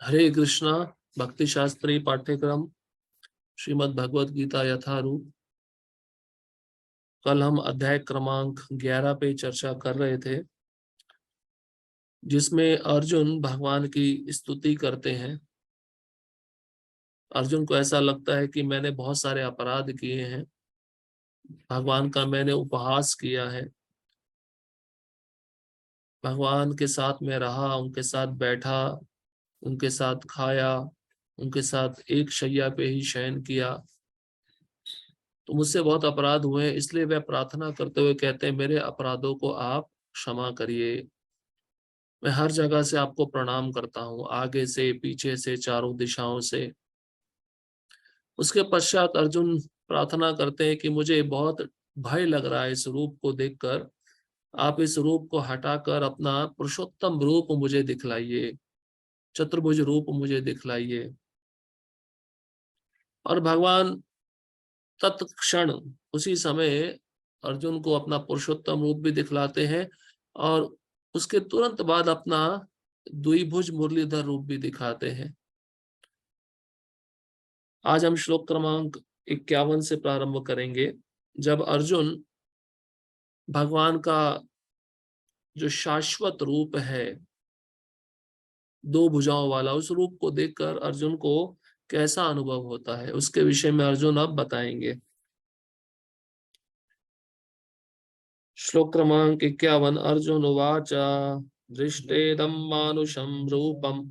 हरे कृष्णा। भक्ति शास्त्री पाठ्यक्रम श्रीमद् भगवद गीता यथारूप। कल हम अध्याय क्रमांक 11 पे चर्चा कर रहे थे, जिसमें अर्जुन भगवान की स्तुति करते हैं। अर्जुन को ऐसा लगता है कि मैंने बहुत सारे अपराध किए हैं, भगवान का मैंने उपहास किया है, भगवान के साथ मैं रहा, उनके साथ बैठा, उनके साथ खाया, उनके साथ एक शैया पे ही शयन किया, तो मुझसे बहुत अपराध हुए हैं। इसलिए वह प्रार्थना करते हुए कहते हैं, मेरे अपराधों को आप क्षमा करिए। मैं हर जगह से आपको प्रणाम करता हूँ, आगे से, पीछे से, चारों दिशाओं से। उसके पश्चात अर्जुन प्रार्थना करते हैं कि मुझे बहुत भय लग रहा है इस रूप को देखकर, आप इस रूप को हटाकर अपना पुरुषोत्तम रूप मुझे दिखलाइए, चतुर्भुज रूप मुझे दिखलाइए। और भगवान तत्क्षण, उसी समय अर्जुन को अपना पुरुषोत्तम रूप भी दिखलाते हैं और उसके तुरंत बाद अपना द्विभुज मुरलीधर रूप भी दिखाते हैं। आज हम श्लोक क्रमांक 51 से प्रारंभ करेंगे, जब अर्जुन भगवान का जो शाश्वत रूप है, दो भुजाओं वाला, उस रूप को देखकर अर्जुन को कैसा अनुभव होता है, उसके विषय में अर्जुन अब बताएंगे। श्लोक क्रमांक 51। अर्जुन उवाच दृष्टेदं मानुषं रूपं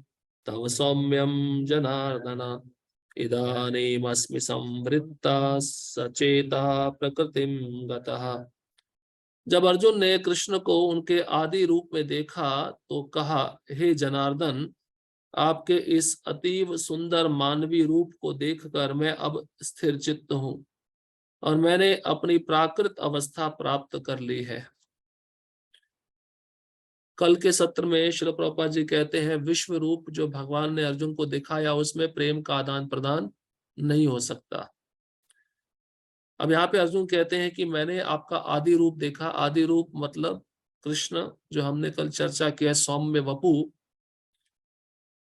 तव सौम्यं जनार्दन इदानीमस्मि संवृत्तः सचेतः प्रकृतिं गतः। जब अर्जुन ने कृष्ण को उनके आदि रूप में देखा तो कहा, हे जनार्दन, आपके इस अतीव सुंदर मानवीय रूप को देखकर मैं अब स्थिर चित्त हूँ और मैंने अपनी प्राकृत अवस्था प्राप्त कर ली है। कल के सत्र में श्रील प्रभुपाद जी कहते हैं, विश्व रूप जो भगवान ने अर्जुन को दिखाया उसमें प्रेम का आदान प्रदान नहीं हो सकता। अब यहाँ पे अर्जुन कहते हैं कि मैंने आपका आदि रूप देखा। आदि रूप मतलब कृष्ण, जो हमने कल चर्चा किया, सौम्य वपु।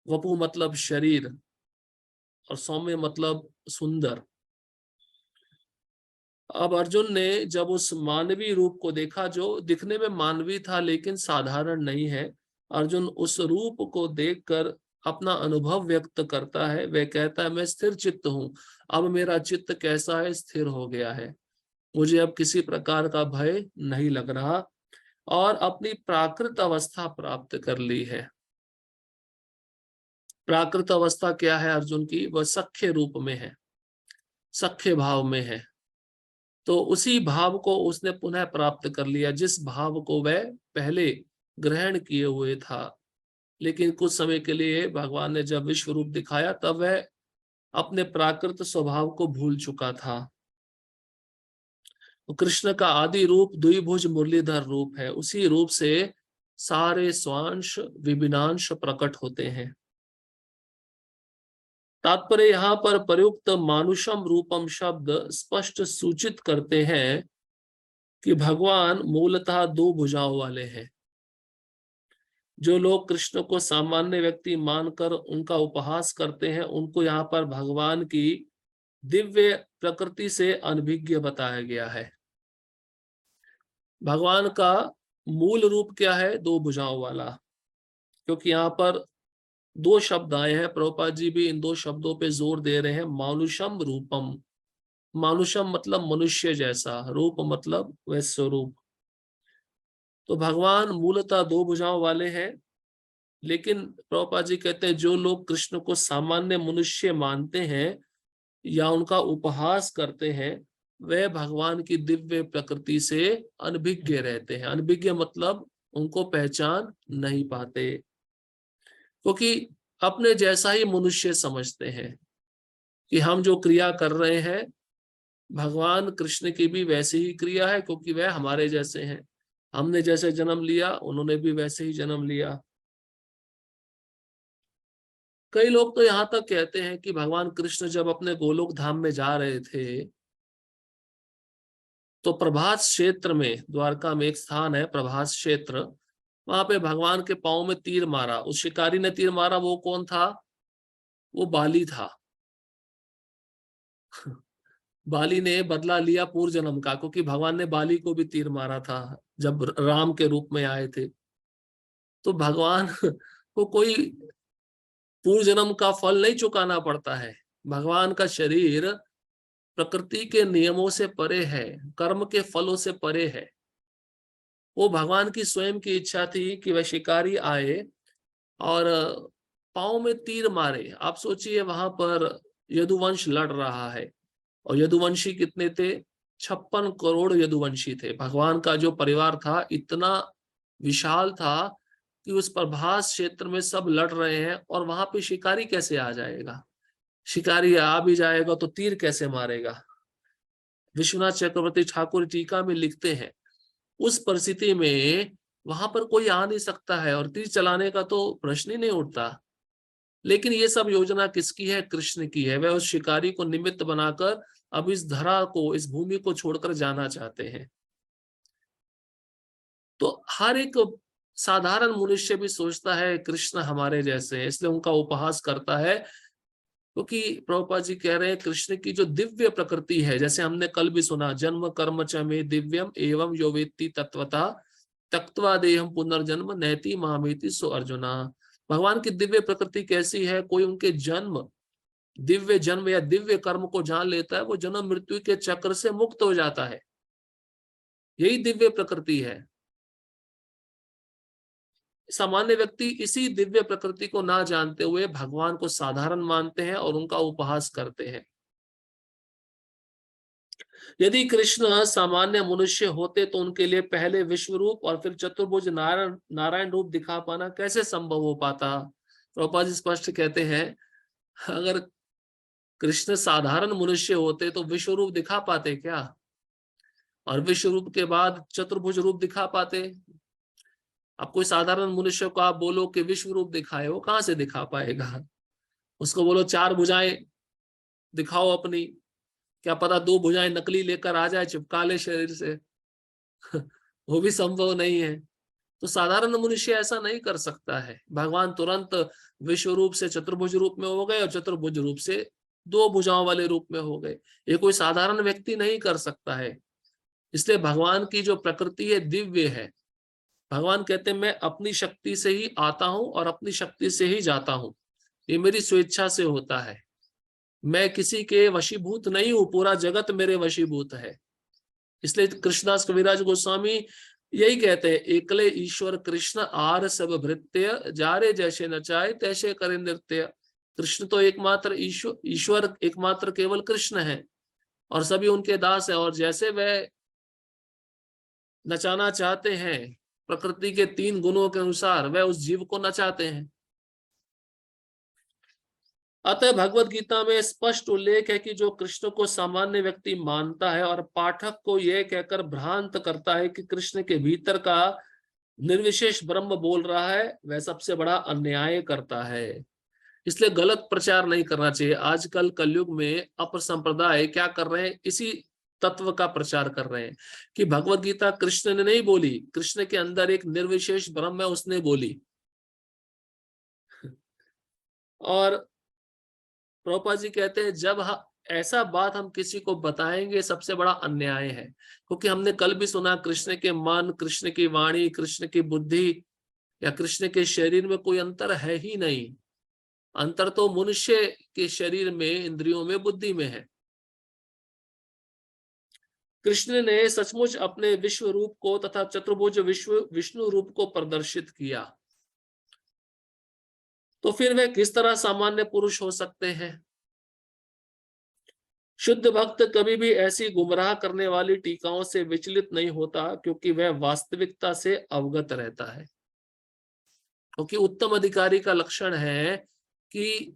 वपु मतलब शरीर और सौम्य मतलब सुंदर। अब अर्जुन ने जब उस मानवीय रूप को देखा, जो दिखने में मानवीय था लेकिन साधारण नहीं है, अर्जुन उस रूप को देखकर अपना अनुभव व्यक्त करता है। वह कहता है, मैं स्थिर चित्त हूँ, अब मेरा चित्त कैसा है, स्थिर हो गया है, मुझे अब किसी प्रकार का भय नहीं लग रहा और अपनी प्राकृत अवस्था प्राप्त कर ली है। प्राकृत अवस्था क्या है अर्जुन की? वह सख्य रूप में है, सख्य भाव में है। तो उसी भाव को उसने पुनः प्राप्त कर लिया, जिस भाव को वह पहले ग्रहण किए हुए था। लेकिन कुछ समय के लिए भगवान ने जब विश्व रूप दिखाया तब वह अपने प्राकृत स्वभाव को भूल चुका था। तो कृष्ण का आदि रूप द्विभुज मुरलीधर रूप है, उसी रूप से सारे स्वांश विभिन्नांश प्रकट होते हैं। तात्पर्य यहाँ पर प्रयुक्त मानुषम रूपम शब्द स्पष्ट सूचित करते हैं कि भगवान मूलतः दो भुजाओं वाले हैं। जो लोग कृष्ण को सामान्य व्यक्ति मानकर उनका उपहास करते हैं, उनको यहाँ पर भगवान की दिव्य प्रकृति से अनभिज्ञ बताया गया है। भगवान का मूल रूप क्या है? दो भुजाओं वाला। क्योंकि यहाँ पर दो शब्द आए हैं, प्रभुपाद जी भी इन दो शब्दों पे जोर दे रहे हैं। मानुषम रूपम, मानुषम मतलब मनुष्य जैसा, रूप मतलब वह स्वरूप। तो भगवान मूलतः दो भुजाओं वाले हैं। लेकिन प्रभुपाद जी कहते हैं, जो लोग कृष्ण को सामान्य मनुष्य मानते हैं या उनका उपहास करते हैं, वे भगवान की दिव्य प्रकृति से अनभिज्ञ रहते हैं। अनभिज्ञ मतलब उनको पहचान नहीं पाते, क्योंकि अपने जैसा ही मनुष्य समझते हैं कि हम जो क्रिया कर रहे हैं, भगवान कृष्ण की भी वैसी ही क्रिया है, क्योंकि वह हमारे जैसे हैं। हमने जैसे जन्म लिया, उन्होंने भी वैसे ही जन्म लिया। कई लोग तो यहाँ तक कहते हैं कि भगवान कृष्ण जब अपने गोलोक धाम में जा रहे थे, तो प्रभास क्षेत्र में, द्वारका में एक स्थान है प्रभास क्षेत्र, वहां पे भगवान के पांव में तीर मारा। उस शिकारी ने तीर मारा, वो कौन था? वो बाली था। बाली ने बदला लिया पूर्व जन्म का, क्योंकि भगवान ने बाली को भी तीर मारा था जब राम के रूप में आए थे। तो भगवान को कोई पूर्व जन्म का फल नहीं चुकाना पड़ता है। भगवान का शरीर प्रकृति के नियमों से परे है, कर्म के फलों से परे है। वो भगवान की स्वयं की इच्छा थी कि वह शिकारी आए और पांव में तीर मारे। आप सोचिए, वहां पर यदुवंश लड़ रहा है, और यदुवंशी कितने थे? 56 करोड़ यदुवंशी थे। भगवान का जो परिवार था इतना विशाल था कि उस प्रभास क्षेत्र में सब लड़ रहे हैं, और वहां पे शिकारी कैसे आ जाएगा? शिकारी आ भी जाएगा तो तीर कैसे मारेगा? विश्वनाथ चक्रवर्ती ठाकुर टीका में लिखते हैं, उस परिस्थिति में वहां पर कोई आ नहीं सकता है, और तीर चलाने का तो प्रश्न ही नहीं उठता। लेकिन ये सब योजना किसकी है? कृष्ण की है। वह उस शिकारी को निमित्त बनाकर अब इस धरा को, इस भूमि को छोड़कर जाना चाहते हैं। तो हर एक साधारण मनुष्य भी सोचता है कृष्ण हमारे जैसे हैं, इसलिए उनका उपहास करता है। क्योंकि प्रभुपाद जी कह रहे हैं कृष्ण की जो दिव्य प्रकृति है, जैसे हमने कल भी सुना, जन्म कर्म च मे दिव्यम एवं यो वेत्ति तत्वता त्यक्त्वा देहम पुनर्जन्म नैति मामेति सो अर्जुना। भगवान की दिव्य प्रकृति कैसी है? कोई उनके दिव्य जन्म या दिव्य कर्म को जान लेता है, वो जन्म मृत्यु के चक्र से मुक्त हो जाता है। यही दिव्य प्रकृति है। सामान्य व्यक्ति इसी दिव्य प्रकृति को ना जानते हुए भगवान को साधारण मानते हैं और उनका उपहास करते हैं। यदि कृष्ण सामान्य मनुष्य होते तो उनके लिए पहले विश्व रूप और फिर चतुर्भुज नारायण रूप दिखा पाना कैसे संभव हो पाता? प्रभुपाद जी स्पष्ट कहते हैं, अगर कृष्ण साधारण मनुष्य होते तो विश्व रूप दिखा पाते क्या? और विश्व रूप के बाद चतुर्भुज रूप दिखा पाते? अब कोई साधारण मनुष्य को आप बोलो कि विश्व रूप दिखाए, वो कहां से दिखा पाएगा? उसको बोलो 4 भुजाएं दिखाओ अपनी, क्या पता 2 भुजाएं नकली लेकर आ जाए, चिपका ले शरीर से। वो भी संभव नहीं है। तो साधारण मनुष्य ऐसा नहीं कर सकता है। भगवान तुरंत विश्व रूप से चतुर्भुज रूप में हो गए और चतुर्भुज रूप से 2 भुजाओं वाले रूप में हो गए। ये कोई साधारण व्यक्ति नहीं कर सकता है। इसलिए भगवान की जो प्रकृति है दिव्य है। भगवान कहते हैं, मैं अपनी शक्ति से ही आता हूं और अपनी शक्ति से ही जाता हूं। ये मेरी स्वेच्छा से होता है। मैं किसी के वशीभूत नहीं हूं, पूरा जगत मेरे वशीभूत है। इसलिए कृष्णदास कविराज गोस्वामी यही कहते हैं, एकले ईश्वर कृष्ण आर सब भृत्य, जारे जैसे नचाए तैसे करे नृत्य। कृष्ण तो एकमात्र ईश्वर एकमात्र केवल कृष्ण है, और सभी उनके दास है, और जैसे वह नचाना चाहते हैं प्रकृति के 3 गुणों के अनुसार, वह उस जीव को नचाते हैं। अतः भगवत गीता में स्पष्ट उल्लेख है कि जो कृष्ण को सामान्य व्यक्ति मानता है और पाठक को यह कहकर भ्रांत करता है कि कृष्ण के भीतर का निर्विशेष ब्रह्म बोल रहा है, वह सबसे बड़ा अन्याय करता है। इसलिए गलत प्रचार नहीं करना चाहिए। आजकल कलयुग में अपर संप्रदाय क्या कर रहे हैं? इसी तत्व का प्रचार कर रहे हैं कि भगवत गीता कृष्ण ने नहीं बोली, कृष्ण के अंदर एक निर्विशेष ब्रह्म है, उसने बोली। और प्रभुपाद जी कहते हैं, जब ऐसा बात हम किसी को बताएंगे सबसे बड़ा अन्याय है। क्योंकि हमने कल भी सुना, कृष्ण के मन, कृष्ण की वाणी, कृष्ण की बुद्धि या कृष्ण के शरीर में कोई अंतर है ही नहीं। अंतर तो मनुष्य के शरीर में, इंद्रियों में, बुद्धि में है। कृष्ण ने सचमुच अपने विश्व रूप को तथा चतुर्भुज विष्णु रूप को प्रदर्शित किया। तो फिर वे किस तरह सामान्य पुरुष हो सकते हैं? शुद्ध भक्त कभी भी ऐसी गुमराह करने वाली टीकाओं से विचलित नहीं होता, क्योंकि वह वास्तविकता से अवगत रहता है। क्योंकि उत्तम अधिकारी का लक्षण है कि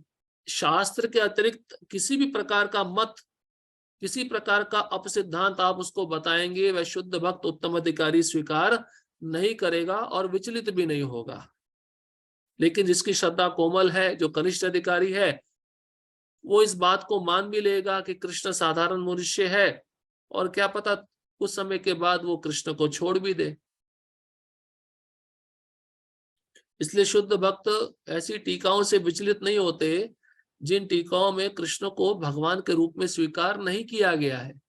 शास्त्र के अतिरिक्त किसी भी प्रकार का मत, किसी प्रकार का अपसिद्धांत आप उसको बताएंगे, वह शुद्ध भक्त उत्तम अधिकारी स्वीकार नहीं करेगा और विचलित भी नहीं होगा। लेकिन जिसकी श्रद्धा कोमल है, जो कनिष्ठ अधिकारी है, वो इस बात को मान भी लेगा कि कृष्ण साधारण मनुष्य है, और क्या पता कुछ समय के बाद वो कृष्ण को छोड़ भी दे। इसलिए शुद्ध भक्त ऐसी टीकाओं से विचलित नहीं होते, जिन टीकाओं में कृष्ण को भगवान के रूप में स्वीकार नहीं किया गया है।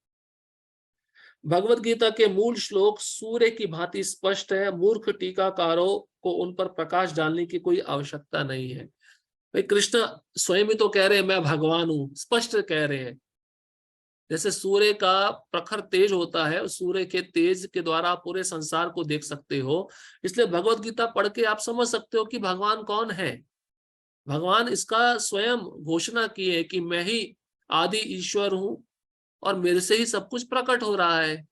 भगवत गीता के मूल श्लोक सूर्य की भांति स्पष्ट है, मूर्ख टीकाकारों को उन पर प्रकाश डालने की कोई आवश्यकता नहीं है। भाई कृष्ण स्वयं ही तो कह रहे हैं मैं भगवान हूं, स्पष्ट कह रहे हैं। जैसे सूर्य का प्रखर तेज होता है, सूर्य के तेज के द्वारा आप पूरे संसार को देख सकते हो, इसलिए भगवत गीता पढ़ के आप समझ सकते हो कि भगवान कौन है। भगवान इसका स्वयं घोषणा की है कि मैं ही आदि ईश्वर हूं और मेरे से ही सब कुछ प्रकट हो रहा है।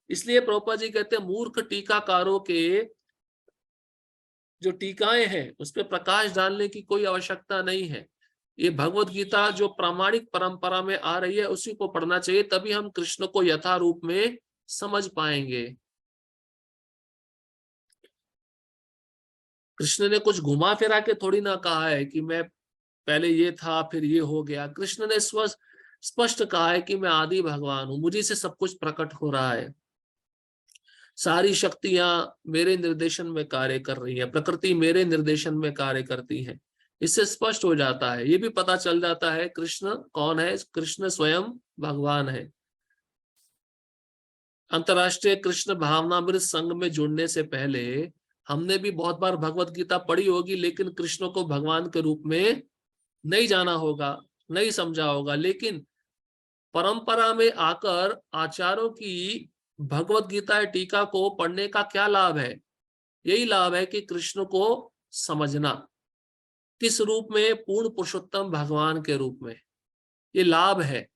इसलिए प्रभुपाद जी कहते हैं मूर्ख टीकाकारों के जो टीकाएं हैं उस पर प्रकाश डालने की कोई आवश्यकता नहीं है। ये भगवत गीता जो प्रामाणिक परंपरा में आ रही है उसी को पढ़ना चाहिए, तभी हम कृष्ण को यथा रूप में समझ पाएंगे। कृष्ण ने कुछ घुमा फिरा के थोड़ी ना कहा है कि मैं पहले ये था फिर ये हो गया। कृष्ण ने स्पष्ट कहा है कि मैं आदि भगवान हूं, मुझे से सब कुछ प्रकट हो रहा है, सारी शक्तियां मेरे निर्देशन में कार्य कर रही है, प्रकृति मेरे निर्देशन में कार्य करती है। इससे स्पष्ट हो जाता है, ये भी पता चल जाता है कृष्ण कौन है। कृष्ण स्वयं भगवान है। अंतर्राष्ट्रीय कृष्ण भावनामृत संघ में जुड़ने से पहले हमने भी बहुत बार भगवत गीता पढ़ी होगी, लेकिन कृष्ण को भगवान के रूप में नहीं जाना होगा, नहीं समझा होगा। लेकिन परंपरा में आकर आचार्यों की भगवत गीता टीका को पढ़ने का क्या लाभ है? यही लाभ है कि कृष्ण को समझना, किस रूप में? पूर्ण पुरुषोत्तम भगवान के रूप में। ये लाभ है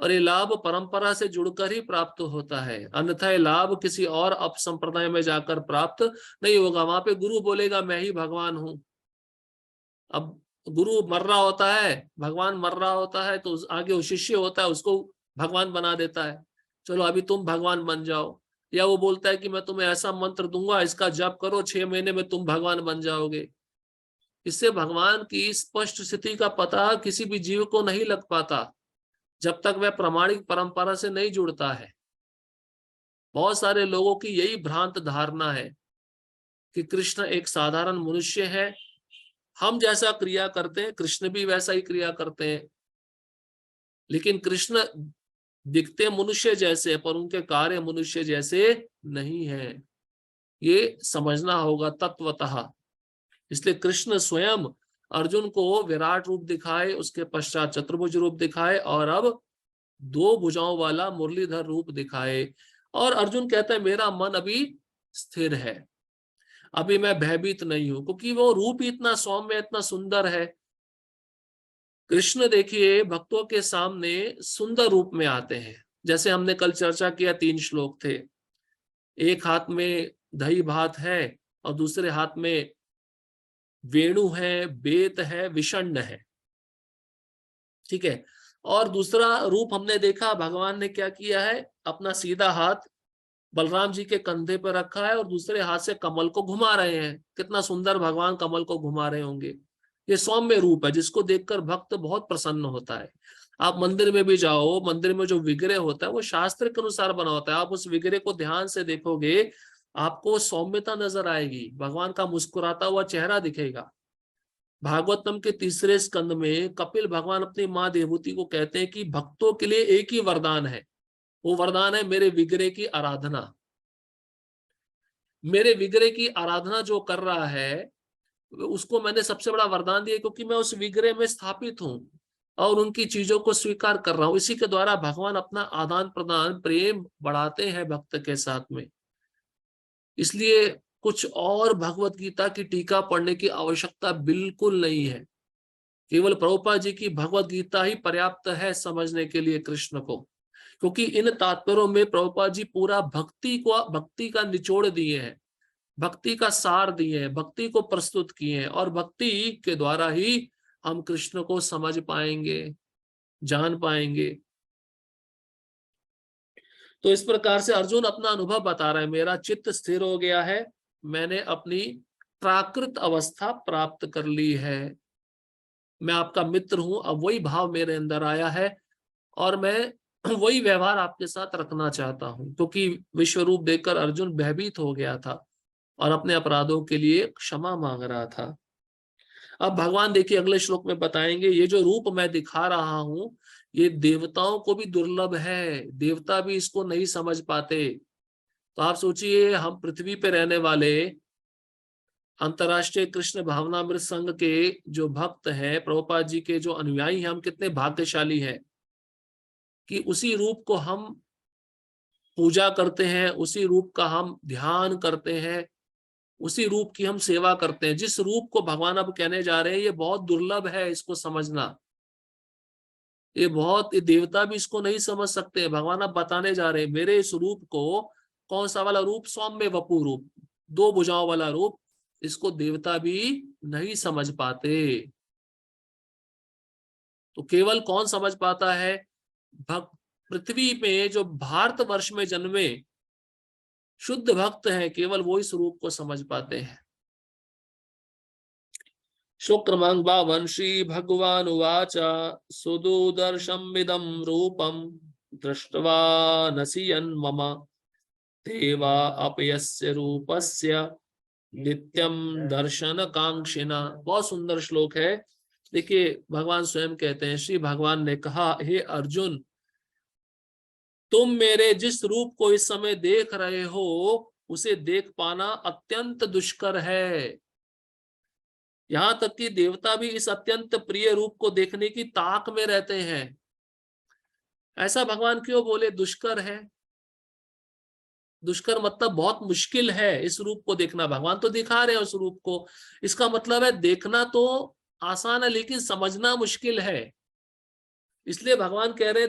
और ये लाभ परंपरा से जुड़कर ही प्राप्त होता है, अन्यथा ये लाभ किसी और अपसंप्रदाय में जाकर प्राप्त नहीं होगा। वहां पे गुरु बोलेगा मैं ही भगवान हूं। अब गुरु मर रहा होता है, भगवान मर रहा होता है, तो आगे वो शिष्य होता है उसको भगवान बना देता है, चलो अभी तुम भगवान बन जाओ। या वो बोलता है कि मैं तुम्हें ऐसा मंत्र दूंगा, इसका जप करो, 6 महीने में तुम भगवान बन जाओगे। इससे भगवान की स्पष्ट स्थिति का पता किसी भी जीव को नहीं लग पाता जब तक वह प्रामाणिक परंपरा से नहीं जुड़ता है। बहुत सारे लोगों की यही भ्रांत धारणा है कि कृष्ण एक साधारण मनुष्य है, हम जैसा क्रिया करते हैं कृष्ण भी वैसा ही क्रिया करते हैं। लेकिन कृष्ण दिखते मनुष्य जैसे पर उनके कार्य मनुष्य जैसे नहीं है, ये समझना होगा तत्वतः। इसलिए कृष्ण स्वयं अर्जुन को विराट रूप दिखाए, उसके पश्चात चतुर्भुज रूप दिखाए और अब 2 भुजाओं वाला मुरलीधर रूप दिखाए। और अर्जुन कहता है मेरा मन अभी स्थिर है, अभी मैं भयभीत नहीं हूं, क्योंकि वो रूप ही इतना सौम्य इतना सुंदर है। कृष्ण देखिए भक्तों के सामने सुंदर रूप में आते हैं, जैसे हमने कल चर्चा किया 3 श्लोक थे। एक हाथ में दही भात है और दूसरे हाथ में वेणु है, बेत है, विषण्ण है, ठीक है। और दूसरा रूप हमने देखा भगवान ने क्या किया है, अपना सीधा हाथ बलराम जी के कंधे पर रखा है और दूसरे हाथ से कमल को घुमा रहे हैं। कितना सुंदर भगवान कमल को घुमा रहे होंगे। ये सौम्य रूप है जिसको देखकर भक्त बहुत प्रसन्न होता है। आप मंदिर में भी जाओ, मंदिर में जो विग्रह होता है वो शास्त्र के अनुसार बना होता है। आप उस विग्रह को ध्यान से देखोगे आपको सौम्यता नजर आएगी, भगवान का मुस्कुराता हुआ चेहरा दिखेगा। भागवतम के 3 स्कंद में कपिल भगवान अपनी माँ देवहूति को कहते हैं कि भक्तों के लिए एक ही वरदान है, वो वरदान है मेरे विग्रह की आराधना। मेरे विग्रह की आराधना जो कर रहा है उसको मैंने सबसे बड़ा वरदान दिया, क्योंकि मैं उस विग्रह में स्थापित हूं और उनकी चीजों को स्वीकार कर रहा हूं। इसी के द्वारा भगवान अपना आदान प्रदान प्रेम बढ़ाते हैं भक्त के साथ में। इसलिए कुछ और भगवत गीता की टीका पढ़ने की आवश्यकता बिल्कुल नहीं है। केवल प्रभुपाद जी की भगवत गीता ही पर्याप्त है समझने के लिए कृष्ण को, क्योंकि इन तात्पर्यों में प्रभुपाद जी पूरा भक्ति का निचोड़ दिए हैं, भक्ति का सार दिए हैं, भक्ति को प्रस्तुत किए हैं और भक्ति के द्वारा ही हम कृष्ण को समझ पाएंगे, जान पाएंगे। तो इस प्रकार से अर्जुन अपना अनुभव बता रहा है, मेरा चित्त स्थिर हो गया है, मैंने अपनी प्राकृत अवस्था प्राप्त कर ली है, मैं आपका मित्र हूं। अब वही भाव मेरे अंदर आया है और मैं वही व्यवहार आपके साथ रखना चाहता हूं, क्योंकि विश्व रूप देखकर अर्जुन भयभीत हो गया था और अपने अपराधों के लिए क्षमा मांग रहा था। अब भगवान देखिए अगले श्लोक में बताएंगे, ये जो रूप मैं दिखा रहा हूं ये देवताओं को भी दुर्लभ है, देवता भी इसको नहीं समझ पाते। तो आप सोचिए, हम पृथ्वी पे रहने वाले अंतर्राष्ट्रीय कृष्ण भावनामृत संघ के जो भक्त हैं, प्रभुपाद जी के जो अनुयायी हैं, हम कितने भाग्यशाली हैं कि उसी रूप को हम पूजा करते हैं, उसी रूप का हम ध्यान करते हैं, उसी रूप की हम सेवा करते हैं। जिस रूप को भगवान अब कहने जा रहे हैं ये बहुत दुर्लभ है, इसको समझना। ये देवता भी इसको नहीं समझ सकते। भगवान अब बताने जा रहे हैं मेरे इस रूप को, कौन सा वाला रूप, सौम्य वपु रूप, दो भुजाओं वाला रूप, इसको देवता भी नहीं समझ पाते। तो केवल कौन समझ पाता है? भक्त, पृथ्वी में जो भारतवर्ष में जन्मे शुद्ध भक्त हैं, केवल वो इस रूप को समझ पाते हैं। श्लोक क्रमांक 52। श्री भगवान उवाच सुदुदर्शमिदं रूपं दृष्ट्वा नसियन् मम देवा अपयस्य रूपस्य नित्यम दर्शन कांक्षिना। बहुत सुंदर श्लोक है। देखिए भगवान स्वयं कहते हैं, श्री भगवान ने कहा, हे अर्जुन, तुम मेरे जिस रूप को इस समय देख रहे हो उसे देख पाना अत्यंत दुष्कर है। यहां तक कि देवता भी इस अत्यंत प्रिय रूप को देखने की ताक में रहते हैं। ऐसा भगवान क्यों बोले दुष्कर है? दुष्कर मतलब बहुत मुश्किल है इस रूप को देखना। भगवान तो दिखा रहे हैं उस रूप को, इसका मतलब है देखना तो आसान है लेकिन समझना मुश्किल है। इसलिए भगवान कह रहे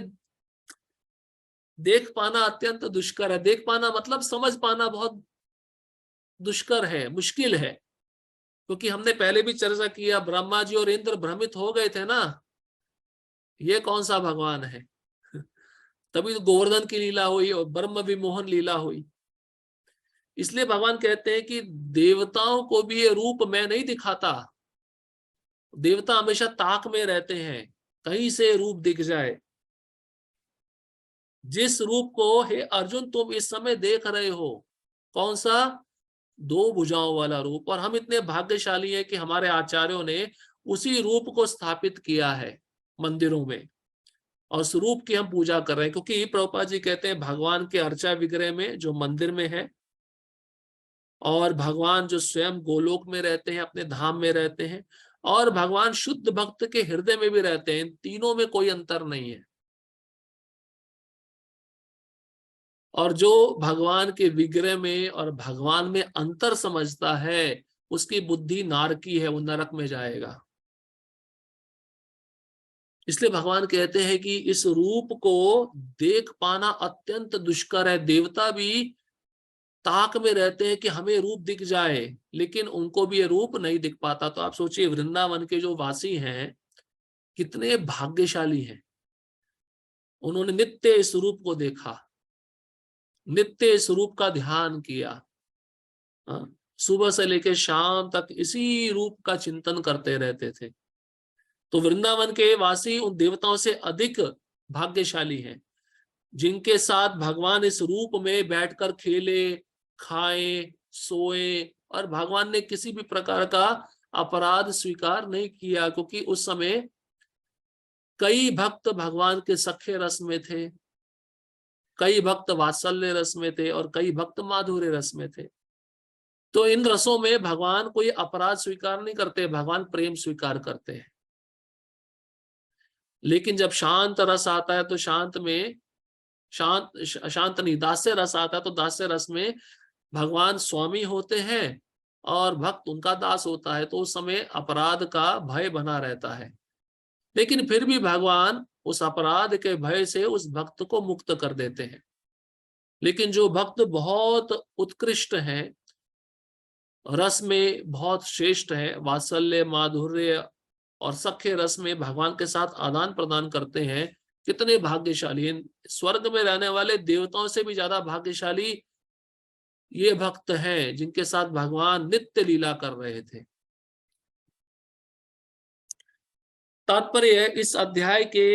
देख पाना अत्यंत दुष्कर है। देख पाना मतलब समझ पाना बहुत दुष्कर है, मुश्किल है। क्योंकि हमने पहले भी चर्चा किया, ब्रह्मा जी और इंद्र भ्रमित हो गए थे ना, ये कौन सा भगवान है। तभी तो गोवर्धन की लीला हुई और ब्रह्म विमोहन लीला हुई। इसलिए भगवान कहते हैं कि देवताओं को भी ये रूप मैं नहीं दिखाता। देवता हमेशा ताक में रहते हैं, कहीं से रूप दिख जाए। जिस रूप को हे अर्जुन तुम इस समय देख रहे हो, कौन सा? दो भुजाओं वाला रूप। और हम इतने भाग्यशाली हैं कि हमारे आचार्यों ने उसी रूप को स्थापित किया है मंदिरों में, और उस रूप की हम पूजा कर रहे हैं। क्योंकि प्रभुपाद जी कहते हैं भगवान के अर्चा विग्रह में जो मंदिर में है, और भगवान जो स्वयं गोलोक में रहते हैं, अपने धाम में रहते हैं, और भगवान शुद्ध भक्त के हृदय में भी रहते हैं, तीनों में कोई अंतर नहीं है। और जो भगवान के विग्रह में और भगवान में अंतर समझता है उसकी बुद्धि नारकी है, वो नरक में जाएगा। इसलिए भगवान कहते हैं कि इस रूप को देख पाना अत्यंत दुष्कर है। देवता भी ताक में रहते हैं कि हमें रूप दिख जाए, लेकिन उनको भी ये रूप नहीं दिख पाता। तो आप सोचिए वृंदावन के जो वासी हैं कितने भाग्यशाली हैं, उन्होंने नित्य इस रूप को देखा, नित्य इस रूप का ध्यान किया। सुबह से लेकर शाम तक इसी रूप का चिंतन करते रहते थे। तो वृंदावन के वासी उन देवताओं से अधिक भाग्यशाली हैं जिनके साथ भगवान इस रूप में बैठकर खेले, खाए, सोए, और भगवान ने किसी भी प्रकार का अपराध स्वीकार नहीं किया। क्योंकि उस समय कई भक्त भगवान के सखे रस में थे, कई भक्त वात्सल्य रस में थे, और कई भक्त माधुर्य रस में थे। तो इन रसों में भगवान कोई अपराध स्वीकार नहीं करते, भगवान प्रेम स्वीकार करते हैं। लेकिन जब शांत रस आता है तो शांत में शांत नहीं, दास्य रस आता है तो दास्य रस में भगवान स्वामी होते हैं और भक्त उनका दास होता है। तो उस समय अपराध का भय बना रहता है, लेकिन फिर भी भगवान उस अपराध के भय से उस भक्त को मुक्त कर देते हैं। लेकिन जो भक्त बहुत उत्कृष्ट हैं, रस में बहुत श्रेष्ठ है, वात्सल्य, माधुर्य और सख्य रस में भगवान के साथ आदान प्रदान करते हैं, कितने भाग्यशाली हैं। स्वर्ग में रहने वाले देवताओं से भी ज्यादा भाग्यशाली ये भक्त हैं जिनके साथ भगवान नित्य लीला कर रहे थे। तात्पर्य है इस अध्याय के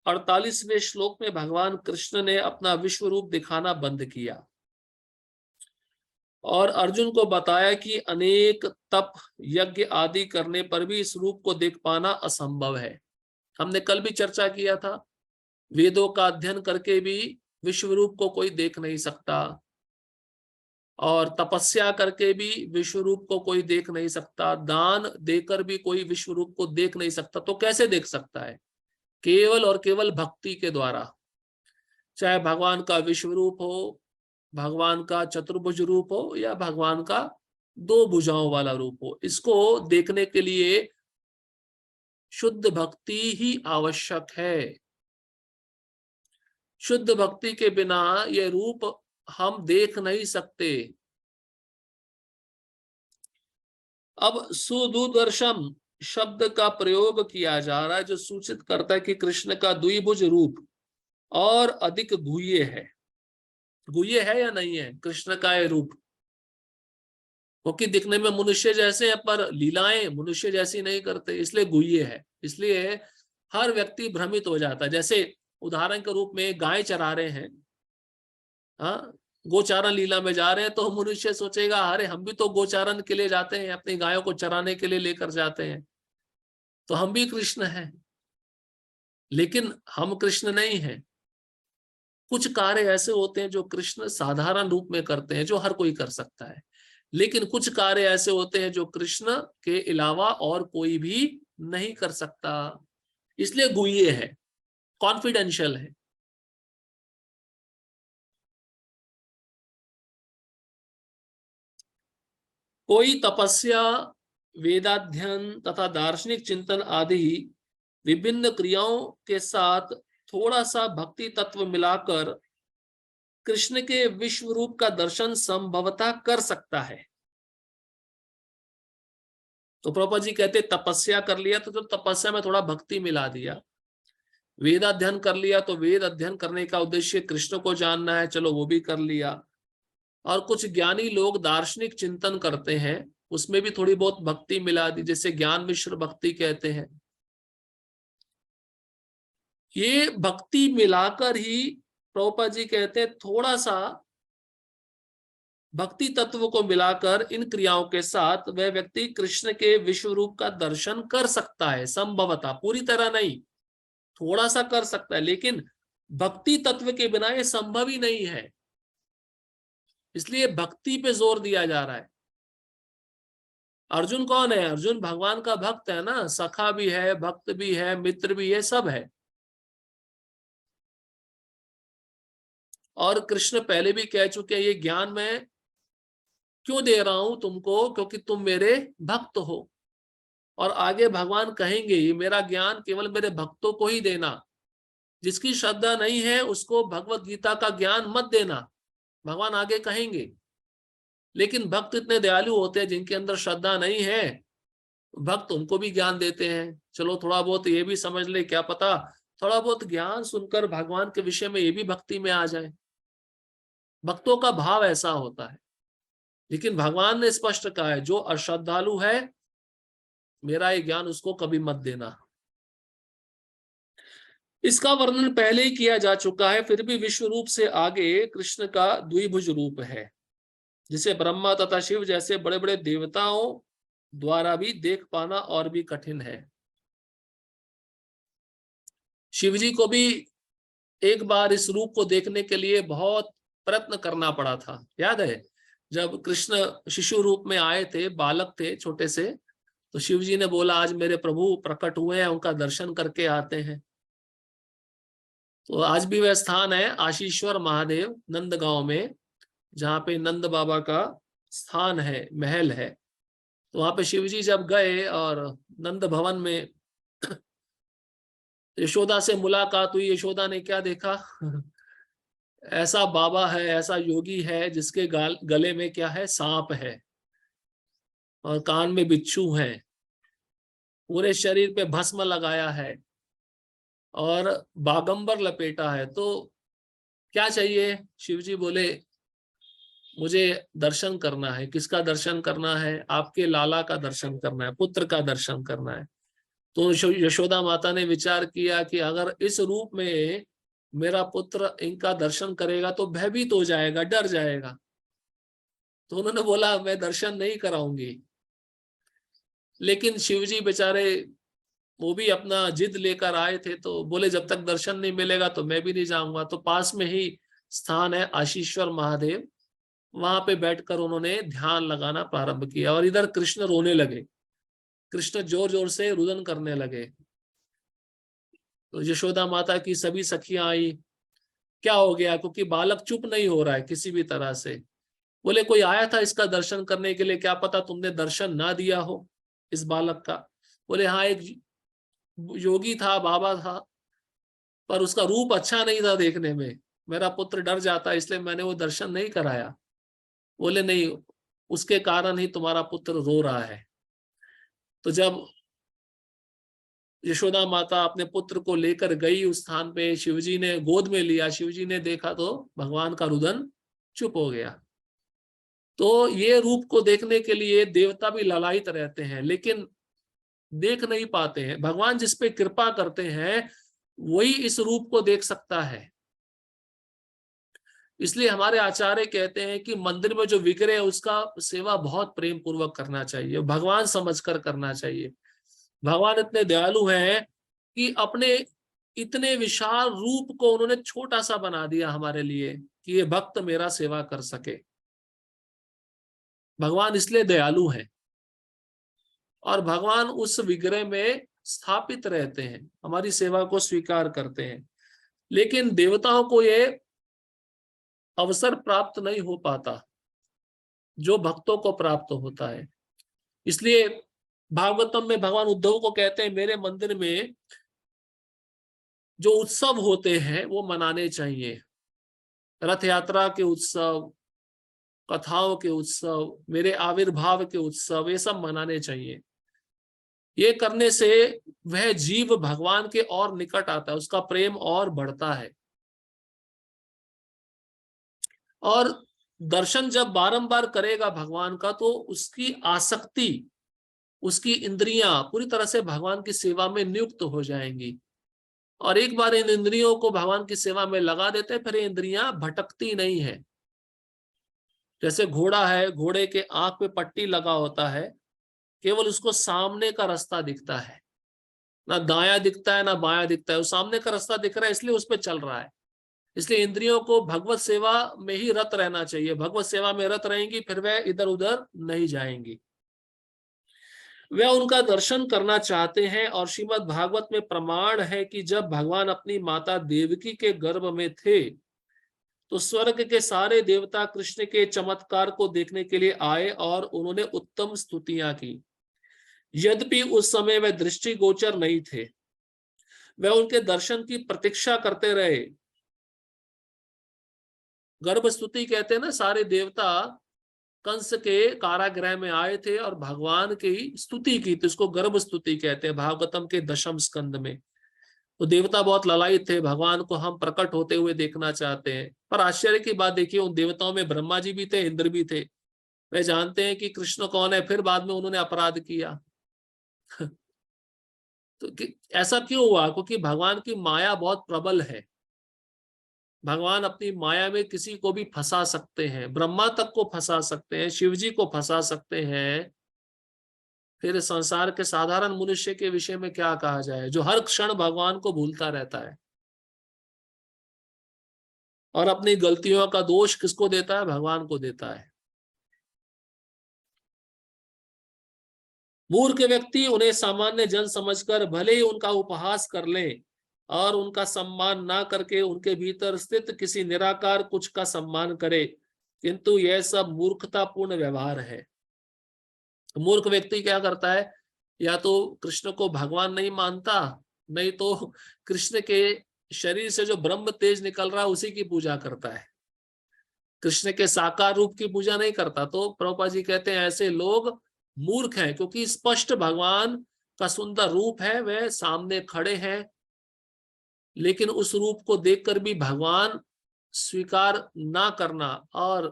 48वें श्लोक में भगवान कृष्ण ने अपना विश्व रूप दिखाना बंद किया। और अर्जुन को बताया कि अनेक तप यज्ञ आदि करने पर भी इस रूप को देख पाना असंभव है। हमने कल भी चर्चा किया था, वेदों का अध्ययन करके भी विश्व रूप को कोई देख नहीं सकता, और तपस्या करके भी विश्व रूप को कोई देख नहीं सकता, दान देकर भी कोई विश्व रूप को देख नहीं सकता। तो कैसे देख सकता है? केवल और केवल भक्ति के द्वारा। चाहे भगवान का विश्व रूप हो, भगवान का चतुर्भुज रूप हो, या भगवान का दो भुजाओं वाला रूप हो, इसको देखने के लिए शुद्ध भक्ति ही आवश्यक है। शुद्ध भक्ति के बिना यह रूप हम देख नहीं सकते। अब सुदूरदर्शन शब्द का प्रयोग किया जा रहा है, जो सूचित करता है कि कृष्ण का द्विभुज रूप और अधिक गुह्य है। गुह्य है या नहीं है कृष्ण का यह रूप? क्योंकि दिखने में मनुष्य जैसे हैं, पर लीलाएं मनुष्य जैसी नहीं करते, इसलिए गुह्य है। इसलिए हर व्यक्ति भ्रमित हो जाता है। जैसे उदाहरण के रूप में गाय चरा रहे हैं, हाँ, गोचारण लीला में जा रहे हैं, तो मनुष्य सोचेगा अरे हम भी तो गोचारण के लिए जाते हैं, अपनी गायों को चराने के लिए लेकर जाते हैं, तो हम भी कृष्ण हैं। लेकिन हम कृष्ण नहीं हैं। कुछ कार्य ऐसे होते हैं जो कृष्ण साधारण रूप में करते हैं, जो हर कोई कर सकता है। लेकिन कुछ कार्य ऐसे होते हैं जो कृष्ण के अलावा और कोई भी नहीं कर सकता, इसलिए गुह्य है, कॉन्फिडेंशियल है। कोई तपस्या, वेदाध्ययन तथा दार्शनिक चिंतन आदि विभिन्न क्रियाओं के साथ थोड़ा सा भक्ति तत्व मिलाकर कृष्ण के विश्व रूप का दर्शन संभवतः कर सकता है। तो प्रभुपाद जी कहते तपस्या कर लिया तो तपस्या में थोड़ा भक्ति मिला दिया, वेद अध्ययन कर लिया तो वेद अध्ययन करने का उद्देश्य कृष्ण को जानना है, चलो वो भी कर लिया। और कुछ ज्ञानी लोग दार्शनिक चिंतन करते हैं, उसमें भी थोड़ी बहुत भक्ति मिला दी, जैसे ज्ञान मिश्र भक्ति कहते हैं। ये भक्ति मिलाकर ही प्रभुपाद जी कहते हैं थोड़ा सा भक्ति तत्व को मिलाकर इन क्रियाओं के साथ वह व्यक्ति कृष्ण के विश्व रूप का दर्शन कर सकता है, संभवतः, पूरी तरह नहीं, थोड़ा सा कर सकता है। लेकिन भक्ति तत्व के बिना यह संभव ही नहीं है, इसलिए भक्ति पे जोर दिया जा रहा है। अर्जुन कौन है? अर्जुन भगवान का भक्त है ना, सखा भी है, भक्त भी है, मित्र भी है, सब है। और कृष्ण पहले भी कह चुके हैं, ये ज्ञान मैं क्यों दे रहा हूं तुमको, क्योंकि तुम मेरे भक्त हो। और आगे भगवान कहेंगे, ये मेरा ज्ञान केवल मेरे भक्तों को ही देना, जिसकी श्रद्धा नहीं है उसको भगवत गीता का ज्ञान मत देना, भगवान आगे कहेंगे। लेकिन भक्त इतने दयालु होते हैं, जिनके अंदर श्रद्धा नहीं है, भक्त उनको भी ज्ञान देते हैं। चलो थोड़ा बहुत ये भी समझ ले, क्या पता थोड़ा बहुत ज्ञान सुनकर भगवान के विषय में ये भी भक्ति में आ जाए। भक्तों का भाव ऐसा होता है। लेकिन भगवान ने स्पष्ट कहा है, जो अश्रद्धालु है मेरा ये ज्ञान उसको कभी मत देना। इसका वर्णन पहले ही किया जा चुका है, फिर भी विश्व रूप से आगे कृष्ण का द्विभुज रूप है, जिसे ब्रह्मा तथा शिव जैसे बड़े बड़े देवताओं द्वारा भी देख पाना और भी कठिन है। शिव जी को भी एक बार इस रूप को देखने के लिए बहुत प्रयत्न करना पड़ा था। याद है जब कृष्ण शिशु रूप में आए थे, बालक थे छोटे से, तो शिव जी ने बोला आज मेरे प्रभु प्रकट हुए हैं, उनका दर्शन करके आते हैं। तो आज भी वह स्थान है आशीश्वर महादेव नंदगांव में, जहाँ पे नंद बाबा का स्थान है, महल है। तो वहां पे शिव जी जब गए और नंद भवन में यशोदा से मुलाकात हुई, यशोदा ने क्या देखा? ऐसा बाबा है, ऐसा योगी है जिसके गले में क्या है? सांप है, और कान में बिच्छू है, पूरे शरीर पे भस्म लगाया है और बागंबर लपेटा है। तो क्या चाहिए? शिव जी बोले मुझे दर्शन करना है। किसका दर्शन करना है? आपके लाला का दर्शन करना है, पुत्र का दर्शन करना है। तो यशोदा माता ने विचार किया कि अगर इस रूप में मेरा पुत्र इनका दर्शन करेगा तो भयभीत हो जाएगा, डर जाएगा। तो उन्होंने बोला मैं दर्शन नहीं कराऊंगी। लेकिन शिव जी बेचारे वो भी अपना जिद लेकर आए थे, तो बोले जब तक दर्शन नहीं मिलेगा तो मैं भी नहीं जाऊंगा। तो पास में ही स्थान है आशीश्वर महादेव, वहां पे बैठकर उन्होंने ध्यान लगाना प्रारंभ किया। और इधर कृष्ण रोने लगे, कृष्ण जोर जोर से रुदन करने लगे। तो यशोदा माता की सभी सखियां आई, क्या हो गया, क्योंकि बालक चुप नहीं हो रहा है किसी भी तरह से। बोले कोई आया था इसका दर्शन करने के लिए, क्या पता तुमने दर्शन ना दिया हो इस बालक का। बोले हाँ, एक योगी था, बाबा था, पर उसका रूप अच्छा नहीं था देखने में, मेरा पुत्र डर जाता इसलिए मैंने वो दर्शन नहीं कराया। बोले नहीं, उसके कारण ही तुम्हारा पुत्र रो रहा है। तो जब यशोदा माता अपने पुत्र को लेकर गई उस स्थान पे, शिवजी ने गोद में लिया, शिवजी ने देखा तो भगवान का रुदन चुप हो गया। तो ये रूप को देखने के लिए देवता भी ललायित रहते हैं, लेकिन देख नहीं पाते हैं। भगवान जिस पे कृपा करते हैं वही इस रूप को देख सकता है। इसलिए हमारे आचार्य कहते हैं कि मंदिर में जो विग्रह है उसका सेवा बहुत प्रेम पूर्वक करना चाहिए, भगवान समझकर करना चाहिए। भगवान इतने दयालु हैं कि अपने इतने विशाल रूप को उन्होंने छोटा सा बना दिया हमारे लिए कि ये भक्त मेरा सेवा कर सके। भगवान इसलिए दयालु हैं, और भगवान उस विग्रह में स्थापित रहते हैं, हमारी सेवा को स्वीकार करते हैं। लेकिन देवताओं को ये अवसर प्राप्त नहीं हो पाता जो भक्तों को प्राप्त होता है। इसलिए भागवतम में भगवान उद्धव को कहते हैं मेरे मंदिर में जो उत्सव होते हैं वो मनाने चाहिए, रथ यात्रा के उत्सव, कथाओं के उत्सव, मेरे आविर्भाव के उत्सव, ये सब मनाने चाहिए। ये करने से वह जीव भगवान के और निकट आता है, उसका प्रेम और बढ़ता है। और दर्शन जब बारंबार करेगा भगवान का तो उसकी आसक्ति, उसकी इंद्रियां पूरी तरह से भगवान की सेवा में नियुक्त हो जाएंगी। और एक बार इन इंद्रियों को भगवान की सेवा में लगा देते हैं, फिर ये इंद्रियां भटकती नहीं है। जैसे घोड़ा है, घोड़े के आंख पे पट्टी लगा होता है, केवल उसको सामने का रास्ता दिखता है, ना दायां दिखता है ना बायां दिखता है, वो सामने का रास्ता दिख रहा है इसलिए उस पर चल रहा है। इसलिए इंद्रियों को भगवत सेवा में ही रत रहना चाहिए। भगवत सेवा में रत रहेंगी फिर वह इधर उधर नहीं जाएंगी, वे उनका दर्शन करना चाहते हैं। और श्रीमद् भागवत में प्रमाण है कि जब भगवान अपनी माता देवकी के गर्भ में थे तो स्वर्ग के सारे देवता कृष्ण के चमत्कार को देखने के लिए आए और उन्होंने उत्तम स्तुतियां की। यद्यपि उस समय वे दृष्टिगोचर नहीं थे, वे उनके दर्शन की प्रतीक्षा करते रहे। गर्भ स्तुति कहते हैं ना, सारे देवता कंस के कारागृह में आए थे और भगवान की स्तुति की, तो इसको गर्भ स्तुति कहते हैं भागवतम के दशम स्कंद में। तो देवता बहुत ललायित थे, भगवान को हम प्रकट होते हुए देखना चाहते हैं। पर आश्चर्य की बात देखिए, उन देवताओं में ब्रह्मा जी भी थे, इंद्र भी थे। वे जानते हैं कि कृष्ण कौन है, फिर बाद में उन्होंने अपराध किया। तो ऐसा क्यों हुआ? क्योंकि भगवान की माया बहुत प्रबल है। भगवान अपनी माया में किसी को भी फंसा सकते हैं, ब्रह्मा तक को फंसा सकते हैं, शिव जी को फंसा सकते हैं। फिर संसार के साधारण मनुष्य के विषय में क्या कहा जाए, जो हर क्षण भगवान को भूलता रहता है। और अपनी गलतियों का दोष किसको देता है? भगवान को देता है। मूर्ख व्यक्ति उन्हें सामान्य जन समझकर भले ही उनका उपहास कर ले और उनका सम्मान ना करके उनके भीतर स्थित किसी निराकार कुछ का सम्मान करे, किंतु यह सब मूर्खतापूर्ण व्यवहार है। मूर्ख व्यक्ति क्या करता है? या तो कृष्ण को भगवान नहीं मानता, नहीं तो कृष्ण के शरीर से जो ब्रह्म तेज निकल रहा है उसी की पूजा करता है, कृष्ण के साकार रूप की पूजा नहीं करता। तो प्रभुपाद जी कहते हैं ऐसे लोग मूर्ख हैं, क्योंकि स्पष्ट भगवान का सुंदर रूप है, वह सामने खड़े हैं, लेकिन उस रूप को देखकर भी भगवान स्वीकार ना करना और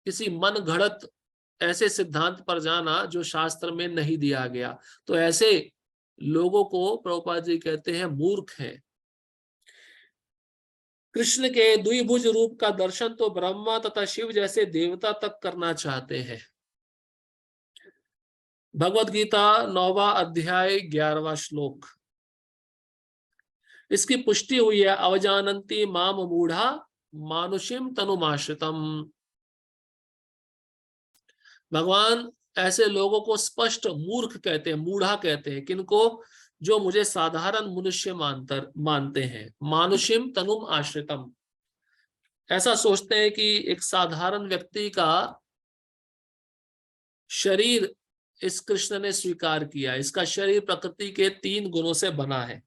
किसी मन घड़त ऐसे सिद्धांत पर जाना जो शास्त्र में नहीं दिया गया, तो ऐसे लोगों को प्रभुपाद जी कहते हैं मूर्ख हैं। कृष्ण के द्विभुज रूप का दर्शन तो ब्रह्मा तथा शिव जैसे देवता तक करना चाहते हैं। भगवत गीता 9वां अध्याय 11वां श्लोक, इसकी पुष्टि हुई है। अवजानन्ति माम मूढ़ा मानुषिम तनुमाश्रितम। भगवान ऐसे लोगों को स्पष्ट मूर्ख कहते हैं, मूढ़ा कहते हैं। किनको? जो मुझे साधारण मनुष्य मानते हैं। मानुषिम तनुम आश्रितम, ऐसा सोचते हैं कि एक साधारण व्यक्ति का शरीर इस कृष्ण ने स्वीकार किया, इसका शरीर प्रकृति के 3 गुणों से बना है।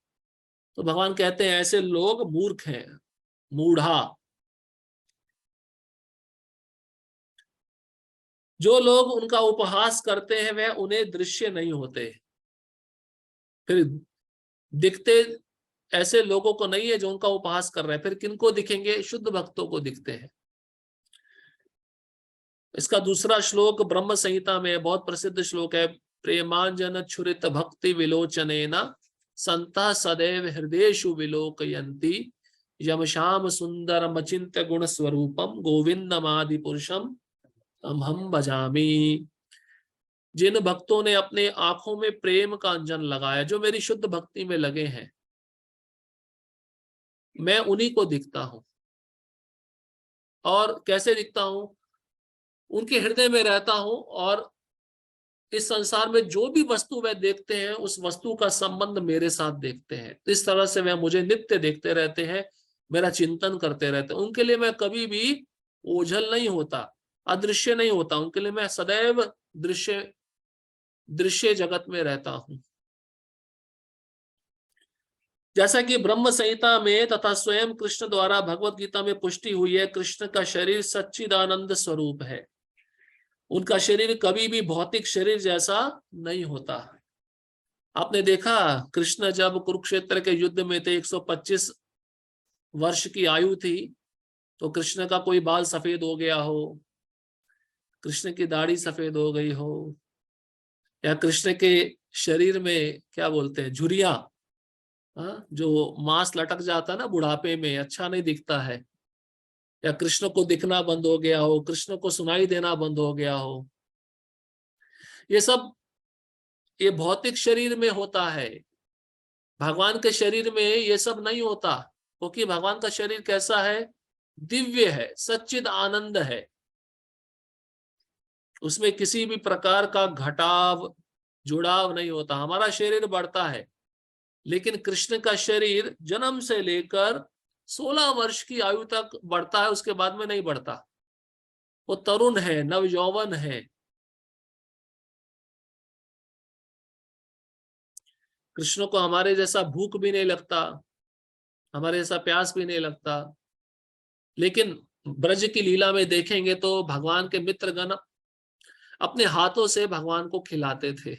तो भगवान कहते हैं ऐसे लोग मूर्ख हैं, मूढ़ा। जो लोग उनका उपहास करते हैं वह उन्हें दृश्य नहीं होते। फिर दिखते ऐसे लोगों को नहीं है जो उनका उपहास कर रहे हैं, फिर किनको दिखेंगे? शुद्ध भक्तों को दिखते हैं। इसका दूसरा श्लोक ब्रह्म संहिता में बहुत प्रसिद्ध श्लोक है। प्रेमांजन छुरित भक्ति विलोचनेन संता सदैव हृदयेषु विलोकयन्ति यम श्याम सुंदर मचिंत्य गुण स्वरूपम गोविंदमादि पुरुषम हम भजामी। जिन भक्तों ने अपने आंखों में प्रेम का अंजन लगाया, जो मेरी शुद्ध भक्ति में लगे हैं, मैं उन्हीं को दिखता हूं। और कैसे दिखता हूं? उनके हृदय में रहता हूं, और इस संसार में जो भी वस्तु वह देखते हैं उस वस्तु का संबंध मेरे साथ देखते हैं। इस तरह से वह मुझे नित्य देखते रहते हैं, मेरा चिंतन करते रहते हैं। उनके लिए मैं कभी भी ओझल नहीं होता, अदृश्य नहीं होता। उनके लिए मैं सदैव दृश्य जगत में रहता हूं। जैसा कि ब्रह्म संहिता में तथा स्वयं कृष्ण द्वारा भगवत गीता में पुष्टि हुई है, कृष्ण का शरीर सच्चिदानंद स्वरूप है। उनका शरीर कभी भी भौतिक शरीर जैसा नहीं होता। आपने देखा, कृष्ण जब कुरुक्षेत्र के युद्ध में थे, 125 वर्ष की आयु थी, तो कृष्ण का कोई बाल सफेद हो गया हो, कृष्ण की दाढ़ी सफेद हो गई हो, या कृष्ण के शरीर में क्या बोलते हैं, झुर्रियां, जो मांस लटक जाता है ना बुढ़ापे में, अच्छा नहीं दिखता है, या कृष्ण को दिखना बंद हो गया हो, कृष्ण को सुनाई देना बंद हो गया हो, ये सब ये भौतिक शरीर में होता है। भगवान के शरीर में ये सब नहीं होता, क्योंकि भगवान का शरीर कैसा है? दिव्य है, सच्चिद आनंद है। उसमें किसी भी प्रकार का घटाव जुड़ाव नहीं होता। हमारा शरीर बढ़ता है, लेकिन कृष्ण का शरीर जन्म से लेकर 16 वर्ष की आयु तक बढ़ता है, उसके बाद में नहीं बढ़ता। वो तरुण है, नवयौवन है। कृष्ण को हमारे जैसा भूख भी नहीं लगता, हमारे जैसा प्यास भी नहीं लगता। लेकिन ब्रज की लीला में देखेंगे तो भगवान के मित्रगण अपने हाथों से भगवान को खिलाते थे।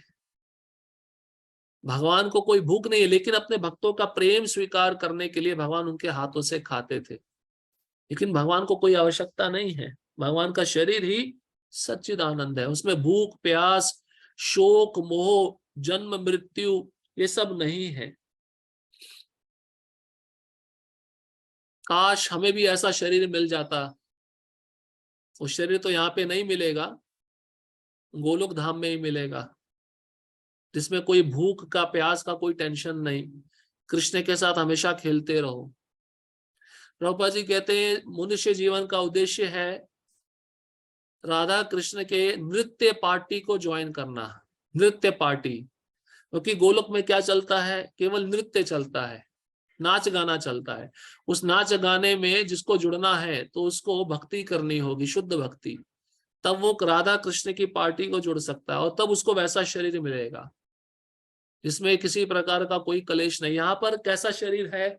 भगवान को कोई भूख नहीं है, लेकिन अपने भक्तों का प्रेम स्वीकार करने के लिए भगवान उनके हाथों से खाते थे। लेकिन भगवान को कोई आवश्यकता नहीं है। भगवान का शरीर ही सच्चिदानंद है, उसमें भूख प्यास शोक मोह जन्म मृत्यु ये सब नहीं है। काश हमें भी ऐसा शरीर मिल जाता। वो शरीर तो यहाँ पे नहीं मिलेगा, गोलोक धाम में ही मिलेगा, जिसमें कोई भूख का प्यास का कोई टेंशन नहीं। कृष्ण के साथ हमेशा खेलते रहो। प्रभुपाद जी कहते हैं मनुष्य जीवन का उद्देश्य है राधा कृष्ण के नृत्य पार्टी को ज्वाइन करना। नृत्य पार्टी, क्योंकि गोलोक में क्या चलता है? केवल नृत्य चलता है, नाच गाना चलता है। उस नाच गाने में जिसको जुड़ना है तो उसको भक्ति करनी होगी, शुद्ध भक्ति। तब वो राधा कृष्ण की पार्टी को जुड़ सकता है, और तब उसको वैसा शरीर मिलेगा जिसमें किसी प्रकार का कोई कलेश नहीं। यहाँ पर कैसा शरीर है?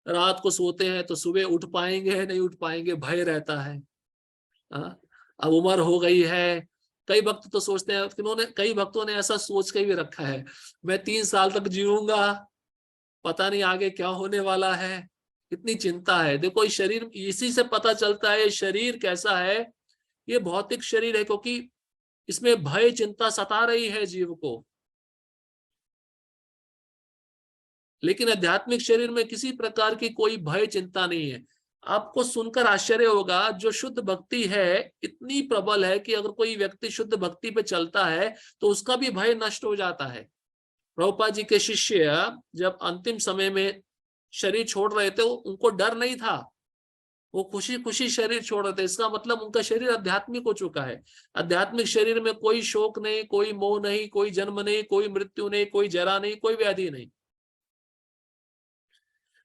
रात को सोते हैं तो सुबह उठ पाएंगे नहीं उठ पाएंगे, भय रहता है। अब उम्र हो गई है। कई भक्त तो सोचते हैं, कई भक्तों ने ऐसा सोच के भी रखा है, मैं 3 साल तक जीऊंगा, पता नहीं आगे क्या होने वाला है। इतनी चिंता है। देखो इस शरीर, इसी से पता चलता है ये शरीर कैसा है। ये भौतिक शरीर है, क्योंकि इसमें भय चिंता सता रही है जीव को। लेकिन आध्यात्मिक शरीर में किसी प्रकार की कोई भय चिंता नहीं है। आपको सुनकर आश्चर्य होगा, जो शुद्ध भक्ति है इतनी प्रबल है कि अगर कोई व्यक्ति शुद्ध भक्ति पे चलता है तो उसका भी भय नष्ट हो जाता है। प्रभुपाद जी के शिष्य जब अंतिम समय में शरीर छोड़ रहे थे, उनको डर नहीं था, वो खुशी खुशी शरीर छोड़ रहे थे। इसका मतलब उनका शरीर आध्यात्मिक हो चुका है। आध्यात्मिक शरीर में कोई शोक नहीं, कोई मोह नहीं, कोई जन्म नहीं, कोई मृत्यु नहीं, कोई जरा नहीं, कोई व्याधि नहीं।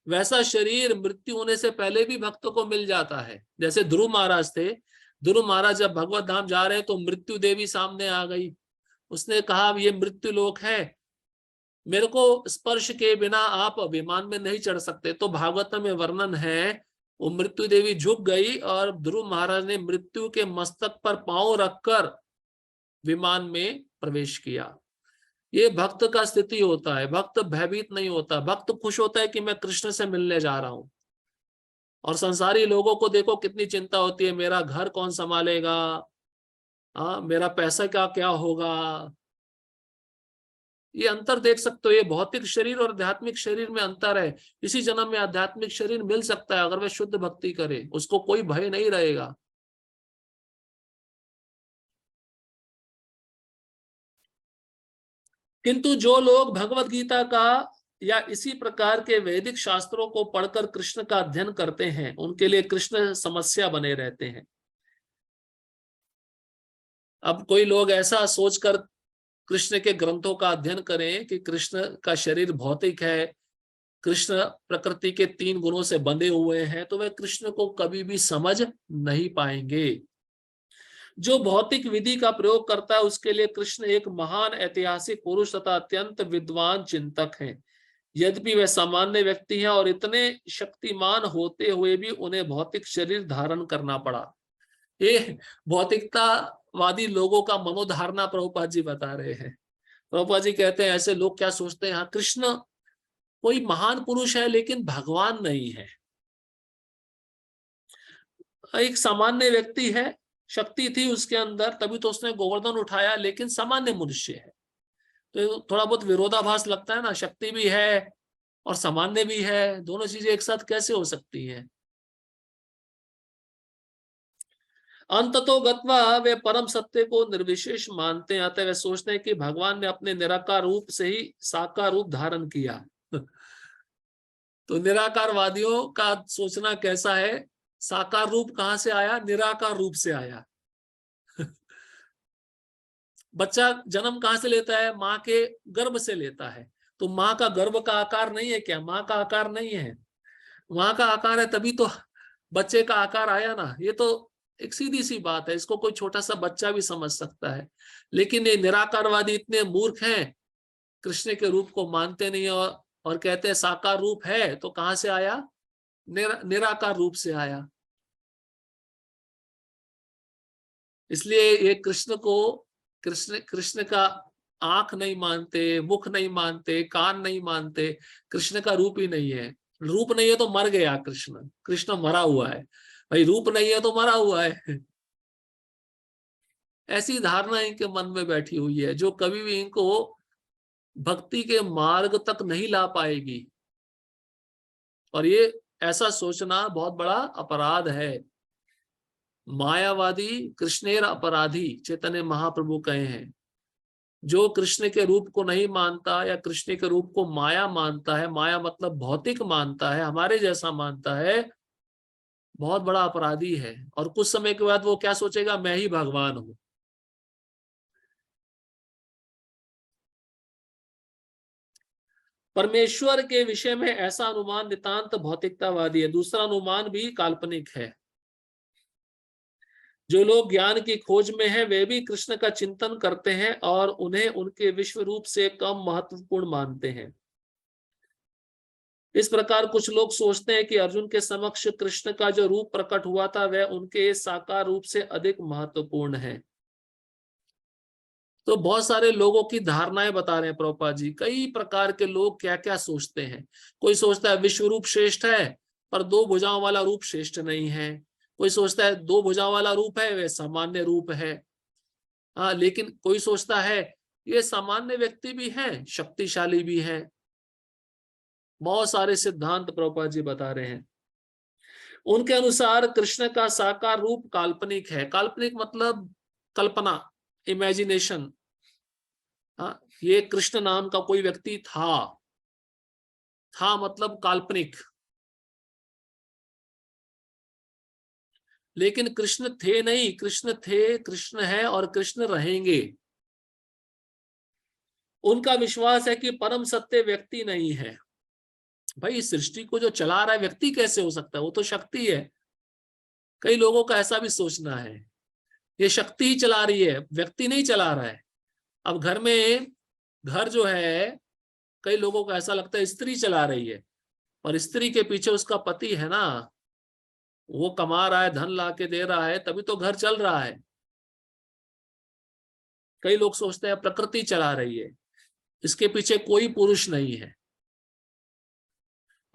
वैसा शरीर मृत्यु होने से पहले भी भक्तों को मिल जाता है। जैसे ध्रुव महाराज थे, ध्रुव महाराज जब भगवत धाम जा रहे तो मृत्यु देवी सामने आ गई। उसने कहा ये मृत्यु लोक है, मेरे को स्पर्श के बिना आप विमान में नहीं चढ़ सकते। तो भागवत में वर्णन है, वो मृत्यु देवी झुक गई और ध्रुव महाराज ने मृत्यु के मस्तक पर पांव रखकर विमान में प्रवेश किया। ये भक्त का स्थिति होता है। भक्त भयभीत नहीं होता, भक्त खुश होता है कि मैं कृष्ण से मिलने जा रहा हूं। और संसारी लोगों को देखो कितनी चिंता होती है, मेरा घर कौन संभालेगा, मेरा पैसा का क्या होगा। ये अंतर देख सकते हो, ये भौतिक शरीर और आध्यात्मिक शरीर में अंतर है। इसी जन्म में आध्यात्मिक शरीर मिल सकता है अगर वह शुद्ध भक्ति करे, उसको कोई भय नहीं रहेगा। किंतु जो लोग भगवत गीता का या इसी प्रकार के वैदिक शास्त्रों को पढ़कर कृष्ण का अध्ययन करते हैं, उनके लिए कृष्ण समस्या बने रहते हैं। अब कोई लोग ऐसा सोचकर कृष्ण के ग्रंथों का अध्ययन करें कि कृष्ण का शरीर भौतिक है, कृष्ण प्रकृति के 3 गुणों से बंधे हुए हैं, तो वे कृष्ण को कभी भी समझ नहीं पाएंगे। जो भौतिक विधि का प्रयोग करता है उसके लिए कृष्ण एक महान ऐतिहासिक पुरुष तथा अत्यंत विद्वान चिंतक हैं। यद्यपि वे सामान्य व्यक्ति हैं और इतने शक्तिमान होते हुए भी उन्हें भौतिक शरीर धारण करना पड़ा। ये भौतिकतावादी लोगों का मनोधारणा प्रभुपाद जी बता रहे हैं। प्रभुपाद जी कहते हैं ऐसे लोग क्या सोचते हैं, हाँ कृष्ण कोई महान पुरुष है लेकिन भगवान नहीं है, एक सामान्य व्यक्ति है, शक्ति थी उसके अंदर तभी तो उसने गोवर्धन उठाया, लेकिन सामान्य मनुष्य है। तो थोड़ा बहुत विरोधाभास लगता है ना, शक्ति भी है और सामान्य भी है, दोनों चीजें एक साथ कैसे हो सकती हैं। अंततो गत्वा वे परम सत्य को निर्विशेष मानते हैं, अतः वे सोचते हैं कि भगवान ने अपने निराकार रूप से ही साकार रूप धारण किया। तो निराकारवादियों का सोचना कैसा है, साकार रूप कहां से आया, निराकार रूप से आया। बच्चा जन्म कहां से लेता है, माँ के गर्भ से लेता है। तो माँ का गर्भ का आकार नहीं है क्या, माँ का आकार नहीं है, माँ का आकार है तभी तो बच्चे का आकार आया ना। ये तो एक सीधी सी बात है, इसको कोई छोटा सा बच्चा भी समझ सकता है। लेकिन ये निराकारवादी इतने मूर्ख हैं, कृष्ण के रूप को मानते नहीं और कहते हैं साकार रूप है तो कहां से आया, निराकार रूप से आया। इसलिए ये कृष्ण को, कृष्ण कृष्ण का आंख नहीं मानते, मुख नहीं मानते, कान नहीं मानते, कृष्ण का रूप ही नहीं है। रूप नहीं है तो मर गया कृष्ण, कृष्ण मरा हुआ है भाई, रूप नहीं है तो मरा हुआ है। ऐसी धारणा इनके मन में बैठी हुई है जो कभी भी इनको भक्ति के मार्ग तक नहीं ला पाएगी। और ये ऐसा सोचना बहुत बड़ा अपराध है। मायावादी कृष्णेर अपराधी चैतन्य महाप्रभु कहे हैं। जो कृष्ण के रूप को नहीं मानता या कृष्ण के रूप को माया मानता है, माया मतलब भौतिक मानता है, हमारे जैसा मानता है, बहुत बड़ा अपराधी है। और कुछ समय के बाद वो क्या सोचेगा, मैं ही भगवान हूं। परमेश्वर के विषय में ऐसा अनुमान नितांत भौतिकतावादी है। दूसरा अनुमान भी काल्पनिक है। जो लोग ज्ञान की खोज में हैं वे भी कृष्ण का चिंतन करते हैं और उन्हें उनके विश्व रूप से कम महत्वपूर्ण मानते हैं। इस प्रकार कुछ लोग सोचते हैं कि अर्जुन के समक्ष कृष्ण का जो रूप प्रकट हुआ था वह उनके साकार रूप से अधिक महत्वपूर्ण है। तो बहुत सारे लोगों की धारणाएं बता रहे हैं प्रभुपाद जी, कई प्रकार के लोग क्या क्या सोचते हैं। कोई सोचता है विश्व रूप श्रेष्ठ है पर 2 भुजाओं वाला रूप श्रेष्ठ नहीं है। कोई सोचता है 2 भुजाओं वाला रूप है वह सामान्य रूप है। हाँ, लेकिन कोई सोचता है ये सामान्य व्यक्ति भी है, शक्तिशाली भी है। बहुत सारे सिद्धांत प्रभुपाद जी बता रहे हैं। उनके अनुसार कृष्ण का साकार रूप काल्पनिक है। काल्पनिक मतलब कल्पना, इमेजिनेशन। हाँ, ये कृष्ण नाम का कोई व्यक्ति था मतलब काल्पनिक। लेकिन कृष्ण थे नहीं, कृष्ण थे, कृष्ण है और कृष्ण रहेंगे। उनका विश्वास है कि परम सत्य व्यक्ति नहीं है। भाई इस सृष्टि को जो चला रहा है व्यक्ति कैसे हो सकता है, वो तो शक्ति है। कई लोगों का ऐसा भी सोचना है, ये शक्ति ही चला रही है, व्यक्ति नहीं चला रहा है। अब घर में, घर जो है, कई लोगों को ऐसा लगता है स्त्री चला रही है, और स्त्री के पीछे उसका पति है ना, वो कमा रहा है, धन ला के दे रहा है, तभी तो घर चल रहा है। कई लोग सोचते हैं प्रकृति चला रही है, इसके पीछे कोई पुरुष नहीं है।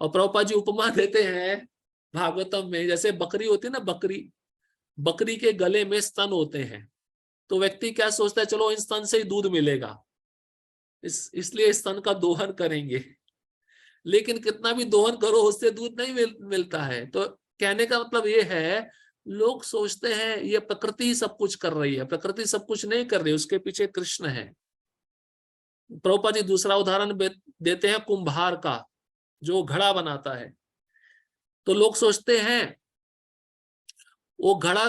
और प्रभुपाद जी उपमा देते हैं भागवतम में, जैसे बकरी होती है ना, बकरी, बकरी के गले में स्तन होते हैं, तो व्यक्ति क्या सोचता है, चलो इन स्तन से ही दूध मिलेगा, इसलिए स्तन का दोहन करेंगे। लेकिन कितना भी दोहन करो उससे दूध नहीं मिलता है। तो कहने का मतलब ये है, लोग सोचते हैं ये प्रकृति ही सब कुछ कर रही है, प्रकृति सब कुछ नहीं कर रही, उसके पीछे कृष्ण है। प्रभुपाद जी दूसरा उदाहरण देते हैं कुंभार का, जो घड़ा बनाता है। तो लोग सोचते हैं वो घड़ा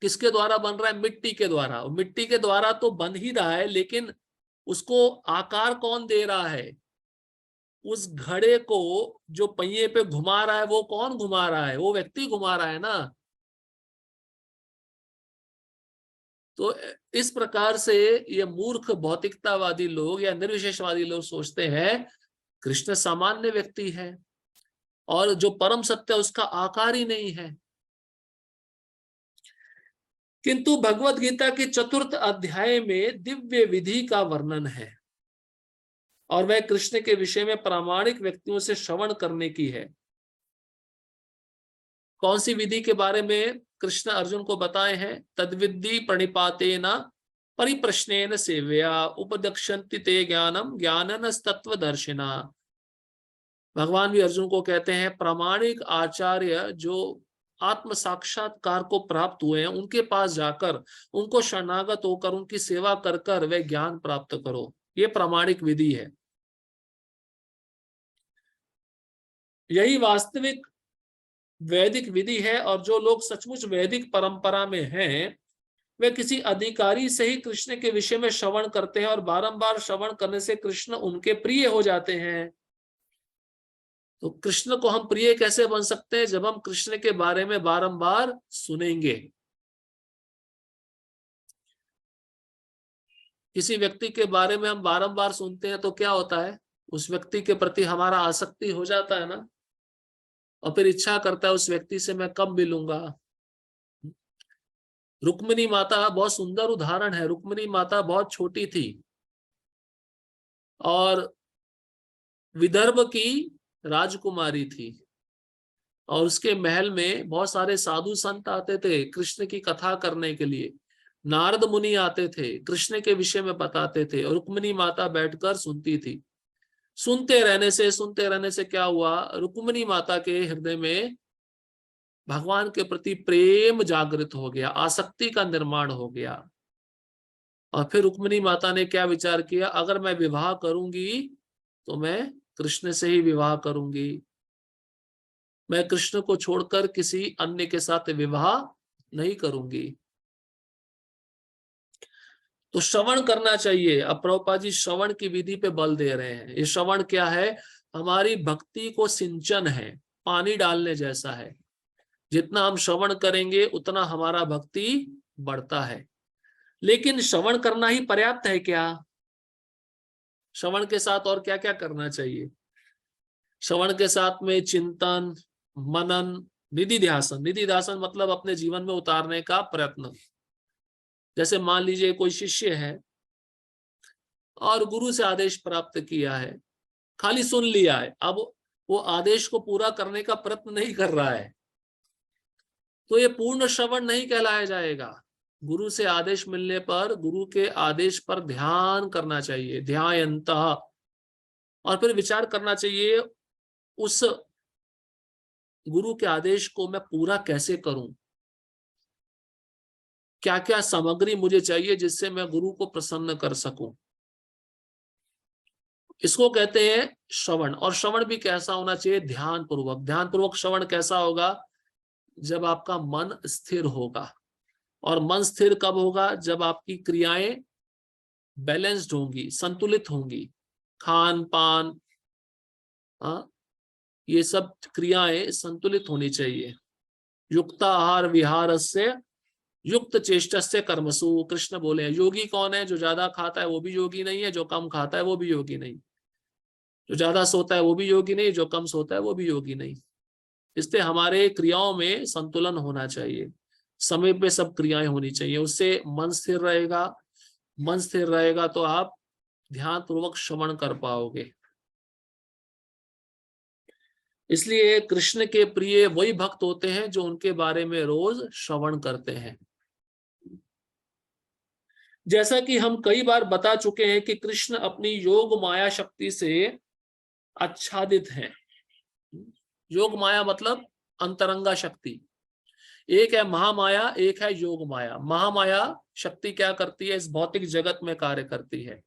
किसके द्वारा बन रहा है, मिट्टी के द्वारा। मिट्टी के द्वारा तो बन ही रहा है, लेकिन उसको आकार कौन दे रहा है, उस घड़े को जो पहिए पे घुमा रहा है वो कौन घुमा रहा है, वो व्यक्ति घुमा रहा है ना। तो इस प्रकार से ये मूर्ख भौतिकतावादी लोग या निर्विशेषवादी लोग सोचते हैं कृष्ण सामान्य व्यक्ति है, और जो परम सत्य उसका आकार ही नहीं है। किंतु भगवत गीता के 4th अध्याय में दिव्य विधि का वर्णन है, और वह कृष्ण के विषय में प्रामाणिक व्यक्तियों से श्रवण करने की है। कौन सी विधि के बारे में कृष्ण अर्जुन को बताए हैं, तद्विद्धि प्रणिपातेन परिप्रश्नेन सेव्या उपदक्षन्ति ते ज्ञानम ज्ञानन तत्वदर्शिना। भगवान भी अर्जुन को कहते हैं प्रामाणिक आचार्य जो आत्म साक्षात्कार को प्राप्त हुए हैं, उनके पास जाकर उनको शरणागत होकर उनकी सेवा कर कर वे ज्ञान प्राप्त करो, ये प्रामाणिक विधि है। यही वास्तविक वैदिक विधि है, और जो लोग सचमुच वैदिक परंपरा में हैं, वे किसी अधिकारी से ही कृष्ण के विषय में श्रवण करते हैं, और बारंबार श्रवण करने से कृष्ण उनके प्रिय हो जाते हैं। तो कृष्ण को हम प्रिय कैसे बन सकते हैं, जब हम कृष्ण के बारे में बारंबार सुनेंगे। किसी व्यक्ति के बारे में हम बारंबार सुनते हैं तो क्या होता है, उस व्यक्ति के प्रति हमारा आसक्ति हो जाता है ना, और फिर इच्छा करता है उस व्यक्ति से मैं कब मिलूंगा। रुक्मिणी माता बहुत सुंदर उदाहरण है। रुक्मिणी माता बहुत छोटी थी, और विदर्भ की राजकुमारी थी, और उसके महल में बहुत सारे साधु संत आते थे कृष्ण की कथा करने के लिए। नारद मुनि आते थे, कृष्ण के विषय में बताते थे, और रुक्मिणी माता बैठकर सुनती थी। सुनते रहने से क्या हुआ, रुक्मिणी माता के हृदय में भगवान के प्रति प्रेम जागृत हो गया, आसक्ति का निर्माण हो गया। और फिर रुक्मिणी माता ने क्या विचार किया, अगर मैं विवाह करूंगी तो मैं कृष्ण से ही विवाह करूंगी, मैं कृष्ण को छोड़कर किसी अन्य के साथ विवाह नहीं करूंगी। तो श्रवण करना चाहिए। अब प्रभुपाद जी श्रवण की विधि पे बल दे रहे हैं। ये श्रवण क्या है, हमारी भक्ति को सिंचन है, पानी डालने जैसा है। जितना हम श्रवण करेंगे उतना हमारा भक्ति बढ़ता है। लेकिन श्रवण करना ही पर्याप्त है क्या, श्रवण के साथ और क्या क्या करना चाहिए। श्रवण के साथ में चिंतन, मनन, निधि ध्यासन। निधि ध्यासन मतलब अपने जीवन में उतारने का प्रयत्न। जैसे मान लीजिए कोई शिष्य है और गुरु से आदेश प्राप्त किया है, खाली सुन लिया है, अब वो आदेश को पूरा करने का प्रयत्न नहीं कर रहा है, तो ये पूर्ण श्रवण नहीं कहलाया जाएगा। गुरु से आदेश मिलने पर गुरु के आदेश पर ध्यान करना चाहिए, ध्यायन्तः, और फिर विचार करना चाहिए उस गुरु के आदेश को मैं पूरा कैसे करूं, क्या क्या सामग्री मुझे चाहिए जिससे मैं गुरु को प्रसन्न कर सकूं, इसको कहते हैं श्रवण। और श्रवण भी कैसा होना चाहिए, ध्यान पूर्वक। ध्यान पूर्वक श्रवण कैसा होगा, जब आपका मन स्थिर होगा। और मन स्थिर कब होगा, जब आपकी क्रियाएं बैलेंस्ड होंगी, संतुलित होंगी। खान पान, हाँ, ये सब क्रियाएं संतुलित होनी चाहिए। युक्ताहार विहार से युक्त चेष्टा से कर्मसु, कृष्ण बोले हैं। योगी कौन है, जो ज्यादा खाता है वो भी योगी नहीं है, जो कम खाता है वो भी योगी नहीं, जो ज्यादा सोता है वो भी योगी नहीं, जो कम सोता है वो भी योगी नहीं। इसलिए हमारे क्रियाओं में संतुलन होना चाहिए, समय पे सब क्रियाएं होनी चाहिए, उससे मन स्थिर रहेगा। मन स्थिर रहेगा तो आप ध्यान पूर्वक श्रवण कर पाओगे। इसलिए कृष्ण के प्रिय वही भक्त होते हैं जो उनके बारे में रोज श्रवण करते हैं। जैसा कि हम कई बार बता चुके हैं कि कृष्ण अपनी योग माया शक्ति से आच्छादित हैं। योग माया मतलब अंतरंगा शक्ति। एक है महामाया, एक है योग माया। महामाया शक्ति क्या करती है, इस भौतिक जगत में कार्य करती है,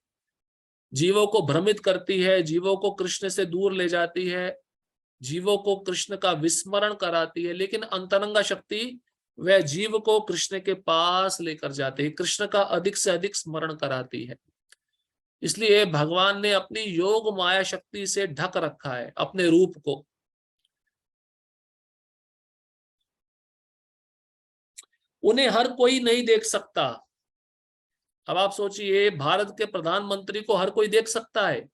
जीवों को भ्रमित करती है, जीवों को कृष्ण से दूर ले जाती है, जीवों को कृष्ण का विस्मरण कराती है। लेकिन अंतरंगा शक्ति वह जीव को कृष्ण के पास लेकर जाती है, कृष्ण का अधिक से अधिक स्मरण कराती है। इसलिए भगवान ने अपनी योग माया शक्ति से ढक रखा है अपने रूप को। उन्हें हर कोई नहीं देख सकता। अब आप सोचिए, भारत के प्रधानमंत्री को हर कोई देख सकता है,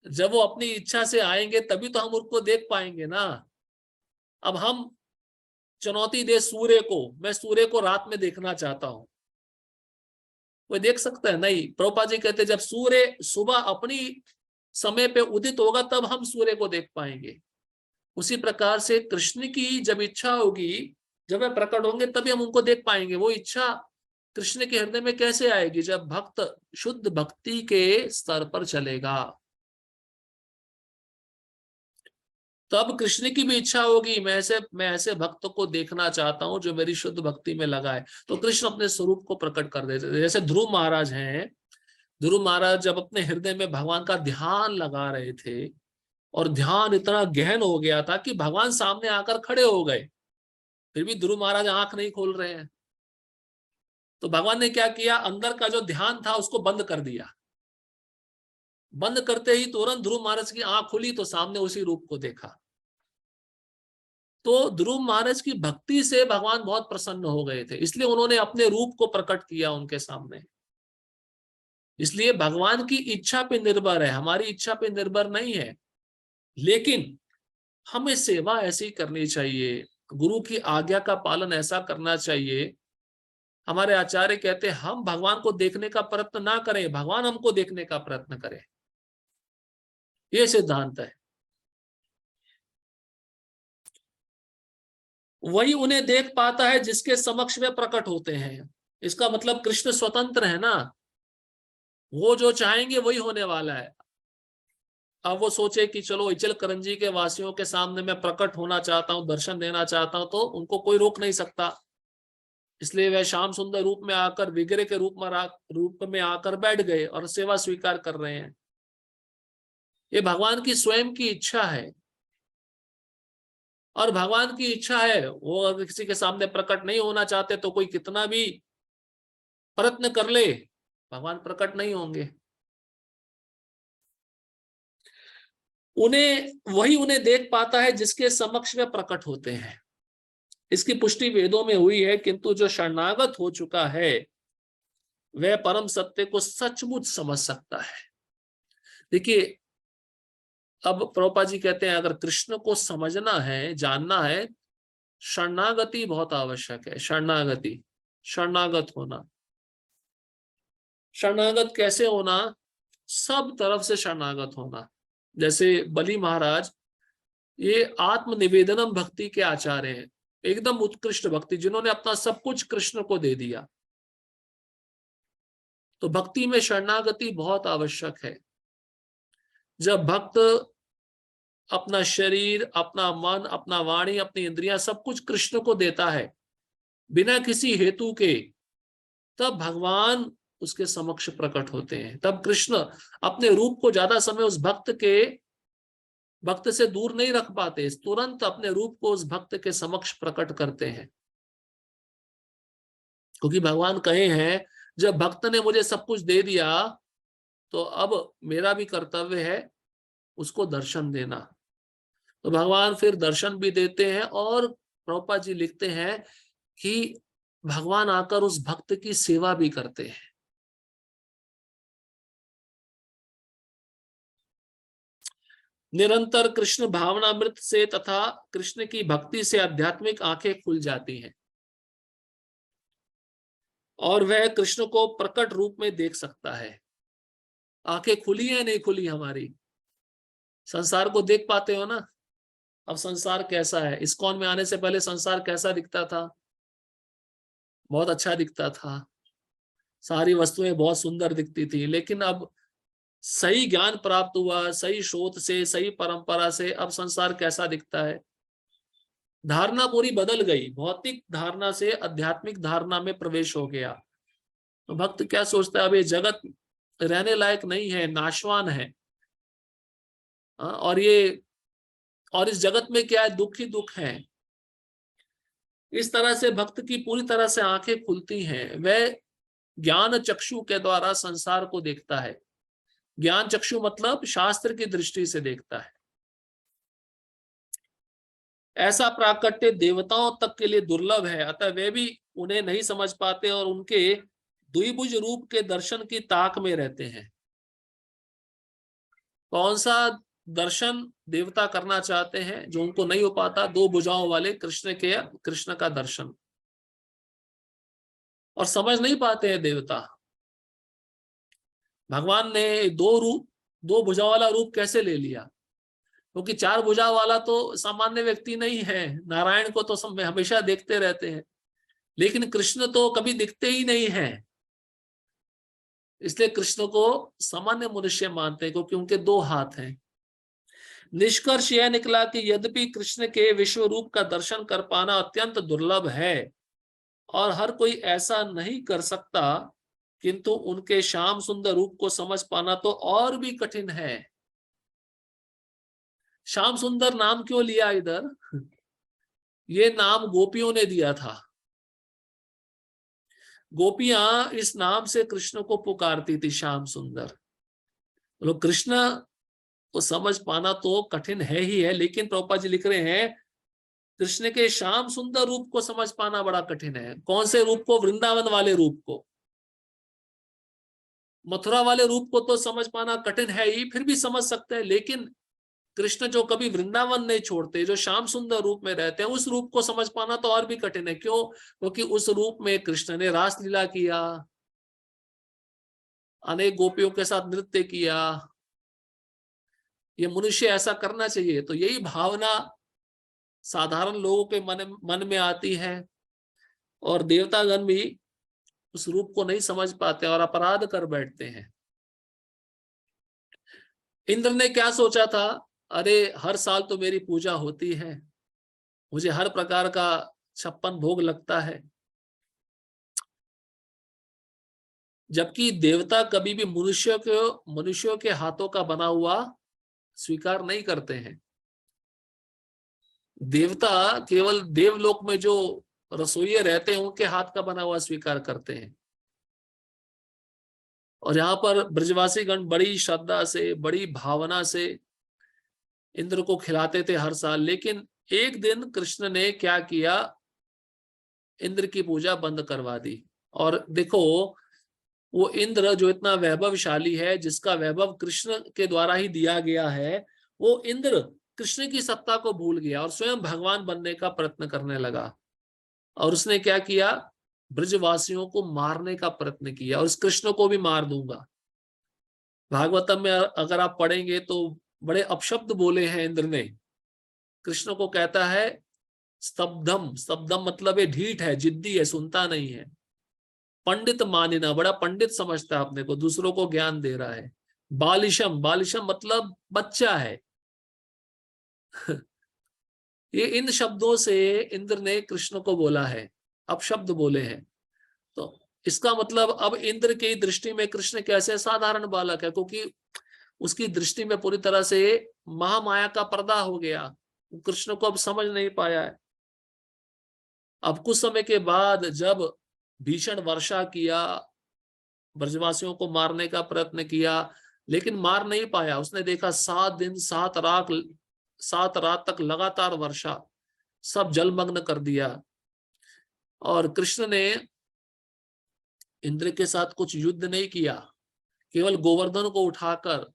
जब वो अपनी इच्छा से आएंगे तभी तो हम उनको देख पाएंगे ना। अब हम चुनौती दे सूर्य को, मैं सूर्य को रात में देखना चाहता हूं, वो देख सकता है? नहीं। प्रभुपाद जी कहते जब सूर्य सुबह अपनी समय पे उदित होगा तब हम सूर्य को देख पाएंगे। उसी प्रकार से कृष्ण की जब इच्छा होगी, जब वे प्रकट होंगे तभी हम उनको देख पाएंगे। वो इच्छा कृष्ण के हृदय में कैसे आएगी, जब भक्त शुद्ध भक्ति के स्तर पर चलेगा, तब कृष्ण की भी इच्छा होगी मैं ऐसे भक्त को देखना चाहता हूं जो मेरी शुद्ध भक्ति में लगा है। तो कृष्ण अपने स्वरूप को प्रकट कर देते थे। जैसे ध्रुव महाराज हैं, ध्रुव महाराज जब अपने हृदय में भगवान का ध्यान लगा रहे थे और ध्यान इतना गहन हो गया था कि भगवान सामने आकर खड़े हो गए, फिर भी ध्रुव महाराज आंख नहीं खोल रहे हैं। तो भगवान ने क्या किया, अंदर का जो ध्यान था उसको बंद कर दिया। बंद करते ही तुरंत ध्रुव महाराज की आंख खुली तो सामने उसी रूप को देखा। तो ध्रुव महाराज की भक्ति से भगवान बहुत प्रसन्न हो गए थे, इसलिए उन्होंने अपने रूप को प्रकट किया उनके सामने। इसलिए भगवान की इच्छा पे निर्भर है, हमारी इच्छा पे निर्भर नहीं है। लेकिन हमें सेवा ऐसी करनी चाहिए, गुरु की आज्ञा का पालन ऐसा करना चाहिए। हमारे आचार्य कहते हैं हम भगवान को देखने का प्रयत्न ना करें, भगवान हमको देखने का प्रयत्न करें। ये सिद्धांत है। वही उन्हें देख पाता है जिसके समक्ष वे प्रकट होते हैं। इसका मतलब कृष्ण स्वतंत्र है ना, वो जो चाहेंगे वही होने वाला है। अब वो सोचे कि चलो इचल करंजी के वासियों के सामने मैं प्रकट होना चाहता हूं, दर्शन देना चाहता हूं, तो उनको कोई रोक नहीं सकता। इसलिए वह श्याम सुंदर रूप में आकर, विग्रह के रूप में आकर बैठ गए और सेवा स्वीकार कर रहे हैं। ये भगवान की स्वयं की इच्छा है। और भगवान की इच्छा है, वो अगर किसी के सामने प्रकट नहीं होना चाहते तो कोई कितना भी प्रयत्न कर ले, भगवान प्रकट नहीं होंगे। उन्हें देख पाता है जिसके समक्ष वे प्रकट होते हैं। इसकी पुष्टि वेदों में हुई है, किंतु जो शरणागत हो चुका है वह परम सत्य को सचमुच समझ सकता है। देखिए, अब प्रभुपाद जी कहते हैं अगर कृष्ण को समझना है, जानना है, शरणागति बहुत आवश्यक है। शरणागति, शरणागत होना। शरणागत कैसे होना, सब तरफ से शरणागत होना। जैसे बलि महाराज, ये आत्मनिवेदनम भक्ति के आचार्य हैं, एकदम उत्कृष्ट भक्ति, जिन्होंने अपना सब कुछ कृष्ण को दे दिया। तो भक्ति में शरणागति बहुत आवश्यक है। जब भक्त अपना शरीर, अपना मन, अपना वाणी, अपनी इंद्रियां, सब कुछ कृष्ण को देता है बिना किसी हेतु के, तब भगवान उसके समक्ष प्रकट होते हैं। तब कृष्ण अपने रूप को ज्यादा समय उस भक्त से दूर नहीं रख पाते, तुरंत अपने रूप को उस भक्त के समक्ष प्रकट करते हैं। क्योंकि भगवान कहे हैं, जब भक्त ने मुझे सब कुछ दे दिया तो अब मेरा भी कर्तव्य है उसको दर्शन देना। तो भगवान फिर दर्शन भी देते हैं, और प्रभुपाद जी लिखते हैं कि भगवान आकर उस भक्त की सेवा भी करते हैं। निरंतर कृष्ण भावनामृत से तथा कृष्ण की भक्ति से आध्यात्मिक आंखें खुल जाती हैं और वह कृष्ण को प्रकट रूप में देख सकता है। आंखें खुली है नहीं खुली हमारी? संसार को देख पाते हो ना? अब संसार कैसा है? इस्कॉन में आने से पहले संसार कैसा दिखता था? बहुत अच्छा दिखता था, सारी वस्तुएं बहुत सुंदर दिखती थी। लेकिन अब सही ज्ञान प्राप्त हुआ, सही शोध से, सही परंपरा से, अब संसार कैसा दिखता है? धारणा पूरी बदल गई, भौतिक धारणा से आध्यात्मिक धारणा में प्रवेश हो गया। तो भक्त क्या सोचता है, अब ये जगत रहने लायक नहीं है, नाशवान है। और इस जगत में क्या है? दुख ही दुख है। इस तरह से भक्त की पूरी तरह से आंखें खुलती हैं, वह ज्ञान चक्षु के द्वारा संसार को देखता है। ज्ञान चक्षु मतलब शास्त्र की दृष्टि से देखता है। ऐसा प्राकट्य देवताओं तक के लिए दुर्लभ है, अतः वे भी उन्हें नहीं समझ पाते और उनके द्विभुज रूप के दर्शन की ताक में रहते हैं। कौन सा दर्शन देवता करना चाहते हैं जो उनको नहीं हो पाता? दो भुजाओं वाले कृष्ण का दर्शन। और समझ नहीं पाते हैं देवता। भगवान ने दो भुजा वाला रूप कैसे ले लिया? क्योंकि चार भुजा वाला तो सामान्य व्यक्ति नहीं है। नारायण को तो सब हमेशा देखते रहते हैं, लेकिन कृष्ण तो कभी दिखते ही नहीं है। इसलिए कृष्ण को सामान्य मनुष्य मानते हैं, क्योंकि उनके दो हाथ हैं। निष्कर्ष यह निकला कि यद्यपि कृष्ण के विश्व रूप का दर्शन कर पाना अत्यंत दुर्लभ है और हर कोई ऐसा नहीं कर सकता, किंतु उनके श्याम सुंदर रूप को समझ पाना तो और भी कठिन है। श्याम सुंदर नाम क्यों लिया इधर? ये नाम गोपियों ने दिया था। गोपियां इस नाम से कृष्ण को पुकारती थी, श्याम सुंदर। लोग कृष्ण को समझ पाना तो कठिन है ही है, लेकिन प्रभुपाद जी लिख रहे हैं कृष्ण के श्याम सुंदर रूप को समझ पाना बड़ा कठिन है। कौन से रूप को? वृंदावन वाले रूप को। मथुरा वाले रूप को तो समझ पाना कठिन है ही, फिर भी समझ सकते हैं। लेकिन कृष्ण जो कभी वृंदावन नहीं छोड़ते, जो श्याम सुंदर रूप में रहते हैं, उस रूप को समझ पाना तो और भी कठिन है। क्यों? क्योंकि उस रूप में कृष्ण ने रास लीला किया, अनेक गोपियों के साथ नृत्य किया। ये मनुष्य ऐसा करना चाहिए। तो यही भावना साधारण लोगों के मन में आती है, और देवतागण भी उस रूप को नहीं समझ पाते और अपराध कर बैठते हैं। इंद्र ने क्या सोचा था? अरे हर साल तो मेरी पूजा होती है, मुझे हर प्रकार का 56 भोग लगता है। जबकि देवता कभी भी मनुष्यों के हाथों का बना हुआ स्वीकार नहीं करते हैं। देवता केवल देवलोक में जो रसोइये रहते हैं उनके हाथ का बना हुआ स्वीकार करते हैं। और यहाँ पर ब्रजवासी गण बड़ी श्रद्धा से, बड़ी भावना से इंद्र को खिलाते थे हर साल। लेकिन एक दिन कृष्ण ने क्या किया? इंद्र की पूजा बंद करवा दी। और देखो, वो इंद्र जो इतना वैभवशाली है, जिसका वैभव कृष्ण के द्वारा ही दिया गया है, वो इंद्र कृष्ण की सत्ता को भूल गया और स्वयं भगवान बनने का प्रयत्न करने लगा। और उसने क्या किया? ब्रजवासियों को मारने का प्रयत्न किया, और इस कृष्ण को भी मार दूंगा। भागवतम में अगर आप पढ़ेंगे तो बड़े अपशब्द बोले हैं इंद्र ने। कृष्ण को कहता है स्तब्धम। स्तब्धम मतलब ये ढीठ है, जिद्दी है, सुनता नहीं है। पंडित मानिना, बड़ा पंडित समझता है अपने को, दूसरों को ज्ञान दे रहा है। बालिशम, बालिशम मतलब बच्चा है। ये इन शब्दों से इंद्र ने कृष्ण को बोला है, अब शब्द बोले हैं। तो इसका मतलब अब इंद्र की दृष्टि में कृष्ण कैसे साधारण बालक है, क्योंकि उसकी दृष्टि में पूरी तरह से महामाया का पर्दा हो गया, कृष्ण को अब समझ नहीं पाया है। अब कुछ समय के बाद जब भीषण वर्षा किया, ब्रजवासियों को मारने का प्रयत्न किया, लेकिन मार नहीं पाया। उसने देखा 7 दिन 7 रात तक लगातार वर्षा, सब जलमग्न कर दिया। और कृष्ण ने इंद्र के साथ कुछ युद्ध नहीं किया, केवल गोवर्धन को उठाकर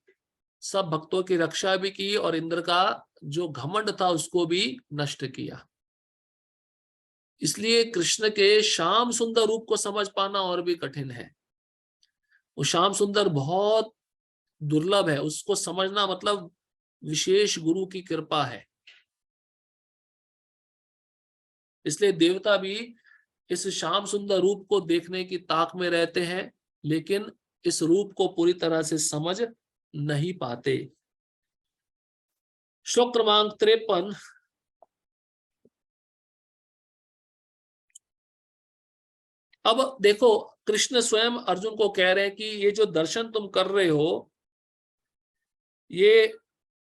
सब भक्तों की रक्षा भी की और इंद्र का जो घमंड था उसको भी नष्ट किया। इसलिए कृष्ण के श्याम सुंदर रूप को समझ पाना और भी कठिन है। वो श्याम सुंदर बहुत दुर्लभ है, उसको समझना मतलब विशेष गुरु की कृपा है। इसलिए देवता भी इस श्याम सुंदर रूप को देखने की ताक में रहते हैं, लेकिन इस रूप को पूरी तरह से समझ नहीं पाते। श्लोक क्रमांक 53। अब देखो, कृष्ण स्वयं अर्जुन को कह रहे हैं कि ये जो दर्शन तुम कर रहे हो, ये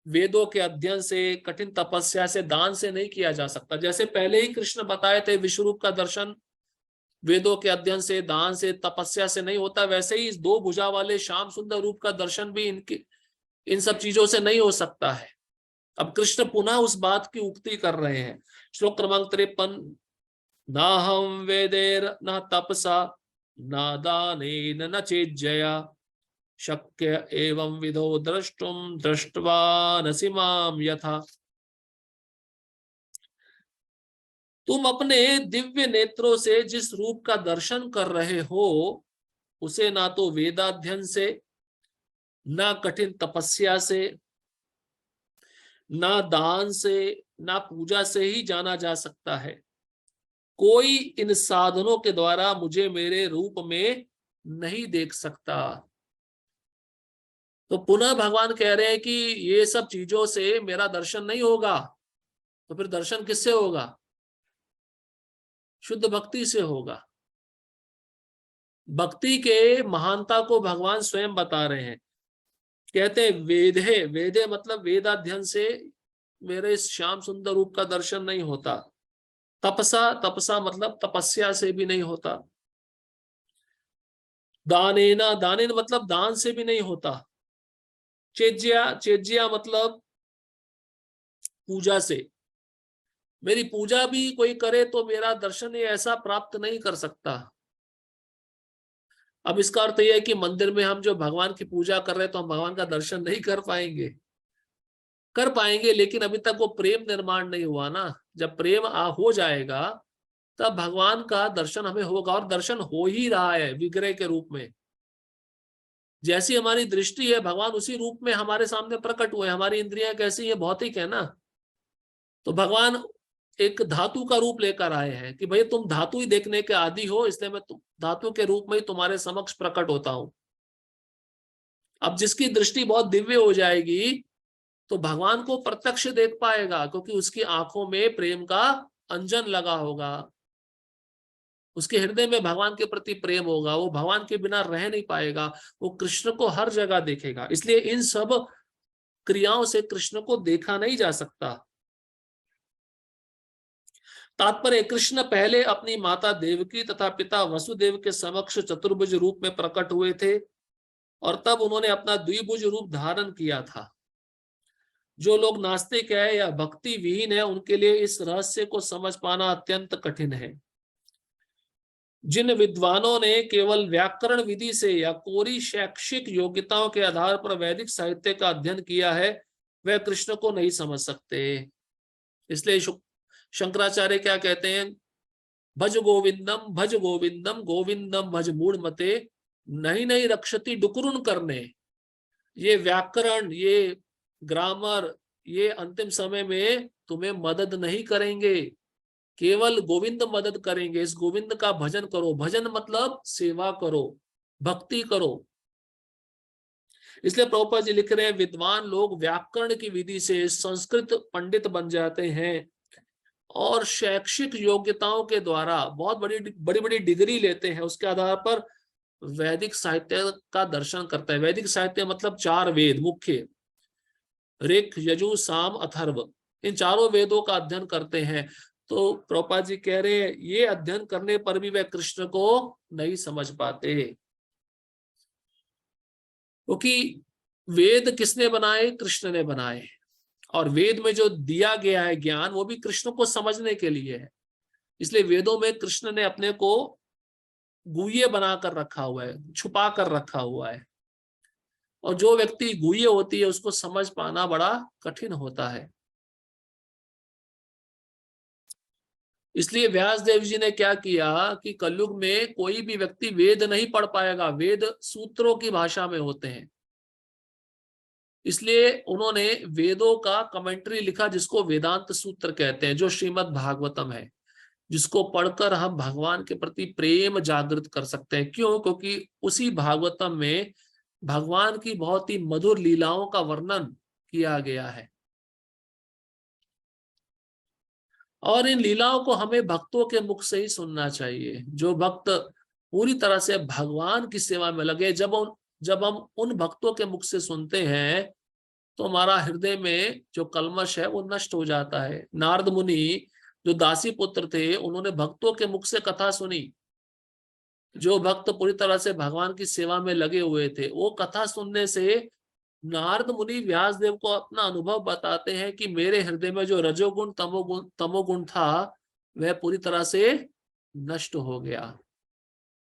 वेदों के अध्ययन से, कठिन तपस्या से, दान से नहीं किया जा सकता। जैसे पहले ही कृष्ण बताए थे विश्वरूप का दर्शन वेदों के अध्ययन से, दान से, तपस्या से नहीं होता, वैसे ही इस 2 भुजा वाले श्याम सुंदर रूप का दर्शन भी इन सब चीजों से नहीं हो सकता है। अब कृष्ण पुनः उस बात की उक्ति कर रहे हैं। श्लोक क्रमांक 53। नाहं वेदेर न तपसा न दानेन न चेज्जया शक्य एवं विधो द्रष्टुम दृष्ट्वा नसि माम यथा। तुम अपने दिव्य नेत्रों से जिस रूप का दर्शन कर रहे हो, उसे ना तो वेदाध्ययन से, ना कठिन तपस्या से, ना दान से, ना पूजा से ही जाना जा सकता है। कोई इन साधनों के द्वारा मुझे मेरे रूप में नहीं देख सकता। तो पुनः भगवान कह रहे हैं कि ये सब चीजों से मेरा दर्शन नहीं होगा, तो फिर दर्शन किससे होगा? शुद्ध भक्ति से होगा। भक्ति के महानता को भगवान स्वयं बता रहे हैं। कहते हैं वेदे, वेदे मतलब वेदाध्ययन से मेरे इस श्याम सुंदर रूप का दर्शन नहीं होता। तपसा, तपसा मतलब तपस्या से भी नहीं होता। दानेना, दानेन मतलब दान से भी नहीं होता। चेज्या, चेज्या मतलब पूजा से। मेरी पूजा भी कोई करे तो मेरा दर्शन ये ऐसा प्राप्त नहीं कर सकता। अब इसका अर्थ यह है कि मंदिर में हम जो भगवान की पूजा कर रहे हैं तो हम भगवान का दर्शन नहीं कर पाएंगे? कर पाएंगे, लेकिन अभी तक वो प्रेम निर्माण नहीं हुआ ना। जब प्रेम हो जाएगा तब भगवान का दर्शन हमें होगा, और दर्शन हो ही रहा है विग्रह के रूप में। जैसी हमारी दृष्टि है, भगवान उसी रूप में हमारे सामने प्रकट हुए। हमारी इंद्रियां कैसी है? भौतिक है ना। तो भगवान एक धातु का रूप लेकर आए हैं कि भाई तुम धातु ही देखने के आदी हो, इसलिए मैं धातु के रूप में ही तुम्हारे समक्ष प्रकट होता हूं। अब जिसकी दृष्टि बहुत दिव्य हो जाएगी तो भगवान को प्रत्यक्ष देख पाएगा, क्योंकि उसकी आंखों में प्रेम का अंजन लगा होगा, उसके हृदय में भगवान के प्रति प्रेम होगा, वो भगवान के बिना रह नहीं पाएगा, वो कृष्ण को हर जगह देखेगा। इसलिए इन सब क्रियाओं से कृष्ण को देखा नहीं जा सकता। तात्पर्य, कृष्ण पहले अपनी माता देवकी तथा पिता वसुदेव के समक्ष चतुर्भुज रूप में प्रकट हुए थे, और तब उन्होंने अपना द्विभुज रूप धारण किया था। जो लोग नास्तिक है या भक्ति विहीन है, उनके लिए इस रहस्य को समझ पाना अत्यंत कठिन है। जिन विद्वानों ने केवल व्याकरण विधि से या कोरी शैक्षिक योग्यताओं के आधार पर वैदिक साहित्य का अध्ययन किया है, वह कृष्ण को नहीं समझ सकते। इसलिए शंकराचार्य क्या कहते हैं? भज गोविंदम, भज गोविंदम, गोविंदम भज मूढ़ मते, नहीं नहीं रक्षति डुकरुन करने। ये व्याकरण, ये ग्रामर, ये अंतिम समय में तुम्हें मदद नहीं करेंगे, केवल गोविंद मदद करेंगे। इस गोविंद का भजन करो। भजन मतलब सेवा करो, भक्ति करो। इसलिए प्रभुपाद जी लिख रहे हैं, विद्वान लोग व्याकरण की विधि से संस्कृत पंडित बन जाते हैं और शैक्षिक योग्यताओं के द्वारा बहुत बड़ी बड़ी बड़ी डिग्री लेते हैं, उसके आधार पर वैदिक साहित्य का दर्शन करते हैं। वैदिक साहित्य मतलब 4 वेद मुख्य, ऋक, यजु, साम, अथर्व, इन चारों वेदों का अध्ययन करते हैं। तो प्रभुपाद जी कह रहे हैं, ये अध्ययन करने पर भी वे कृष्ण को नहीं समझ पाते, क्योंकि वेद किसने बनाए? कृष्ण ने बनाए, और वेद में जो दिया गया है ज्ञान वो भी कृष्ण को समझने के लिए है। इसलिए वेदों में कृष्ण ने अपने को गुह्य बनाकर रखा हुआ है, छुपा कर रखा हुआ है, और जो व्यक्ति गुह्य होती है उसको समझ पाना बड़ा कठिन होता है। इसलिए व्यासदेव जी ने क्या किया कि कलयुग में कोई भी व्यक्ति वेद नहीं पढ़ पाएगा, वेद सूत्रों की भाषा में होते हैं। इसलिए उन्होंने वेदों का कमेंट्री लिखा जिसको वेदांत सूत्र कहते हैं, जो श्रीमद् भागवतम है, जिसको पढ़कर हम भगवान के प्रति प्रेम जागृत कर सकते हैं। क्यों? क्योंकि उसी भागवतम में भगवान की बहुत ही मधुर लीलाओं का वर्णन किया गया है, और इन लीलाओं को हमें भक्तों के मुख से ही सुनना चाहिए। जो भक्त पूरी तरह से भगवान की सेवा में लगे, जब हम उन भक्तों के मुख से सुनते हैं तो हमारा हृदय में जो कल्मश है वो नष्ट हो जाता है। नारद मुनि जो दासी पुत्र थे, उन्होंने भक्तों के मुख से कथा सुनी। जो भक्त पूरी तरह से भगवान की सेवा में लगे हुए थे, वो कथा सुनने से नारद मुनि व्यासदेव को अपना अनुभव बताते हैं कि मेरे हृदय में जो रजोगुण तमोगुण था वह पूरी तरह से नष्ट हो गया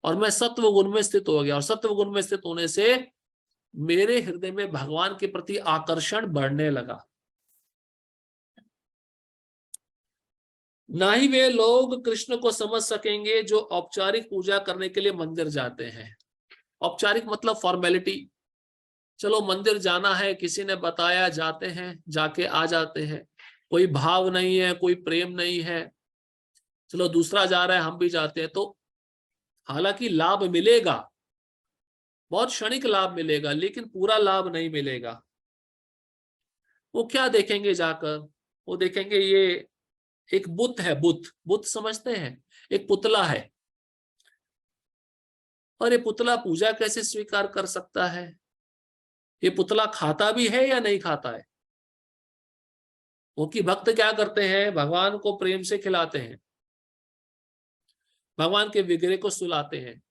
और मैं सत्व गुण में स्थित हो गया, और सत्व गुण में स्थित होने से मेरे हृदय में भगवान के प्रति आकर्षण बढ़ने लगा। ना ही वे लोग कृष्ण को समझ सकेंगे जो औपचारिक पूजा करने के लिए मंदिर जाते हैं। औपचारिक मतलब फॉर्मेलिटी, चलो मंदिर जाना है, किसी ने बताया, जाते हैं, जाके आ जाते हैं, कोई भाव नहीं है, कोई प्रेम नहीं है, चलो दूसरा जा रहा है हम भी जाते हैं। तो हालांकि लाभ मिलेगा, बहुत क्षणिक लाभ मिलेगा, लेकिन पूरा लाभ नहीं मिलेगा। वो क्या देखेंगे जाकर? वो देखेंगे ये एक बुत है, बुत समझते हैं, एक पुतला है, और ये पुतला पूजा कैसे स्वीकार कर सकता है? ये पुतला खाता भी है या नहीं खाता है? वो कि भक्त क्या करते हैं? भगवान को प्रेम से खिलाते हैं, भगवान के विग्रह को सुलाते हैं।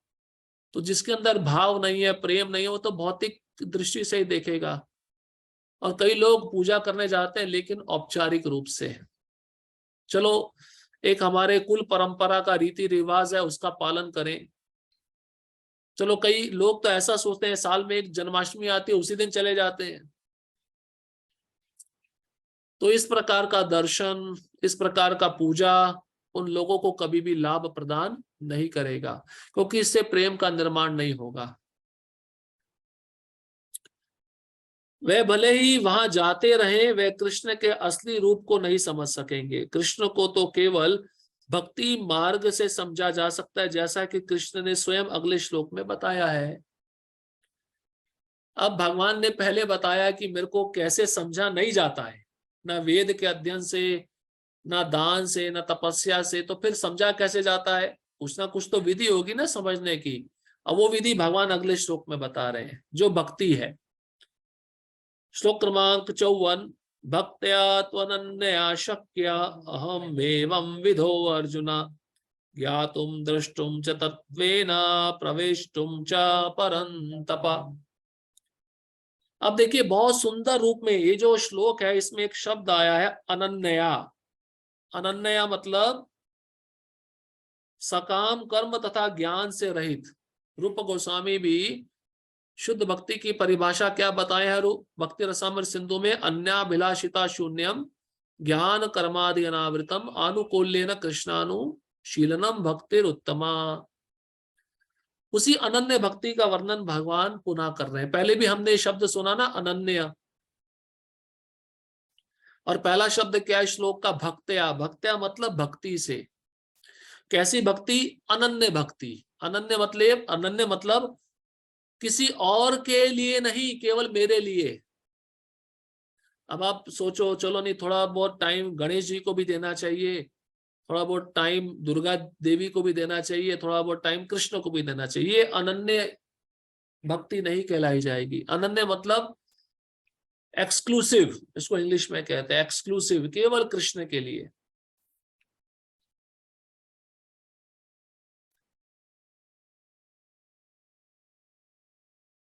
तो जिसके अंदर भाव नहीं है, प्रेम नहीं है, वो तो भौतिक दृष्टि से ही देखेगा। और कई लोग पूजा करने जाते हैं लेकिन औपचारिक रूप से। चलो एक हमारे कुल परंपरा का रीति रिवाज है, उसका पालन करें। चलो कई लोग तो ऐसा सोचते हैं साल में एक जन्माष्टमी आती है उसी दिन चले जाते हैं। तो इस प्रकार का दर्शन, इस प्रकार का पूजा उन लोगों को कभी भी लाभ प्रदान नहीं करेगा, क्योंकि इससे प्रेम का निर्माण नहीं होगा। वे भले ही वहां जाते रहे, वे कृष्ण के असली रूप को नहीं समझ सकेंगे। कृष्ण को तो केवल भक्ति मार्ग से समझा जा सकता है, जैसा कि कृष्ण ने स्वयं अगले श्लोक में बताया है। अब भगवान ने पहले बताया कि मेरे को कैसे समझा नहीं जाता है, ना वेद के अध्ययन से, ना दान से, ना तपस्या से, तो फिर समझा कैसे जाता है? कुछ ना कुछ तो विधि होगी ना समझने की। अब वो विधि भगवान अगले श्लोक में बता रहे हैं, जो भक्ति है। श्लोक क्रमांक 54, भक्त्या त्वनन्या शक्या अहम एवं विधो अर्जुन ज्ञातुम द्रष्टुम च तत्वेन प्रवेष्टुम च परन्तप। अब देखिए बहुत सुंदर रूप में ये जो श्लोक है, इसमें एक शब्द आया है अनन्या। अनन्या मतलब सकाम कर्म तथा ज्ञान से रहित। रूप गोस्वामी भी शुद्ध भक्ति की परिभाषा क्या बताए है? रूप भक्ति रसामृत सिंधु में, अन्याभिलाषिता शून्यम ज्ञान कर्मादि अनावृतम आनुकूल्येन कृष्णानुशीलनम भक्तिर उत्तमा। उसी अनन्य भक्ति का वर्णन भगवान पुनः कर रहे हैं। पहले भी हमने शब्द सुना ना, अनन्य, और पहला शब्द क्या है श्लोक का? भक्त्या। भक्त्या मतलब भक्ति से। कैसी भक्ति? अनन्य भक्ति। अनन्य मतलब किसी और के लिए नहीं, केवल मेरे लिए। अब आप सोचो, चलो नहीं, थोड़ा बहुत टाइम गणेश जी को भी देना चाहिए, थोड़ा बहुत टाइम दुर्गा देवी को भी देना चाहिए, थोड़ा बहुत टाइम कृष्ण को भी देना चाहिए। ये अनन्य भक्ति नहीं कहलाई जाएगी। अनन्य मतलब एक्सक्लूसिव, इसको इंग्लिश में कहते हैं एक्सक्लूसिव, केवल कृष्ण के लिए।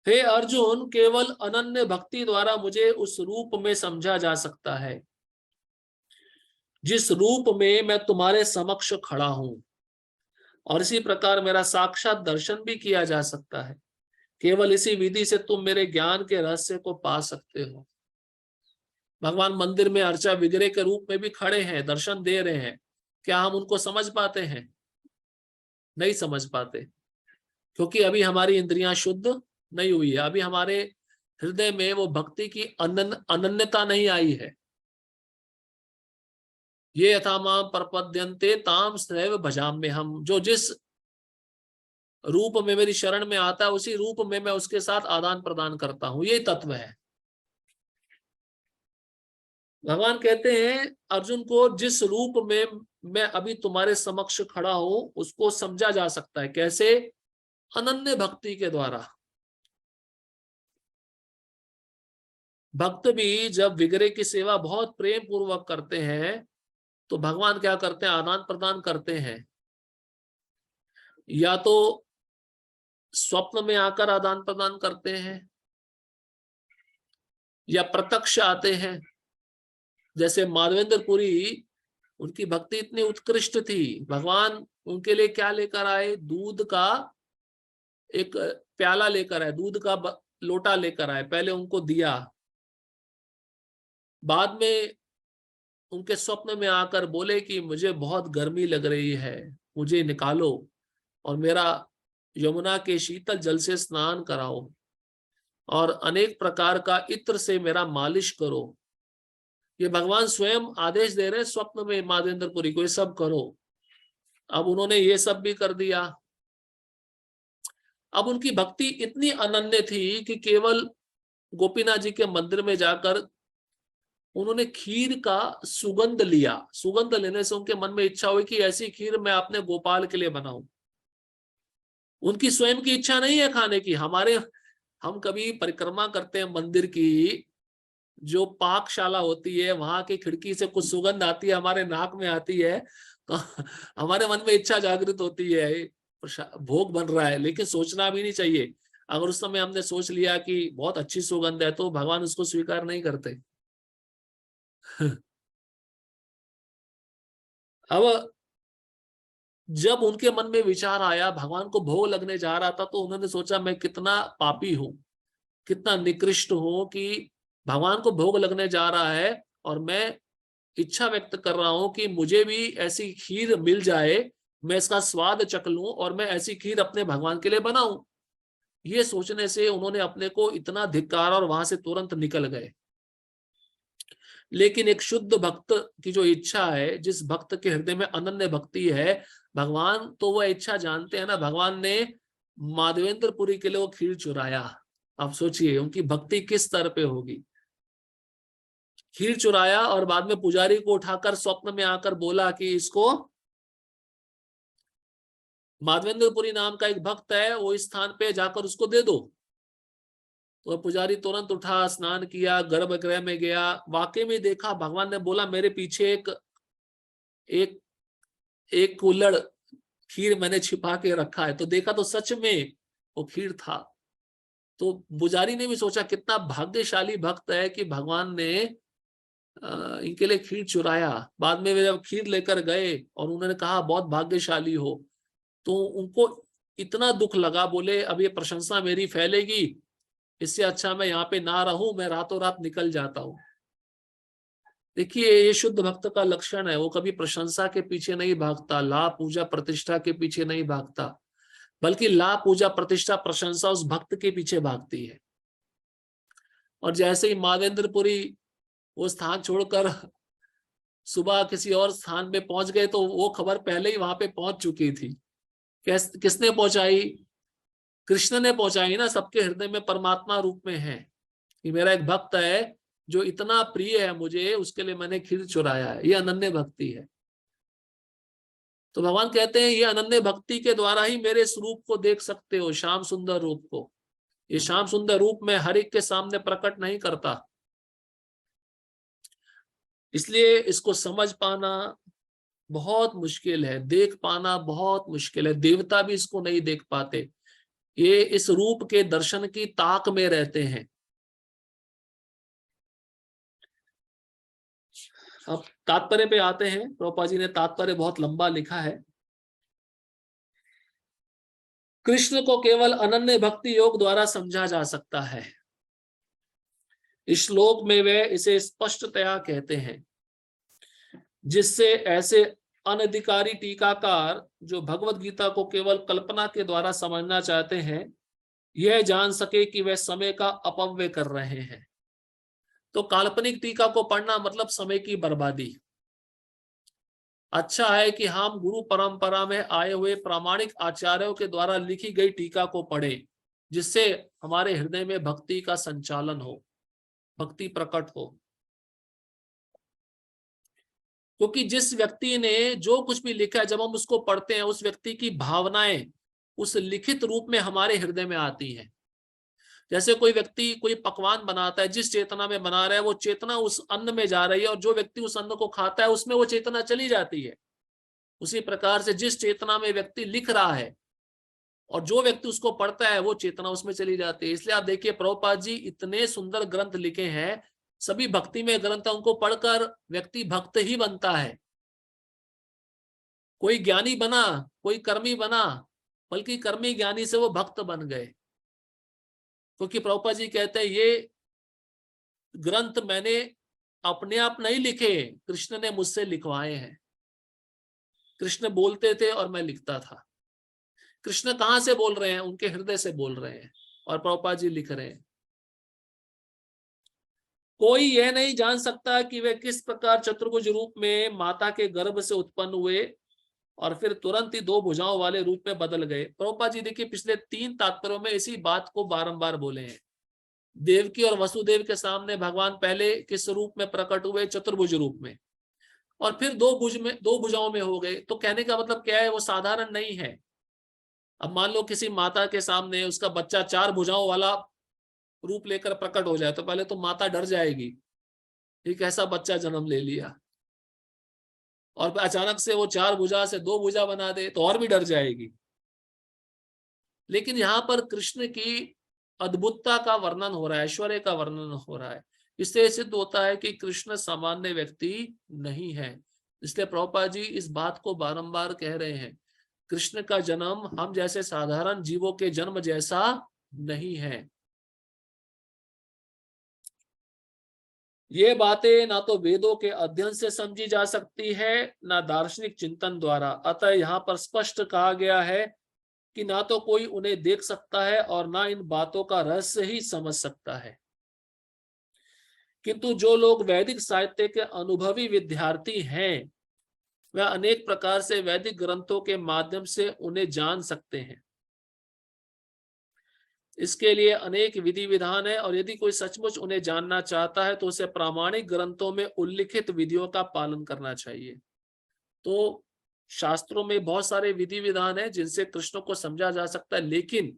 हे अर्जुन, केवल अनन्य भक्ति द्वारा मुझे उस रूप में समझा जा सकता है जिस रूप में मैं तुम्हारे समक्ष खड़ा हूं, और इसी प्रकार मेरा साक्षात दर्शन भी किया जा सकता है। केवल इसी विधि से तुम मेरे ज्ञान के रहस्य को पा सकते हो। भगवान मंदिर में अर्चा विग्रह के रूप में भी खड़े हैं, दर्शन दे रहे हैं। क्या हम उनको समझ पाते हैं? नहीं समझ पाते, क्योंकि अभी हमारी इंद्रियां शुद्ध नहीं हुई है। अभी हमारे हृदय में वो भक्ति की अनन्यता नहीं आई है। ये यथा माम प्रपद्यन्ते ताम सदैव भजाम्य हम, जो जिस रूप में मेरी शरण में आता है उसी रूप में मैं उसके साथ आदान प्रदान करता हूं। ये तत्व है। भगवान कहते हैं अर्जुन को, जिस रूप में मैं अभी तुम्हारे समक्ष खड़ा हूं उसको समझा जा सकता है। कैसे? अनन्य भक्ति के द्वारा। भक्त भी जब विग्रह की सेवा बहुत प्रेम पूर्वक करते हैं तो भगवान क्या करते हैं? आदान प्रदान करते हैं। या तो स्वप्न में आकर आदान प्रदान करते हैं, या प्रत्यक्ष आते हैं। जैसे माधवेंद्र पुरी, उनकी भक्ति इतनी उत्कृष्ट थी, भगवान उनके लिए क्या लेकर आए? दूध का एक प्याला लेकर आए, दूध का लोटा लेकर आए, पहले उनको दिया। बाद में उनके स्वप्न में आकर बोले कि मुझे बहुत गर्मी लग रही है, मुझे निकालो और मेरा यमुना के शीतल जल से स्नान कराओ और अनेक प्रकार का इत्र से मेरा मालिश करो। ये भगवान स्वयं आदेश दे रहे स्वप्न में माधवेंद्र पुरी को, ये सब करो। अब उन्होंने ये सब भी कर दिया। अब उनकी भक्ति इतनी अनन्य थी कि केवल गोपीनाथ जी के मंदिर में जाकर उन्होंने खीर का सुगंध लिया। सुगंध लेने से उनके मन में इच्छा हुई कि ऐसी खीर मैं अपने गोपाल के लिए बनाऊं। उनकी स्वयं की इच्छा नहीं है खाने की। हम कभी परिक्रमा करते हैं मंदिर की, जो पाकशाला होती है वहां की खिड़की से कुछ सुगंध आती है, हमारे नाक में आती है, तो हमारे मन में इच्छा जागृत होती है, भोग बन रहा है। लेकिन सोचना भी नहीं चाहिए। अगर उस समय हमने सोच लिया कि बहुत अच्छी सुगंध है तो भगवान उसको स्वीकार नहीं करते। अब जब उनके मन में विचार आया, भगवान को भोग लगने जा रहा था, तो उन्होंने सोचा मैं कितना पापी हूं, कितना निकृष्ट हूं कि भगवान को भोग लगने जा रहा है और मैं इच्छा व्यक्त कर रहा हूं कि मुझे भी ऐसी खीर मिल जाए, मैं इसका स्वाद चख लूं और मैं ऐसी खीर अपने भगवान के लिए बनाऊं। ये सोचने से उन्होंने अपने को इतना धिक्कारा और वहां से तुरंत निकल गए। लेकिन एक शुद्ध भक्त की जो इच्छा है, जिस भक्त के हृदय में अनन्य भक्ति है, भगवान तो वह इच्छा जानते हैं ना। भगवान ने माधवेंद्र पुरी के लिए वो खीर चुराया। आप सोचिए उनकी भक्ति किस स्तर पे होगी। खीर चुराया और बाद में पुजारी को उठाकर स्वप्न में आकर बोला कि इसको, माधवेंद्रपुरी नाम का एक भक्त है, वो इस स्थान पे जाकर उसको दे दो। तो पुजारी तुरंत उठा, स्नान किया, गर्भगृह में गया। वाकई में देखा, भगवान ने बोला मेरे पीछे एक एक एक कुल्हड़ खीर मैंने छिपा के रखा है। तो देखा तो सच में वो खीर था। तो पुजारी ने भी सोचा कितना भाग्यशाली भक्त है कि भगवान ने इनके लिए खीर चुराया। बाद में वे जब खीर लेकर गए और उन्होंने कहा बहुत भाग्यशाली हो, तो उनको इतना दुख लगा। बोले अब ये प्रशंसा मेरी फैलेगी, इससे अच्छा मैं यहाँ पे ना रहूं, मैं रातों रात निकल जाता हूं। देखिए ये शुद्ध भक्त का लक्षण है। वो कभी प्रशंसा के पीछे नहीं भागता, लाभ पूजा प्रतिष्ठा के पीछे नहीं भागता, बल्कि लाभ पूजा प्रतिष्ठा प्रशंसा उस भक्त के पीछे भागती है। और जैसे ही माधवेंद्रपुरी वो स्थान छोड़कर सुबह किसी और स्थान पे पहुंच गए, तो वो खबर पहले ही वहां पे पहुंच चुकी थी। किसने पहुंचाई? कृष्ण ने पहुंचाई ना, सबके हृदय में परमात्मा रूप में है कि मेरा एक भक्त है जो इतना प्रिय है मुझे, उसके लिए मैंने खीर चुराया है। ये अनन्य भक्ति है। तो भगवान कहते हैं ये अनन्य भक्ति के द्वारा ही मेरे स्वरूप को देख सकते हो, श्याम सुंदर रूप को। ये श्याम सुंदर रूप में हर एक के सामने प्रकट नहीं करता, इसलिए इसको समझ पाना बहुत मुश्किल है, देख पाना बहुत मुश्किल है। देवता भी इसको नहीं देख पाते, ये इस रूप के दर्शन की ताक में रहते हैं। अब तात्पर्य पे आते हैं। प्रभुपाद जी ने तात्पर्य बहुत लंबा लिखा है। कृष्ण को केवल अनन्य भक्ति योग द्वारा समझा जा सकता है। इस श्लोक में वे इसे स्पष्टतया कहते हैं, जिससे ऐसे अनधिकारी टीकाकार जो भगवत गीता को केवल कल्पना के द्वारा समझना चाहते हैं, यह जान सके कि वे समय का अपव्यय कर रहे हैं। तो काल्पनिक टीका को पढ़ना मतलब समय की बर्बादी। अच्छा है कि हम गुरु परंपरा में आए हुए प्रामाणिक आचार्यों के द्वारा लिखी गई टीका को पढ़ें, जिससे हमारे हृदय में भक्ति का संचालन हो, भक्ति प्रकट हो। क्योंकि जिस व्यक्ति ने जो कुछ भी लिखा है, जब हम उसको पढ़ते हैं, उस व्यक्ति की भावनाएं उस लिखित रूप में हमारे हृदय में आती हैं। जैसे कोई व्यक्ति कोई पकवान बनाता है, जिस चेतना में बना रहा है वो चेतना उस अन्न में जा रही है, और जो व्यक्ति उस अन्न को खाता है उसमें वो चेतना चली जाती है। उसी प्रकार से जिस चेतना में व्यक्ति लिख रहा है और जो व्यक्ति उसको पढ़ता है वो चेतना उसमें चली जाती है। इसलिए आप देखिए प्रभुपाद जी इतने सुंदर ग्रंथ लिखे हैं, सभी भक्ति में ग्रंथ है, उनको पढ़कर व्यक्ति भक्त ही बनता है। कोई ज्ञानी बना, कोई कर्मी बना, बल्कि कर्मी ज्ञानी से वो भक्त बन गए। क्योंकि प्रभुपाद जी कहते हैं ये ग्रंथ मैंने अपने आप नहीं लिखे, कृष्ण ने मुझसे लिखवाए हैं। कृष्ण बोलते थे और मैं लिखता था। कृष्ण कहां से बोल रहे हैं? उनके हृदय से बोल रहे हैं, और प्रभुपाद जी लिख रहे हैं। कोई यह नहीं जान सकता कि वे किस प्रकार चतुर्भुज रूप में माता के गर्भ से उत्पन्न हुए और फिर तुरंत ही 2 भुजाओं वाले रूप में बदल गए। प्रभुपाद जी देखिए पिछले 3 तात्पर्यों में इसी बात को बारंबार बोले हैं। देवकी और वसुदेव के सामने भगवान पहले किस रूप में प्रकट हुए? चतुर्भुज रूप में, और फिर 2 भुजाओं में हो गए। तो कहने का मतलब क्या है? वो साधारण नहीं है। अब मान लो किसी माता के सामने उसका बच्चा 4 भुजाओं वाला रूप लेकर प्रकट हो जाए, तो पहले तो माता डर जाएगी, एक ऐसा बच्चा जन्म ले लिया। और अचानक से वो 4 भुजा से 2 भुजा बना दे तो और भी डर जाएगी। लेकिन यहाँ पर कृष्ण की अद्भुतता का वर्णन हो रहा है, ऐश्वर्य का वर्णन हो रहा है। इससे सिद्ध होता है कि कृष्ण सामान्य व्यक्ति नहीं है। इसलिए प्रभुपाद जी इस बात को बारंबार कह रहे हैं, कृष्ण का जन्म हम जैसे साधारण जीवों के जन्म जैसा नहीं है। ये बातें ना तो वेदों के अध्ययन से समझी जा सकती है, ना दार्शनिक चिंतन द्वारा। अतः यहाँ पर स्पष्ट कहा गया है कि ना तो कोई उन्हें देख सकता है और ना इन बातों का रहस्य ही समझ सकता है। किंतु जो लोग वैदिक साहित्य के अनुभवी विद्यार्थी हैं, वह अनेक प्रकार से वैदिक ग्रंथों के माध्यम से उन्हें जान सकते हैं। इसके लिए अनेक विधि विधान है, और यदि कोई सचमुच उन्हें जानना चाहता है तो उसे प्रामाणिक ग्रंथों में उल्लिखित विधियों का पालन करना चाहिए। तो शास्त्रों में बहुत सारे विधि विधान है जिनसे कृष्ण को समझा जा सकता है, लेकिन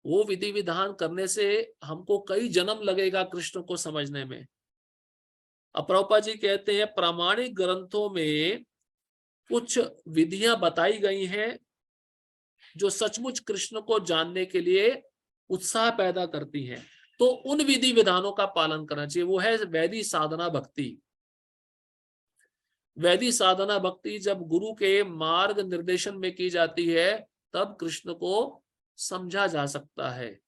वो विधि विधान करने से हमको कई जन्म लगेगा कृष्ण को समझने में। प्रभुपाद जी कहते हैं प्रामाणिक ग्रंथों में कुछ विधियां बताई गई हैं जो सचमुच कृष्ण को जानने के लिए उत्साह पैदा करती हैं। तो उन विधि विधानों का पालन करना चाहिए। वो है वैदिक साधना भक्ति। वैदिक साधना भक्ति जब गुरु के मार्ग निर्देशन में की जाती है, तब कृष्ण को समझा जा सकता है।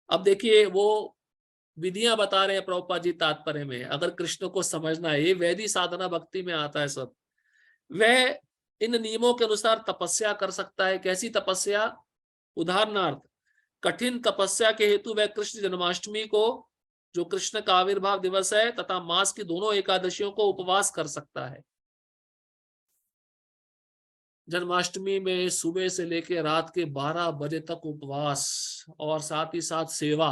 अब देखिए वो विधियां बता रहे हैं प्रभुपाद जी तात्पर्य में। अगर कृष्ण को समझना है, ये वैदिक साधना भक्ति में आता है सब। वह इन नियमों के अनुसार तपस्या कर सकता है। कैसी तपस्या? उदाहरणार्थ कठिन तपस्या के हेतु वह कृष्ण जन्माष्टमी को, जो कृष्ण का आविर्भाव दिवस है, तथा मास की दोनों एकादशियों को उपवास कर सकता है। जन्माष्टमी में सुबह से लेकर रात के 12 बजे तक उपवास और साथ ही साथ सेवा,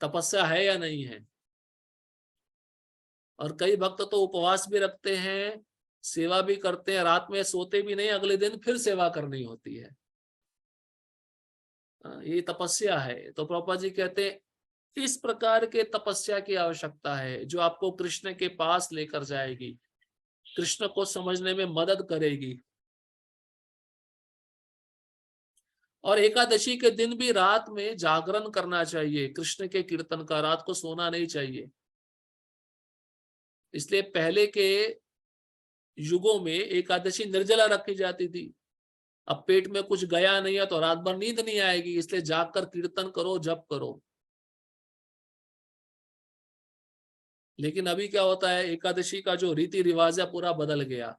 तपस्या है या नहीं है? और कई भक्त तो उपवास भी रखते हैं, सेवा भी करते हैं, रात में सोते भी नहीं, अगले दिन फिर सेवा करनी होती है। ये तपस्या है। तो प्रभुपाद जी कहते हैं इस प्रकार के तपस्या की आवश्यकता है जो आपको कृष्ण के पास लेकर जाएगी, कृष्ण को समझने में मदद करेगी। और एकादशी के दिन भी रात में जागरण करना चाहिए कृष्ण के कीर्तन का, रात को सोना नहीं चाहिए। इसलिए पहले के युगों में एकादशी निर्जला रखी जाती थी। अब पेट में कुछ गया नहीं है तो रात भर नींद नहीं आएगी, इसलिए जागकर कीर्तन करो, जप करो। लेकिन अभी क्या होता है, एकादशी का जो रीति रिवाज है पूरा बदल गया।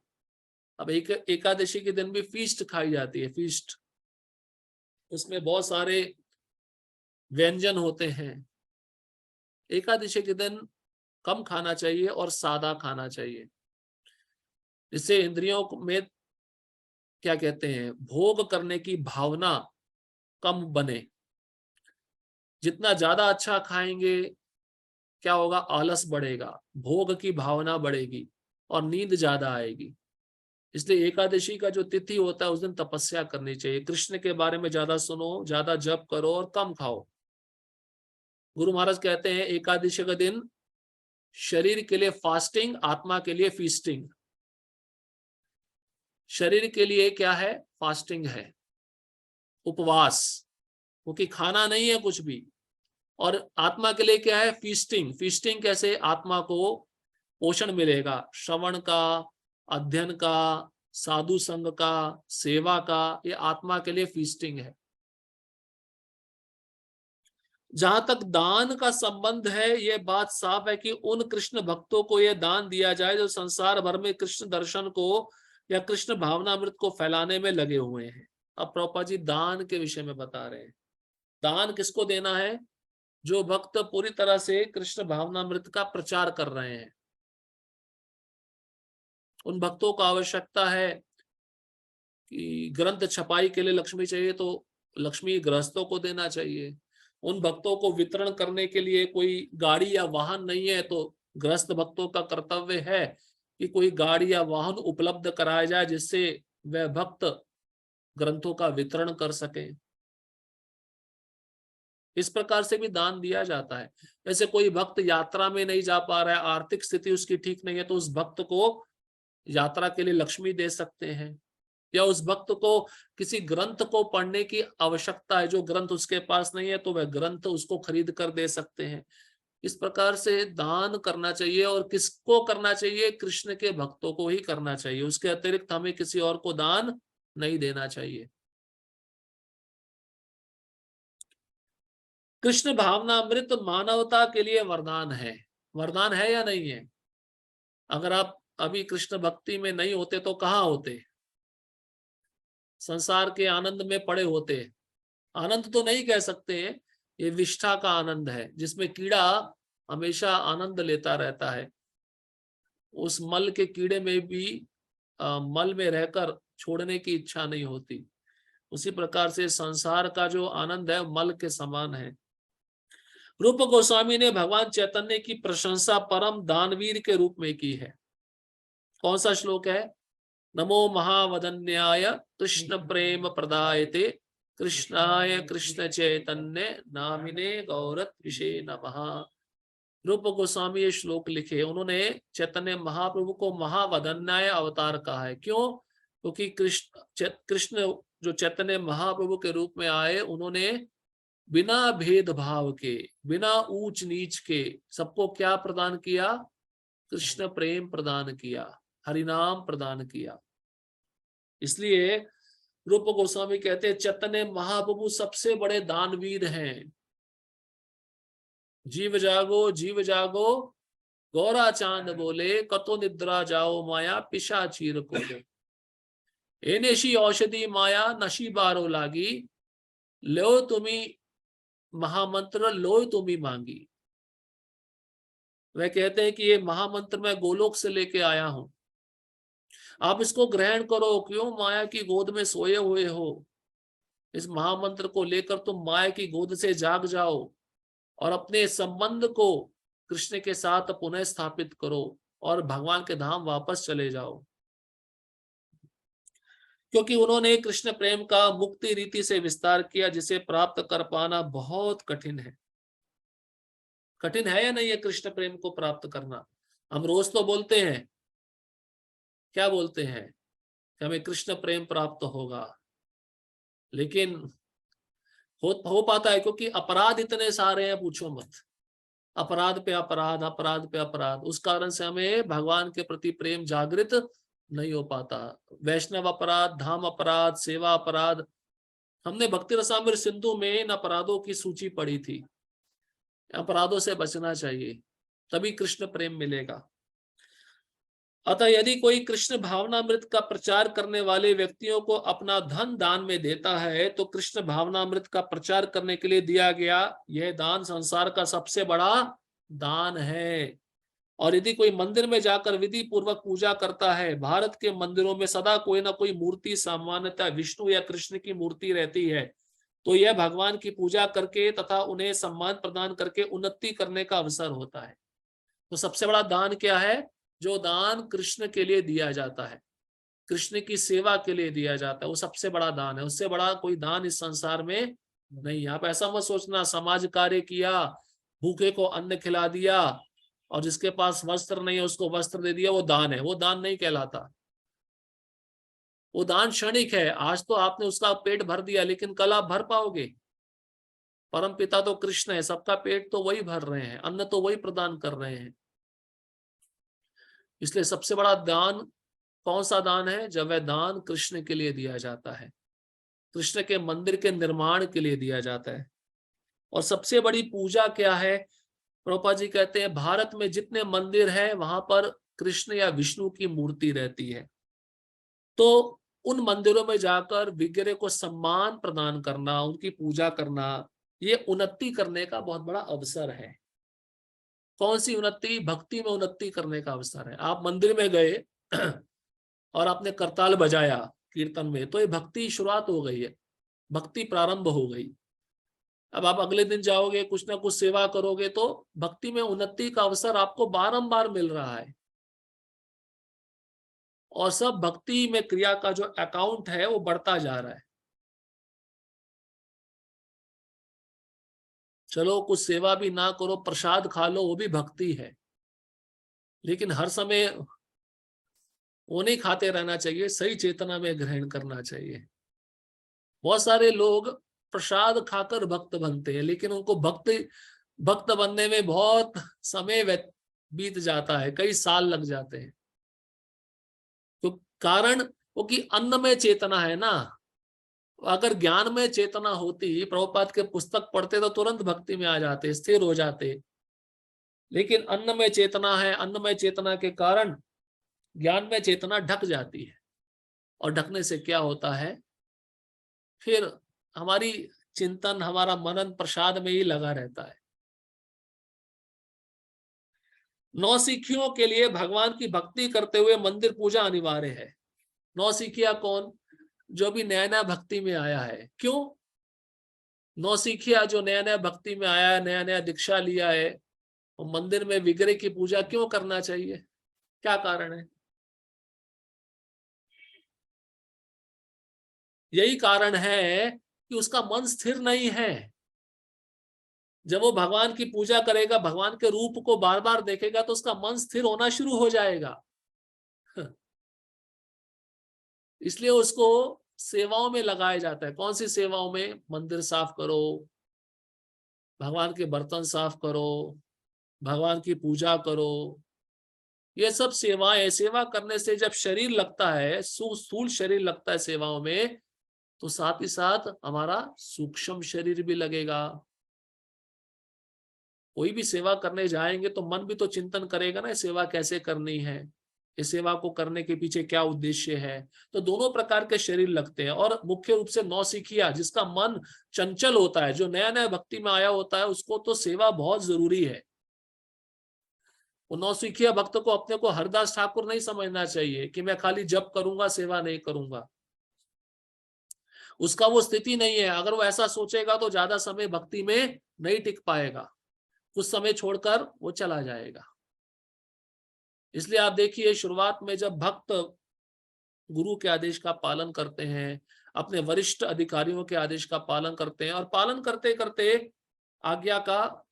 अब एकादशी के दिन भी फीस्ट खाई जाती है, फीस्ट। उसमें बहुत सारे व्यंजन होते हैं। एकादशी के दिन कम खाना चाहिए और सादा खाना चाहिए, इससे इंद्रियों में क्या कहते हैं, भोग करने की भावना कम बने। जितना ज्यादा अच्छा खाएंगे क्या होगा, आलस बढ़ेगा, भोग की भावना बढ़ेगी और नींद ज्यादा आएगी। इसलिए एकादशी का जो तिथि होता है उस दिन तपस्या करनी चाहिए, कृष्ण के बारे में ज्यादा सुनो, ज्यादा जप करो और कम खाओ। गुरु महाराज कहते हैं एकादशी का दिन शरीर के लिए फास्टिंग, आत्मा के लिए फीस्टिंग। शरीर के लिए क्या है, फास्टिंग है, उपवास, क्योंकि खाना नहीं है कुछ भी। और आत्मा के लिए क्या है, फीस्टिंग। फीस्टिंग कैसे, आत्मा को पोषण मिलेगा, श्रवण का, अध्ययन का, साधु संग का, सेवा का, ये आत्मा के लिए फीस्टिंग है। जहां तक दान का संबंध है, यह बात साफ है कि उन कृष्ण भक्तों को यह दान दिया जाए जो संसार भर में कृष्ण दर्शन को या कृष्ण भावनामृत को फैलाने में लगे हुए हैं। अब प्रभुपाद जी दान के विषय में बता रहे हैं। दान किसको देना है, जो भक्त पूरी तरह से कृष्ण भावनामृत का प्रचार कर रहे हैं। उन भक्तों को आवश्यकता है कि ग्रंथ छपाई के लिए लक्ष्मी चाहिए तो लक्ष्मी गृहस्थों को देना चाहिए। उन भक्तों को वितरण करने के लिए कोई गाड़ी या वाहन नहीं है तो गृहस्थ भक्तों का कर्तव्य है कि कोई गाड़ी या वाहन उपलब्ध कराया जाए जिससे वह भक्त ग्रंथों का वितरण कर सके। इस प्रकार से भी दान दिया जाता है। जैसे कोई भक्त यात्रा में नहीं जा पा रहा है, आर्थिक स्थिति उसकी ठीक नहीं है, तो उस भक्त को यात्रा के लिए लक्ष्मी दे सकते हैं। या उस भक्त को किसी ग्रंथ को पढ़ने की आवश्यकता है, जो ग्रंथ उसके पास नहीं है, तो वह ग्रंथ उसको खरीद कर दे सकते हैं। इस प्रकार से दान करना चाहिए। और किसको करना चाहिए, कृष्ण के भक्तों को ही करना चाहिए, उसके अतिरिक्त हमें किसी और को दान नहीं देना चाहिए। कृष्ण भावनामृत मानवता के लिए वरदान है। वरदान है या नहीं है? अगर आप अभी कृष्ण भक्ति में नहीं होते तो कहाँ होते, संसार के आनंद में पड़े होते। आनंद तो नहीं कह सकते, ये विष्ठा का आनंद है जिसमें कीड़ा हमेशा आनंद लेता रहता है। उस मल के कीड़े में भी मल में रहकर छोड़ने की इच्छा नहीं होती। उसी प्रकार से संसार का जो आनंद है मल के समान है। रूप गोस्वामी ने भगवान चैतन्य की प्रशंसा परम दानवीर के रूप में की है। कौन सा श्लोक है? नमो महावदन्याय कृष्ण प्रेम प्रदायते कृष्णाय कृष्ण चैतन्य नामिने गौरत्विषे नमः। रूप गोस्वामी ये श्लोक लिखे, उन्होंने चैतन्य महाप्रभु को महावदन्याय अवतार कहा है। क्यों? क्योंकि कृष्ण जो चैतन्य महाप्रभु के रूप में आए, उन्होंने बिना भेदभाव के, बिना ऊंच नीच के सबको क्या प्रदान किया? कृष्ण प्रेम प्रदान किया, हरिनाम प्रदान किया। इसलिए रूप गोस्वामी कहते हैं चैतन्य महाप्रभु सबसे बड़े दानवीर हैं। जीव जागो गौरा चांद बोले, कतो निद्रा जाओ माया पिशा चीर को दे। एनेशी औषधि माया नशी बारो लागी, लो तुम्ही महामंत्र लो तुम्ही मांगी। वह कहते हैं कि ये महामंत्र मैं गोलोक से लेके आया हूं। आप इसको ग्रहण करो, क्यों माया की गोद में सोए हुए हो। इस महामंत्र को लेकर तुम माया की गोद से जाग जाओ और अपने संबंध को कृष्ण के साथ पुनः स्थापित करो और भगवान के धाम वापस चले जाओ। क्योंकि उन्होंने कृष्ण प्रेम का मुक्ति रीति से विस्तार किया, जिसे प्राप्त कर पाना बहुत कठिन है। कठिन है या नहीं है कृष्ण प्रेम को प्राप्त करना? हम रोज तो बोलते हैं, क्या बोलते हैं कि हमें कृष्ण प्रेम प्राप्त होगा, लेकिन हो पाता है? क्योंकि अपराध इतने सारे हैं, पूछो मत। अपराध पे अपराध, अपराध पे अपराध, उस कारण से हमें भगवान के प्रति प्रेम जागृत नहीं हो पाता। वैष्णव अपराध, धाम अपराध, सेवा अपराध। हमने भक्ति रसामृत सिंधु में इन अपराधों की सूची पढ़ी थी। अपराधों से बचना चाहिए, तभी कृष्ण प्रेम मिलेगा। अतः यदि कोई कृष्ण भावनामृत का प्रचार करने वाले व्यक्तियों को अपना धन दान में देता है, तो कृष्ण भावनामृत का प्रचार करने के लिए दिया गया यह दान संसार का सबसे बड़ा दान है। और यदि कोई मंदिर में जाकर विधि पूर्वक पूजा करता है, भारत के मंदिरों में सदा कोई ना कोई मूर्ति, सामान्यतः विष्णु या कृष्ण की मूर्ति रहती है, तो यह भगवान की पूजा करके तथा उन्हें सम्मान प्रदान करके उन्नति करने का अवसर होता है। तो सबसे बड़ा दान क्या है? जो दान कृष्ण के लिए दिया जाता है, कृष्ण की सेवा के लिए दिया जाता है, वो सबसे बड़ा दान है। उससे बड़ा कोई दान इस संसार में नहीं। आप ऐसा मत सोचना समाज कार्य किया, भूखे को अन्न खिला दिया और जिसके पास वस्त्र नहीं है उसको वस्त्र दे दिया, वो दान है। वो दान नहीं कहलाता। वो दान क्षणिक है। आज तो आपने उसका पेट भर दिया, लेकिन कल आप भर पाओगे? परम पिता तो कृष्ण है, सबका पेट तो वही भर रहे हैं, अन्न तो वही प्रदान कर रहे हैं। इसलिए सबसे बड़ा दान कौन सा दान है? जब वह दान कृष्ण के लिए दिया जाता है, कृष्ण के मंदिर के निर्माण के लिए दिया जाता है। और सबसे बड़ी पूजा क्या है? प्रभुपाद जी कहते हैं भारत में जितने मंदिर हैं वहां पर कृष्ण या विष्णु की मूर्ति रहती है, तो उन मंदिरों में जाकर विग्रह को सम्मान प्रदान करना, उनकी पूजा करना, ये उन्नति करने का बहुत बड़ा अवसर है। कौन सी उन्नति? भक्ति में उन्नति करने का अवसर है। आप मंदिर में गए और आपने करताल बजाया कीर्तन में, तो ये भक्ति शुरुआत हो गई है, भक्ति प्रारंभ हो गई। अब आप अगले दिन जाओगे, कुछ ना कुछ सेवा करोगे, तो भक्ति में उन्नति का अवसर आपको बारंबार मिल रहा है। और सब भक्ति में क्रिया का जो अकाउंट है वो बढ़ता जा रहा है। चलो कुछ सेवा भी ना करो, प्रसाद खा लो, वो भी भक्ति है। लेकिन हर समय वो नहीं खाते रहना चाहिए, सही चेतना में ग्रहण करना चाहिए। बहुत सारे लोग प्रसाद खाकर भक्त बनते हैं, लेकिन उनको भक्त बनने में बहुत समय बीत जाता है, कई साल लग जाते हैं। तो कारण वो कि अन्न में चेतना है ना। अगर ज्ञान में चेतना होती, प्रभुपाद के पुस्तक पढ़ते तो तुरंत भक्ति में आ जाते, स्थिर हो जाते। लेकिन अन्न में चेतना है, अन्न में चेतना के कारण ज्ञान में चेतना ढक जाती है। और ढकने से क्या होता है? फिर हमारी चिंतन, हमारा मनन प्रसाद में ही लगा रहता है। नौसिखियों के लिए भगवान की भक्ति करते हुए मंदिर पूजा अनिवार्य है। नौसिखिया कौन? जो भी नया नया भक्ति में आया है। क्यों? नौसिखिया जो नया नया भक्ति में आया है, नया नया दीक्षा लिया है, वो मंदिर में विग्रह की पूजा क्यों करना चाहिए? क्या कारण है? यही कारण है कि उसका मन स्थिर नहीं है। जब वो भगवान की पूजा करेगा, भगवान के रूप को बार बार देखेगा, तो उसका मन स्थिर होना शुरू हो जाएगा। इसलिए उसको सेवाओं में लगाया जाता है। कौन सी सेवाओं में? मंदिर साफ करो, भगवान के बर्तन साफ करो, भगवान की पूजा करो। ये सब सेवाएं, सेवा करने से जब शरीर लगता है, स्थूल शरीर लगता है सेवाओं में, तो साथ ही साथ हमारा सूक्ष्म शरीर भी लगेगा। कोई भी सेवा करने जाएंगे तो मन भी तो चिंतन करेगा ना, सेवा कैसे करनी है, इस सेवा को करने के पीछे क्या उद्देश्य है। तो दोनों प्रकार के शरीर लगते हैं। और मुख्य रूप से नौसिखिया, जिसका मन चंचल होता है, जो नया नया भक्ति में आया होता है, उसको तो सेवा बहुत जरूरी है। वो नौसिखिया भक्त को अपने को हरदास ठाकुर नहीं समझना चाहिए कि मैं खाली जप करूंगा, सेवा नहीं करूंगा। उसका वो स्थिति नहीं है। अगर वो ऐसा सोचेगा तो ज्यादा समय भक्ति में नहीं टिक पाएगा, कुछ समय छोड़कर वो चला जाएगा। इसलिए आप देखिए, शुरुआत में जब भक्त गुरु के आदेश का पालन करते हैं, अपने वरिष्ठ अधिकारियों के आदेश का पालन करते हैं, और पालन करते करते आज्ञा का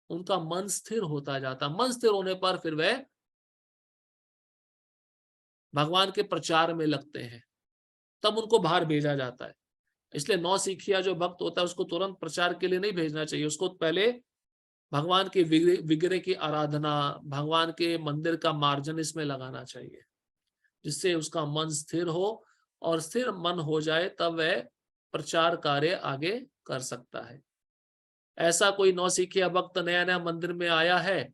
उनका मन स्थिर होता जाता। मन स्थिर होने पर फिर वह भगवान के प्रचार में लगते हैं, तब उनको बाहर भेजा जाता है। इसलिए नौसिखिया जो भक्त होता है उसको तुरंत प्रचार के लिए नहीं भेजना चाहिए। उसको पहले भगवान के विग्रह की आराधना, भगवान के मंदिर का मार्जन इसमें लगाना चाहिए, जिससे उसका मन स्थिर हो, और स्थिर मन हो जाए तब वह प्रचार कार्य आगे कर सकता है। ऐसा कोई नौसिखिया भक्त नया नया मंदिर में आया है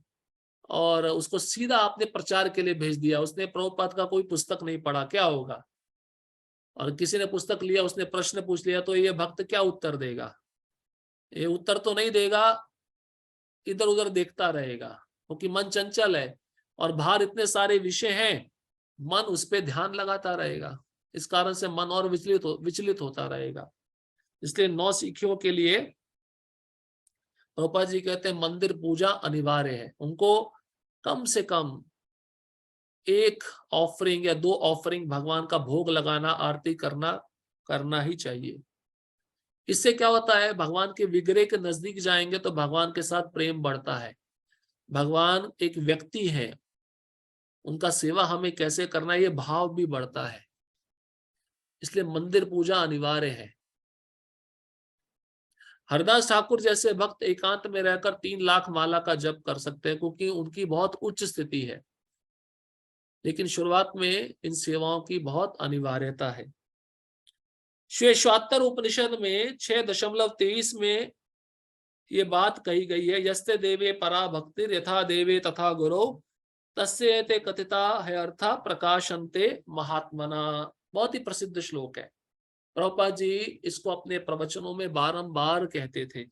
और उसको सीधा आपने प्रचार के लिए भेज दिया, उसने प्रभुपाद का कोई पुस्तक नहीं पढ़ा, क्या होगा? और किसी ने पुस्तक लिया, उसने प्रश्न पूछ लिया, तो ये भक्त क्या उत्तर देगा? ये उत्तर तो नहीं देगा, इधर उधर देखता रहेगा, क्योंकि मन चंचल है और बाहर इतने सारे विषय हैं, मन उस पर ध्यान लगाता रहेगा। इस कारण से मन और विचलित होता रहेगा। इसलिए नौसिखियों के लिए प्रभुपाद जी कहते हैं मंदिर पूजा अनिवार्य है। उनको कम से कम एक ऑफरिंग या 2 ऑफरिंग भगवान का भोग लगाना, आरती करना ही चाहिए। इससे क्या होता है, भगवान के विग्रह के नजदीक जाएंगे तो भगवान के साथ प्रेम बढ़ता है। भगवान एक व्यक्ति है, उनका सेवा हमें कैसे करना है ये भाव भी बढ़ता है। इसलिए मंदिर पूजा अनिवार्य है। हरदास ठाकुर जैसे भक्त एकांत में रहकर 3 लाख माला का जप कर सकते हैं, क्योंकि उनकी बहुत उच्च स्थिति है। लेकिन शुरुआत में इन सेवाओं की बहुत अनिवार्यता है। श्वेताश्वतर उपनिषद में 6.23 में ये बात कही गई है, यस्ते देवे परा भक्तिर यथा देवे तथा गुरु तस्य ते कथिता है अर्था प्रकाशन्ते महात्मना। बहुत ही प्रसिद्ध श्लोक है। प्रभुपाद जी इसको अपने प्रवचनों में बारंबार कहते थे।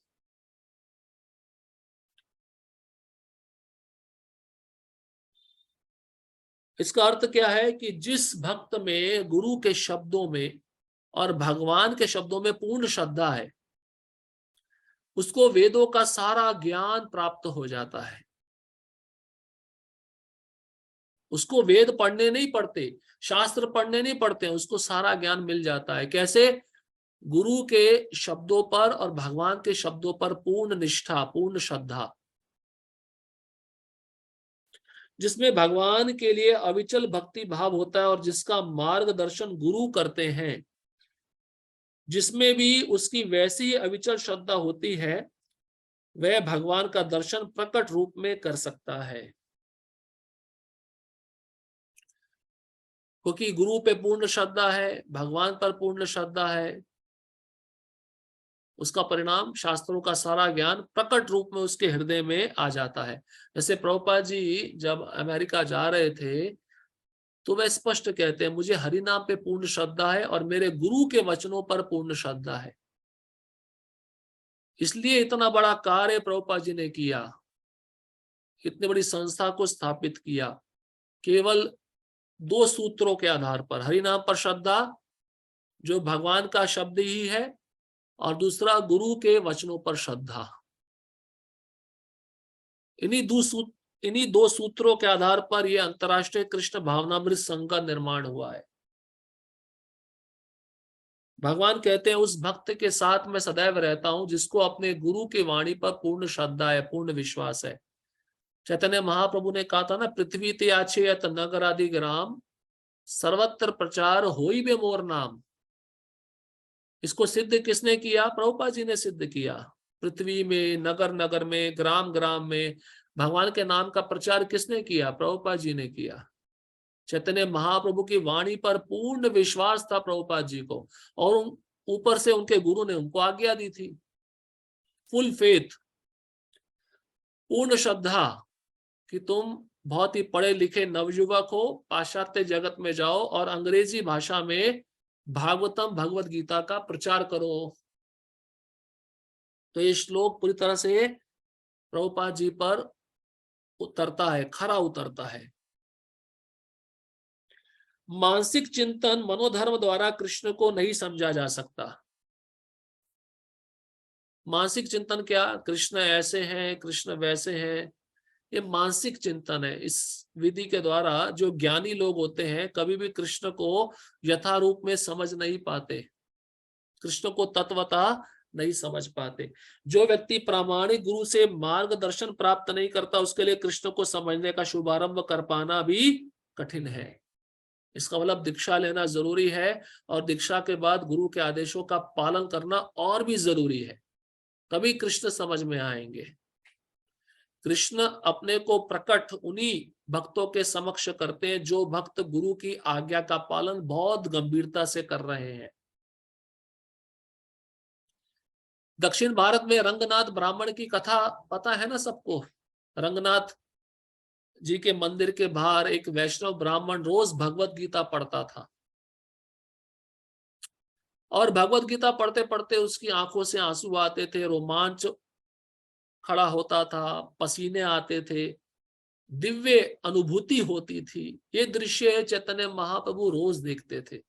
इसका अर्थ क्या है कि जिस भक्त में गुरु के शब्दों में और भगवान के शब्दों में पूर्ण श्रद्धा है, उसको वेदों का सारा ज्ञान प्राप्त हो जाता है। उसको वेद पढ़ने नहीं पड़ते, शास्त्र पढ़ने नहीं पड़ते, उसको सारा ज्ञान मिल जाता है। कैसे? गुरु के शब्दों पर और भगवान के शब्दों पर पूर्ण निष्ठा, पूर्ण श्रद्धा, जिसमें भगवान के लिए अविचल भक्ति भाव होता है और जिसका मार्गदर्शन गुरु करते हैं, जिसमें भी उसकी वैसी अविचल श्रद्धा होती है, वह भगवान का दर्शन प्रकट रूप में कर सकता है। क्योंकि गुरु पे पूर्ण श्रद्धा है, भगवान पर पूर्ण श्रद्धा है, उसका परिणाम शास्त्रों का सारा ज्ञान प्रकट रूप में उसके हृदय में आ जाता है। जैसे प्रभुपाद जी जब अमेरिका जा रहे थे तो वह स्पष्ट कहते हैं, मुझे हरि नाम पे पूर्ण श्रद्धा है और मेरे गुरु के वचनों पर पूर्ण श्रद्धा है। इसलिए इतना बड़ा कार्य प्रभुपाद जी ने किया, इतनी बड़ी संस्था को स्थापित किया, केवल 2 सूत्रों के आधार पर। हरि नाम पर श्रद्धा जो भगवान का शब्द ही है, और दूसरा गुरु के वचनों पर श्रद्धा। इन्हीं 2 सूत्रों के आधार पर यह अंतर्राष्ट्रीय कृष्ण भावनामृत संघ का निर्माण हुआ है। भगवान कहते हैं, उस भक्त के साथ मैं सदैव रहता हूं जिसको अपने गुरु की वाणी पर पूर्ण श्रद्धा है, पूर्ण विश्वास है। चैतन्य महाप्रभु ने कहा था ना, पृथ्वी ते आछेयत नगर आदि ग्राम सर्वत्र प्रचार होई बे मोर नाम। इसको सिद्ध किसने किया? प्रभुपाद जी ने सिद्ध किया। पृथ्वी में, नगर नगर में, ग्राम ग्राम में भगवान के नाम का प्रचार किसने किया? प्रभुपाद जी ने किया। चैतन्य महाप्रभु की वाणी पर पूर्ण विश्वास था प्रभुपाद जी को, और ऊपर से उनके गुरु ने उनको आज्ञा दी थी। फुल फेथ, पूर्ण श्रद्धा कि तुम बहुत ही पढ़े लिखे नवयुवक हो, पाश्चात्य जगत में जाओ और अंग्रेजी भाषा में भागवतम भगवत गीता का प्रचार करो। तो ये श्लोक पूरी तरह से प्रभुपाद जी पर उतरता है, खरा उतरता है। मानसिक चिंतन मनोधर्म द्वारा कृष्ण को नहीं समझा जा सकता। मानसिक चिंतन क्या, कृष्ण ऐसे हैं, कृष्ण वैसे हैं, ये मानसिक चिंतन है। इस विधि के द्वारा जो ज्ञानी लोग होते हैं कभी भी कृष्ण को यथारूप में समझ नहीं पाते, कृष्ण को तत्वतः नहीं समझ पाते। जो व्यक्ति प्रामाणिक गुरु से मार्गदर्शन प्राप्त नहीं करता उसके लिए कृष्ण को समझने का शुभारंभ कर पाना भी कठिन है। इसका मतलब दीक्षा लेना जरूरी है और दीक्षा के बाद गुरु के आदेशों का पालन करना और भी जरूरी है, तभी कृष्ण समझ में आएंगे। कृष्ण अपने को प्रकट उन्हीं भक्तों के समक्ष करते हैं जो भक्त गुरु की आज्ञा का पालन बहुत गंभीरता से कर रहे हैं। दक्षिण भारत में रंगनाथ ब्राह्मण की कथा पता है ना सबको। रंगनाथ जी के मंदिर के बाहर एक वैष्णव ब्राह्मण रोज भगवत गीता पढ़ता था और भगवत गीता पढ़ते पढ़ते उसकी आंखों से आंसू आते थे, रोमांच खड़ा होता था, पसीने आते थे, दिव्य अनुभूति होती थी। ये दृश्य चैतन्य महाप्रभु रोज देखते थे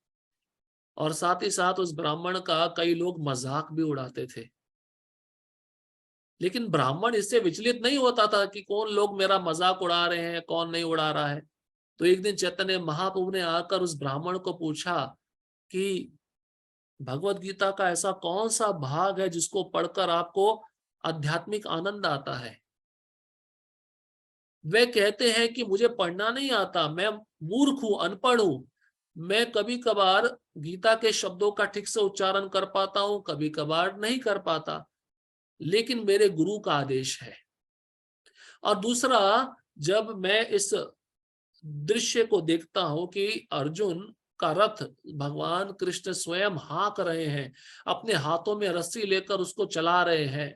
और साथ ही साथ उस ब्राह्मण का कई लोग मजाक भी उड़ाते थे। लेकिन ब्राह्मण इससे विचलित नहीं होता था कि कौन लोग मेरा मजाक उड़ा रहे हैं, कौन नहीं उड़ा रहा है। तो एक दिन चैतन्य महाप्रभु ने आकर उस ब्राह्मण को पूछा कि भगवत गीता का ऐसा कौन सा भाग है जिसको पढ़कर आपको आध्यात्मिक आनंद आता है। वे कहते हैं कि मुझे पढ़ना नहीं आता, मैं मूर्ख हूं, अनपढ़ हूं, मैं कभी कभार गीता के शब्दों का ठीक से उच्चारण कर पाता हूं, कभी कभार नहीं कर पाता, लेकिन मेरे गुरु का आदेश है। और दूसरा, जब मैं इस दृश्य को देखता हूं कि अर्जुन का रथ भगवान कृष्ण स्वयं हाँक रहे हैं, अपने हाथों में रस्सी लेकर उसको चला रहे हैं,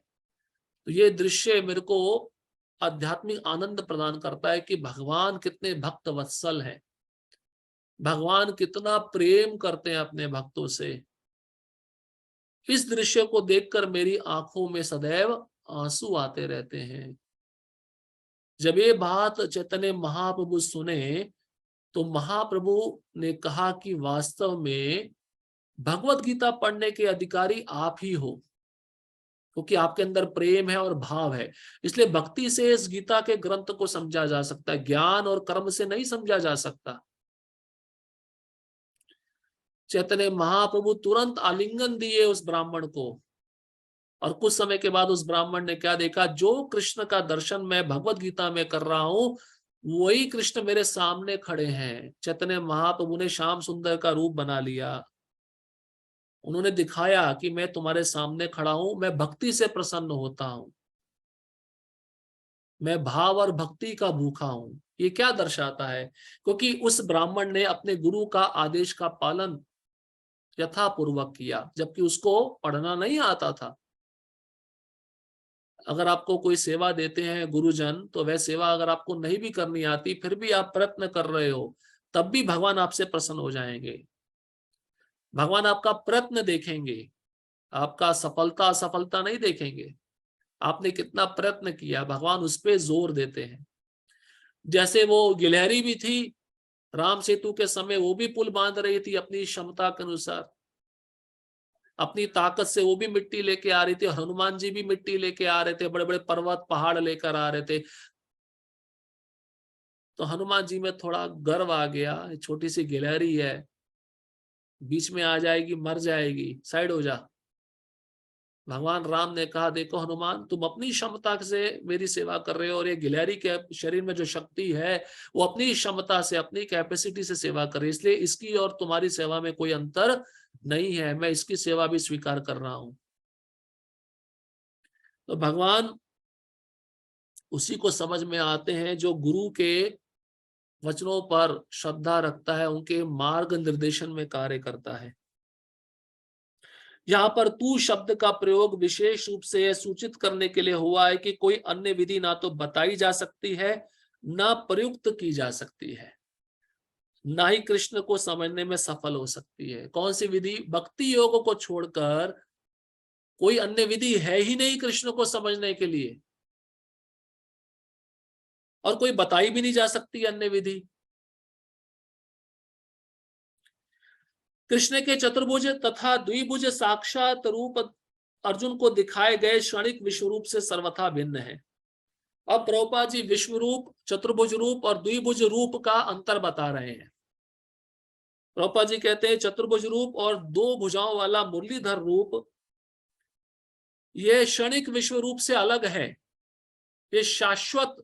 तो ये दृश्य मेरे को आध्यात्मिक आनंद प्रदान करता है कि भगवान कितने भक्त वत्सल हैं, भगवान कितना प्रेम करते हैं अपने भक्तों से। इस दृश्य को देखकर मेरी आंखों में सदैव आंसू आते रहते हैं। जब ये बात चैतन्य महाप्रभु सुने तो महाप्रभु ने कहा कि वास्तव में भगवत गीता पढ़ने के अधिकारी आप ही हो, क्योंकि आपके अंदर प्रेम है और भाव है। इसलिए भक्ति से इस गीता के ग्रंथ को समझा जा सकता है, ज्ञान और कर्म से नहीं समझा जा सकता। चैतन्य महाप्रभु तुरंत आलिंगन दिए उस ब्राह्मण को और कुछ समय के बाद उस ब्राह्मण ने क्या देखा, जो कृष्ण का दर्शन मैं भगवत गीता में कर रहा हूं वही कृष्ण मेरे सामने खड़े हैं। चैतन्य महाप्रभु ने श्याम सुंदर का रूप बना लिया, उन्होंने दिखाया कि मैं तुम्हारे सामने खड़ा हूं, मैं भक्ति से प्रसन्न होता हूं, मैं भाव और भक्ति का भूखा हूं। ये क्या दर्शाता है, क्योंकि उस ब्राह्मण ने अपने गुरु का आदेश का पालन यथापूर्वक किया, जबकि उसको पढ़ना नहीं आता था। अगर आपको कोई सेवा देते हैं गुरुजन, तो वह सेवा अगर आपको नहीं भी करनी आती फिर भी आप प्रयत्न कर रहे हो, तब भी भगवान आपसे प्रसन्न हो जाएंगे। भगवान आपका प्रयत्न देखेंगे, आपका सफलता असफलता नहीं देखेंगे। आपने कितना प्रयत्न किया, भगवान उस पर जोर देते हैं। जैसे वो गिलहरी भी थी, राम सेतु के समय वो भी पुल बांध रही थी अपनी क्षमता के अनुसार, अपनी ताकत से वो भी मिट्टी लेके आ रही थी, हनुमान जी भी मिट्टी लेके आ रहे थे, बड़े बड़े पर्वत पहाड़ लेकर आ रहे थे। तो हनुमान जी में थोड़ा गर्व आ गया, छोटी सी गिलहरी है, बीच में आ जाएगी मर जाएगी, साइड हो जा। भगवान राम ने कहा, देखो हनुमान, तुम अपनी क्षमता से मेरी सेवा कर रहे हो और ये गिलहरी के शरीर में जो शक्ति है वो अपनी क्षमता से, अपनी कैपेसिटी से सेवा कर रही है, इसलिए इसकी और तुम्हारी सेवा में कोई अंतर नहीं है, मैं इसकी सेवा भी स्वीकार कर रहा हूं। तो भगवान उसी को समझ में आते हैं जो गुरु के वचनों पर श्रद्धा रखता है, उनके मार्ग निर्देशन में कार्य करता है। यहाँ पर तू शब्द का प्रयोग विशेष रूप से यह सूचित करने के लिए हुआ है कि कोई अन्य विधि ना तो बताई जा सकती है ना प्रयुक्त की जा सकती है, ना ही कृष्ण को समझने में सफल हो सकती है। कौन सी विधि? भक्ति योग को छोड़कर कोई अन्य विधि है ही नहीं कृष्ण को समझने के लिए। और कोई बताई भी नहीं जा सकती अन्य विधि। कृष्ण के चतुर्भुज तथा द्विभुज साक्षात रूप अर्जुन को दिखाए गए क्षणिक विश्व रूप से सर्वथा भिन्न है। अब प्रभुपाद जी विश्व रूप, चतुर्भुज रूप और द्विभुज रूप का अंतर बता रहे हैं। प्रभुपाद जी कहते हैं चतुर्भुज रूप और दो भुजाओं वाला मुरलीधर रूप ये क्षणिक विश्व रूप से अलग है। ये शाश्वत,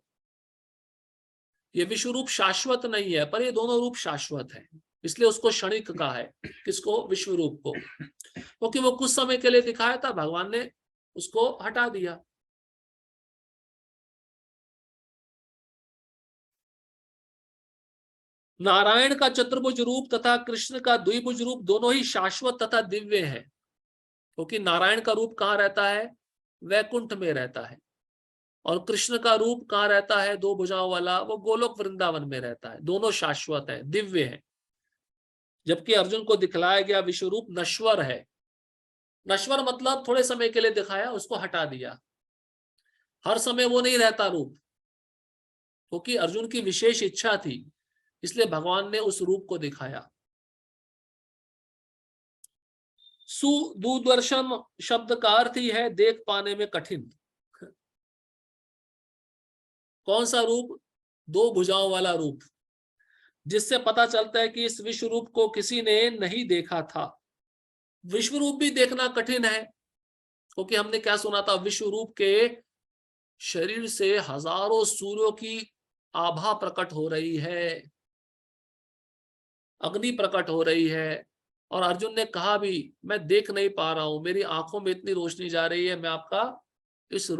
ये विश्व रूप शाश्वत नहीं है, पर ये दोनों रूप शाश्वत है, इसलिए उसको क्षणिक कहा है। किसको? विश्व रूप को। क्योंकि वो कुछ समय के लिए दिखाया था, भगवान ने उसको हटा दिया। नारायण का चतुर्भुज रूप तथा कृष्ण का द्विभुज रूप दोनों ही शाश्वत तथा दिव्य है। क्योंकि नारायण का रूप कहाँ रहता है? वैकुंठ में रहता है। और कृष्ण का रूप कहाँ रहता है? दो भुजाओं वाला, वो गोलोक वृंदावन में रहता है। दोनों शाश्वत है, दिव्य है। जबकि अर्जुन को दिखलाया गया विश्व रूप नश्वर है। नश्वर मतलब थोड़े समय के लिए दिखाया, उसको हटा दिया। हर समय वो नहीं रहता रूप, क्योंकि अर्जुन की विशेष इच्छा थी, इसलिए भगवान ने उस रूप को दिखाया। सुदूरदर्शन शब्द का अर्थ ही है देख पाने में कठिन। कौन सा रूप? दो भुजाओं वाला रूप, जिससे पता चलता है कि इस विश्व रूप को किसी ने नहीं देखा था। विश्व रूप भी देखना कठिन है, क्योंकि हमने क्या सुना था? विश्व रूप के शरीर से हजारों सूर्यों की आभा प्रकट हो रही है, अग्नि प्रकट हो रही है। और अर्जुन ने कहा भी, मैं देख नहीं पा रहा हूं, मेरी आंखों में इतनी रोशनी जा रही है, मैं इस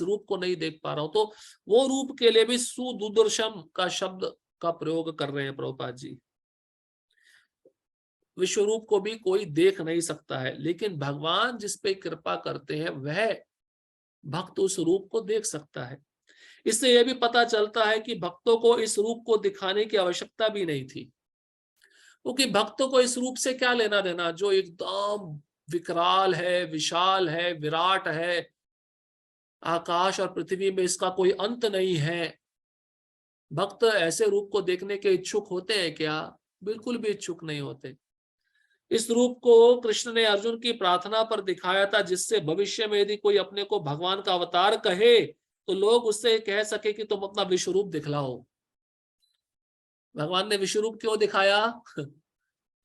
रूप को नहीं देख पा रहा हूं। तो वो रूप के लिए भी सुदूरदर्शन का शब्द का प्रयोग कर रहे हैं प्रभुपाद जी। विश्व रूप को भी कोई देख नहीं सकता है, लेकिन भगवान जिस पे कृपा करते हैं वह भक्त उस रूप को देख सकता है। इससे यह भी पता चलता है कि भक्तों को इस रूप को दिखाने की आवश्यकता भी नहीं थी, क्योंकि भक्तों को इस रूप से क्या लेना देना जो एकदम विकराल है, विशाल है, विराट है, आकाश और पृथ्वी में इसका कोई अंत नहीं है। भक्त ऐसे रूप को देखने के इच्छुक होते हैं क्या? बिल्कुल भी इच्छुक नहीं होते। इस रूप को कृष्ण ने अर्जुन की प्रार्थना पर दिखाया था, जिससे भविष्य में यदि कोई अपने को भगवान का अवतार कहे तो लोग उससे कह सके कि तुम अपना विश्व रूप दिखलाओ। भगवान ने विश्व रूप क्यों दिखाया?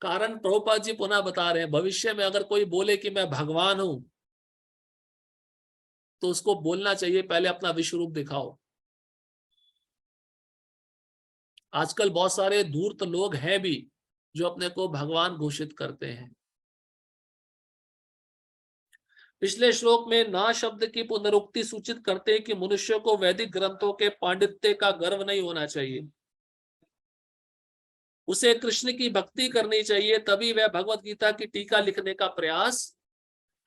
कारण प्रभुपाद जी पुनः बता रहे हैं, भविष्य में अगर कोई बोले कि मैं भगवान हूं, तो उसको बोलना चाहिए पहले अपना विश्व रूप दिखाओ। आजकल बहुत सारे धूर्त लोग हैं भी जो अपने को भगवान घोषित करते हैं। पिछले श्लोक में ना शब्द की पुनरुक्ति सूचित करते हैं कि मनुष्य को वैदिक ग्रंथों के पांडित्य का गर्व नहीं होना चाहिए, उसे कृष्ण की भक्ति करनी चाहिए, तभी वह भगवत गीता की टीका लिखने का प्रयास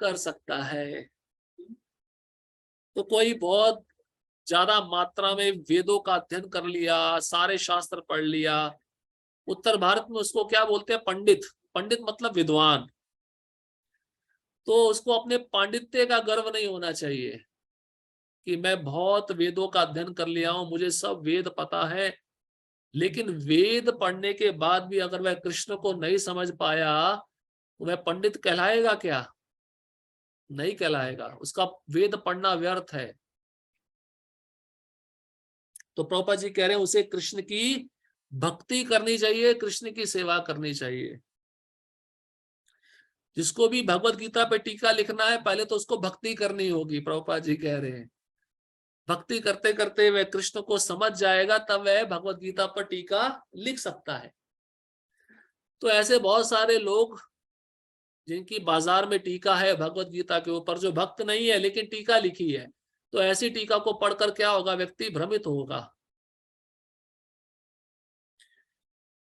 कर सकता है। तो कोई बहुत ज्यादा मात्रा में वेदों का अध्ययन कर लिया, सारे शास्त्र पढ़ लिया, उत्तर भारत में उसको क्या बोलते हैं? पंडित। पंडित मतलब विद्वान। तो उसको अपने पांडित्य का गर्व नहीं होना चाहिए कि मैं बहुत वेदों का अध्ययन कर लिया हूं, मुझे सब वेद पता है। लेकिन वेद पढ़ने के बाद भी अगर वह कृष्ण को नहीं समझ पाया तो वह पंडित कहलाएगा क्या? नहीं कहलाएगा, उसका वेद पढ़ना व्यर्थ है। तो प्रभुपाद जी कह रहे हैं उसे कृष्ण की भक्ति करनी चाहिए, कृष्ण की सेवा करनी चाहिए। जिसको भी भगवत गीता पे टीका लिखना है, पहले तो उसको भक्ति करनी होगी, प्रभुपाद जी कह रहे हैं। भक्ति करते करते वह कृष्ण को समझ जाएगा, तब वह भगवत गीता पर टीका लिख सकता है। तो ऐसे बहुत सारे लोग जिनकी बाजार में टीका है भगवत गीता के ऊपर, जो भक्त नहीं है लेकिन टीका लिखी है, तो ऐसी टीका को पढ़कर क्या होगा? व्यक्ति भ्रमित होगा।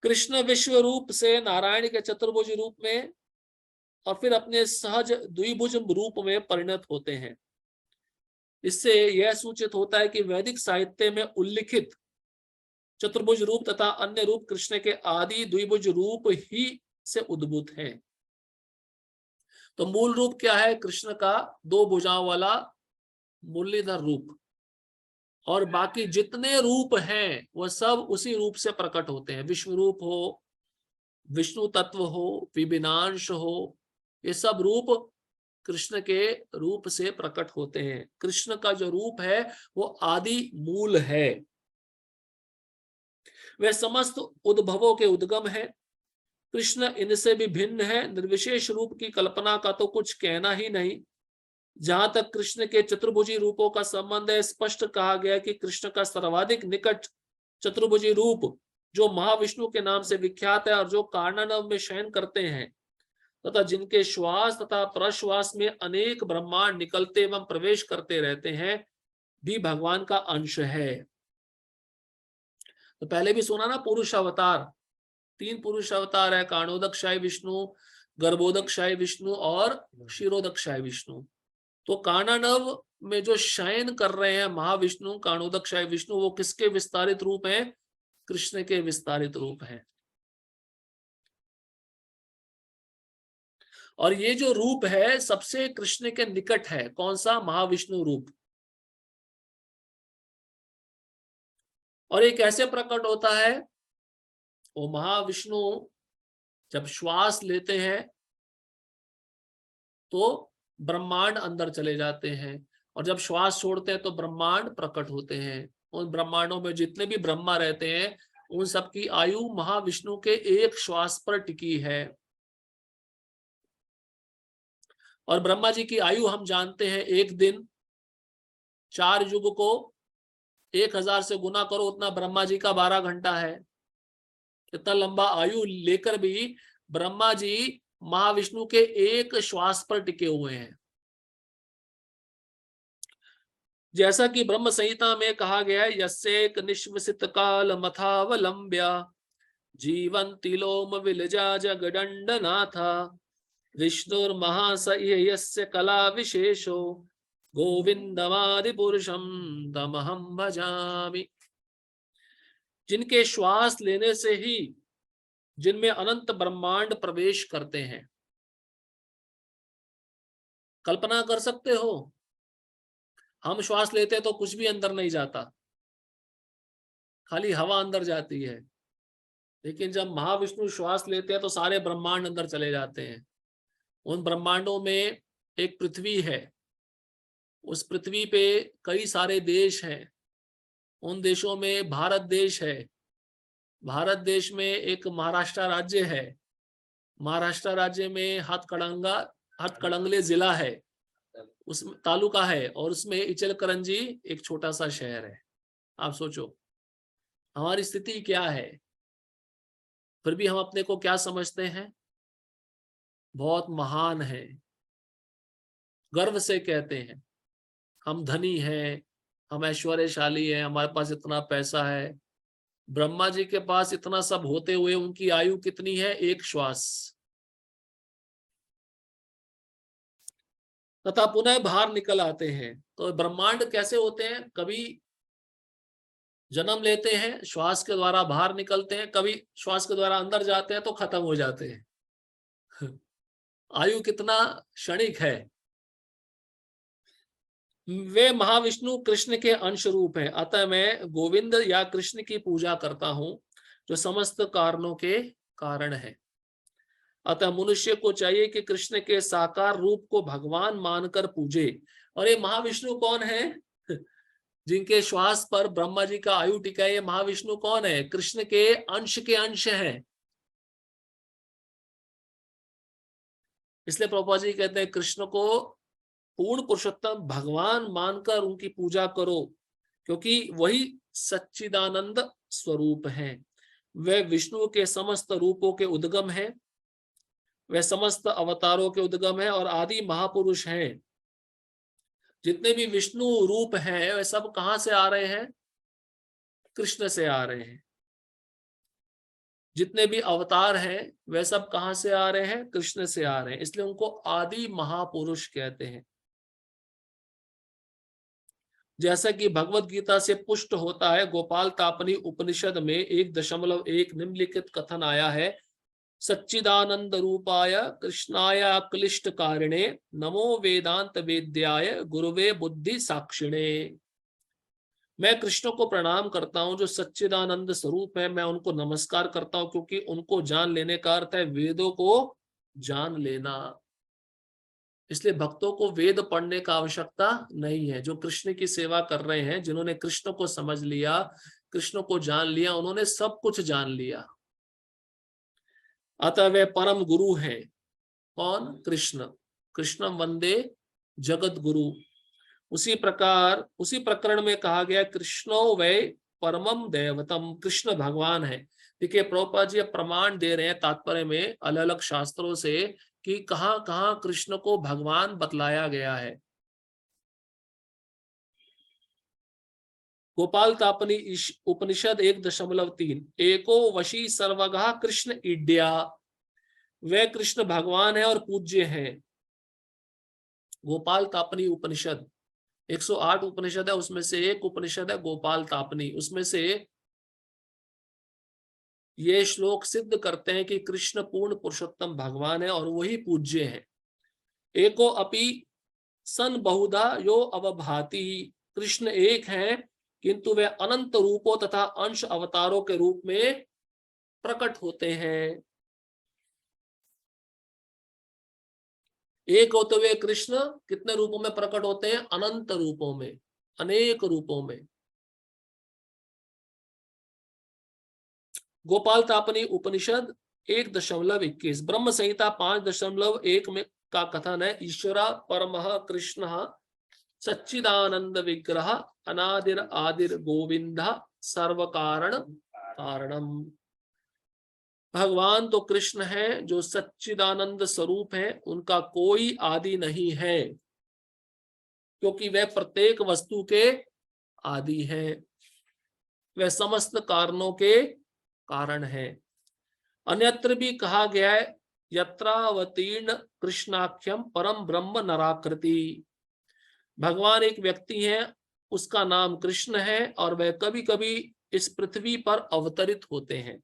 कृष्ण विश्व रूप से नारायण के चतुर्भुज रूप में और फिर अपने सहज द्विभुज रूप में परिणत होते हैं। इससे यह सूचित होता है कि वैदिक साहित्य में उल्लिखित चतुर्भुज रूप तथा अन्य रूप कृष्ण के आदि द्विभुज रूप ही से उद्भूत हैं। तो मूल रूप क्या है कृष्ण का? दो भुजाओं वाला मुरलीधर रूप। और बाकी जितने रूप हैं वह सब उसी रूप से प्रकट होते हैं। विश्व रूप हो, विष्णु तत्व हो, विभिन्नांश हो, ये सब रूप कृष्ण के रूप से प्रकट होते हैं। कृष्ण का जो रूप है वो आदि मूल है, वह समस्त उद्भवों के उद्गम है। कृष्ण इनसे भी भिन्न है। निर्विशेष रूप की कल्पना का तो कुछ कहना ही नहीं। जहां तक कृष्ण के चतुर्भुजी रूपों का संबंध है, स्पष्ट कहा गया कि कृष्ण का सर्वाधिक निकट चतुर्भुजी रूप जो महाविष्णु के नाम से विख्यात है और जो कारणानव में शयन करते हैं तथा जिनके श्वास तथा प्रश्वास में अनेक ब्रह्मांड निकलते एवं प्रवेश करते रहते हैं, भी भगवान का अंश है। तो पहले भी सुना ना, पुरुष अवतार, 3 पुरुष अवतार है, कारणोदकशाही विष्णु, गर्भोदकशाही विष्णु और क्षीरोदकशाही विष्णु। तो काणानव में जो शयन कर रहे हैं महाविष्णु, कारणोदकशाही विष्णु, वो किसके विस्तारित रूप हैं? कृष्ण के विस्तारित रूप हैं। और ये जो रूप है सबसे कृष्ण के निकट है। कौन सा? महाविष्णु रूप। और ये कैसे प्रकट होता है? वो महाविष्णु जब श्वास लेते हैं तो ब्रह्मांड अंदर चले जाते हैं, और जब श्वास छोड़ते हैं तो ब्रह्मांड प्रकट होते हैं। उन ब्रह्मांडों में जितने भी ब्रह्मा रहते हैं उन सबकी आयु महाविष्णु के एक श्वास पर टिकी है। और ब्रह्मा जी की आयु हम जानते हैं, एक दिन 4 युग को 1000 से गुना करो, उतना ब्रह्मा जी का 12 घंटा है। इतना लंबा आयु लेकर भी ब्रह्मा जी महाविष्णु के एक श्वास पर टिके हुए हैं। जैसा कि ब्रह्म संहिता में कहा गया है, यस्येक निश्वसित काल मथावलंब्य जीवन्ति लोम विलजा जगदंडनाथा विष्णुर्महाशय यस्य कला विशेषो गोविंदमादि पुरुषम तमहं भजामि। जिनके श्वास लेने से ही जिनमें अनंत ब्रह्मांड प्रवेश करते हैं। कल्पना कर सकते हो, हम श्वास लेते हैं तो कुछ भी अंदर नहीं जाता, खाली हवा अंदर जाती है। लेकिन जब महाविष्णु श्वास लेते हैं तो सारे ब्रह्मांड अंदर चले जाते हैं। उन ब्रह्मांडों में एक पृथ्वी है, उस पृथ्वी पे कई सारे देश हैं। उन देशों में भारत देश है। भारत देश में एक महाराष्ट्र राज्य है। महाराष्ट्र राज्य में हथकड़ंगले जिला है, उसमें तालुका है, और उसमें इचलकरंजी एक छोटा सा शहर है। आप सोचो हमारी स्थिति क्या है। फिर भी हम अपने को क्या समझते हैं? बहुत महान है, गर्व से कहते हैं हम धनी हैं, हम ऐश्वर्यशाली हैं, हमारे पास इतना पैसा है। ब्रह्मा जी के पास इतना सब होते हुए उनकी आयु कितनी है? एक श्वास। तथा पुनः बाहर निकल आते हैं। तो ब्रह्मांड कैसे होते हैं? कभी जन्म लेते हैं, श्वास के द्वारा बाहर निकलते हैं, कभी श्वास के द्वारा अंदर जाते हैं तो खत्म हो जाते हैं। आयु कितना क्षणिक है। वे महाविष्णु कृष्ण के अंश रूप हैं। अतः मैं गोविंद या कृष्ण की पूजा करता हूं जो समस्त कारणों के कारण है। अतः मनुष्य को चाहिए कि कृष्ण के साकार रूप को भगवान मानकर पूजे। और ये महाविष्णु कौन है? जिनके श्वास पर ब्रह्मा जी का आयु टिका है, ये महाविष्णु कौन है? कृष्ण के अंश हैं। इसलिए प्रभुपाद जी कहते हैं कृष्ण को पूर्ण पुरुषोत्तम भगवान मानकर उनकी पूजा करो, क्योंकि वही सच्चिदानंद स्वरूप हैं। वे विष्णु के समस्त रूपों के उद्गम हैं, वे समस्त अवतारों के उद्गम हैं और आदि महापुरुष हैं। जितने भी विष्णु रूप हैं वे सब कहां से आ रहे हैं? कृष्ण से आ रहे हैं। जितने भी अवतार हैं वे सब कहां से आ रहे हैं? कृष्ण से आ रहे हैं। इसलिए उनको आदि महापुरुष कहते हैं। जैसा कि भगवत गीता से पुष्ट होता है, गोपाल तापनी उपनिषद में 1.1 निम्नलिखित कथन आया है, सच्चिदानंद रूपाय कृष्णाय क्लिष्ट कारिणे नमो वेदांत वेद्याय गुरुवे बुद्धि साक्षिणे। मैं कृष्ण को प्रणाम करता हूं जो सच्चिदानंद स्वरूप है, मैं उनको नमस्कार करता हूं, क्योंकि उनको जान लेने का अर्थ है वेदों को जान लेना। इसलिए भक्तों को वेद पढ़ने का आवश्यकता नहीं है। जो कृष्ण की सेवा कर रहे हैं, जिन्होंने कृष्ण को समझ लिया, कृष्ण को जान लिया, उन्होंने सब कुछ जान लिया। अतः वे परम गुरु हैं। कौन? कृष्ण। कृष्णम वंदे जगत गुरु। उसी प्रकार उसी प्रकरण में कहा गया कृष्णो वै परमम दैवतम, कृष्ण भगवान है। देखिए प्रभुपाद जी प्रमाण दे रहे हैं तात्पर्य में अलग अलग शास्त्रों से कि कहां कहां कृष्ण को भगवान बतलाया गया है। गोपाल तापनी उपनिषद 1.3 एको वशी सर्वगा कृष्ण इड्या, वे कृष्ण भगवान है और पूज्य है। गोपाल तापनी उपनिषद 108 उपनिषद है, उसमें से एक उपनिषद है गोपाल तापनी। उसमें से ये श्लोक सिद्ध करते हैं कि कृष्ण पूर्ण पुरुषोत्तम भगवान है और वही पूज्य है। एको अपि सन बहुधा यो अवभाति, कृष्ण एक है किंतु वे अनंत रूपों तथा अंश अवतारों के रूप में प्रकट होते हैं। एक होते हुए कृष्ण कितने रूपों में प्रकट होते हैं? अनंत रूपों में, अनेक रूपों में। गोपाल तापनी उपनिषद 1.21 ब्रह्म संहिता 5.1 में का कथन है ईश्वरा परमः कृष्ण सच्चिदानंद विग्रह अनादिर आदिर गोविंद सर्व कारण कारणम। भगवान तो कृष्ण है जो सच्चिदानंद स्वरूप है, उनका कोई आदि नहीं है, क्योंकि वह प्रत्येक वस्तु के आदि है, वह समस्त कारणों के कारण है। अन्यत्र भी कहा गया है यत्रावतीर्ण कृष्णाख्यम परम ब्रह्म नराकृति, भगवान एक व्यक्ति है, उसका नाम कृष्ण है और वह कभी कभी इस पृथ्वी पर अवतरित होते हैं।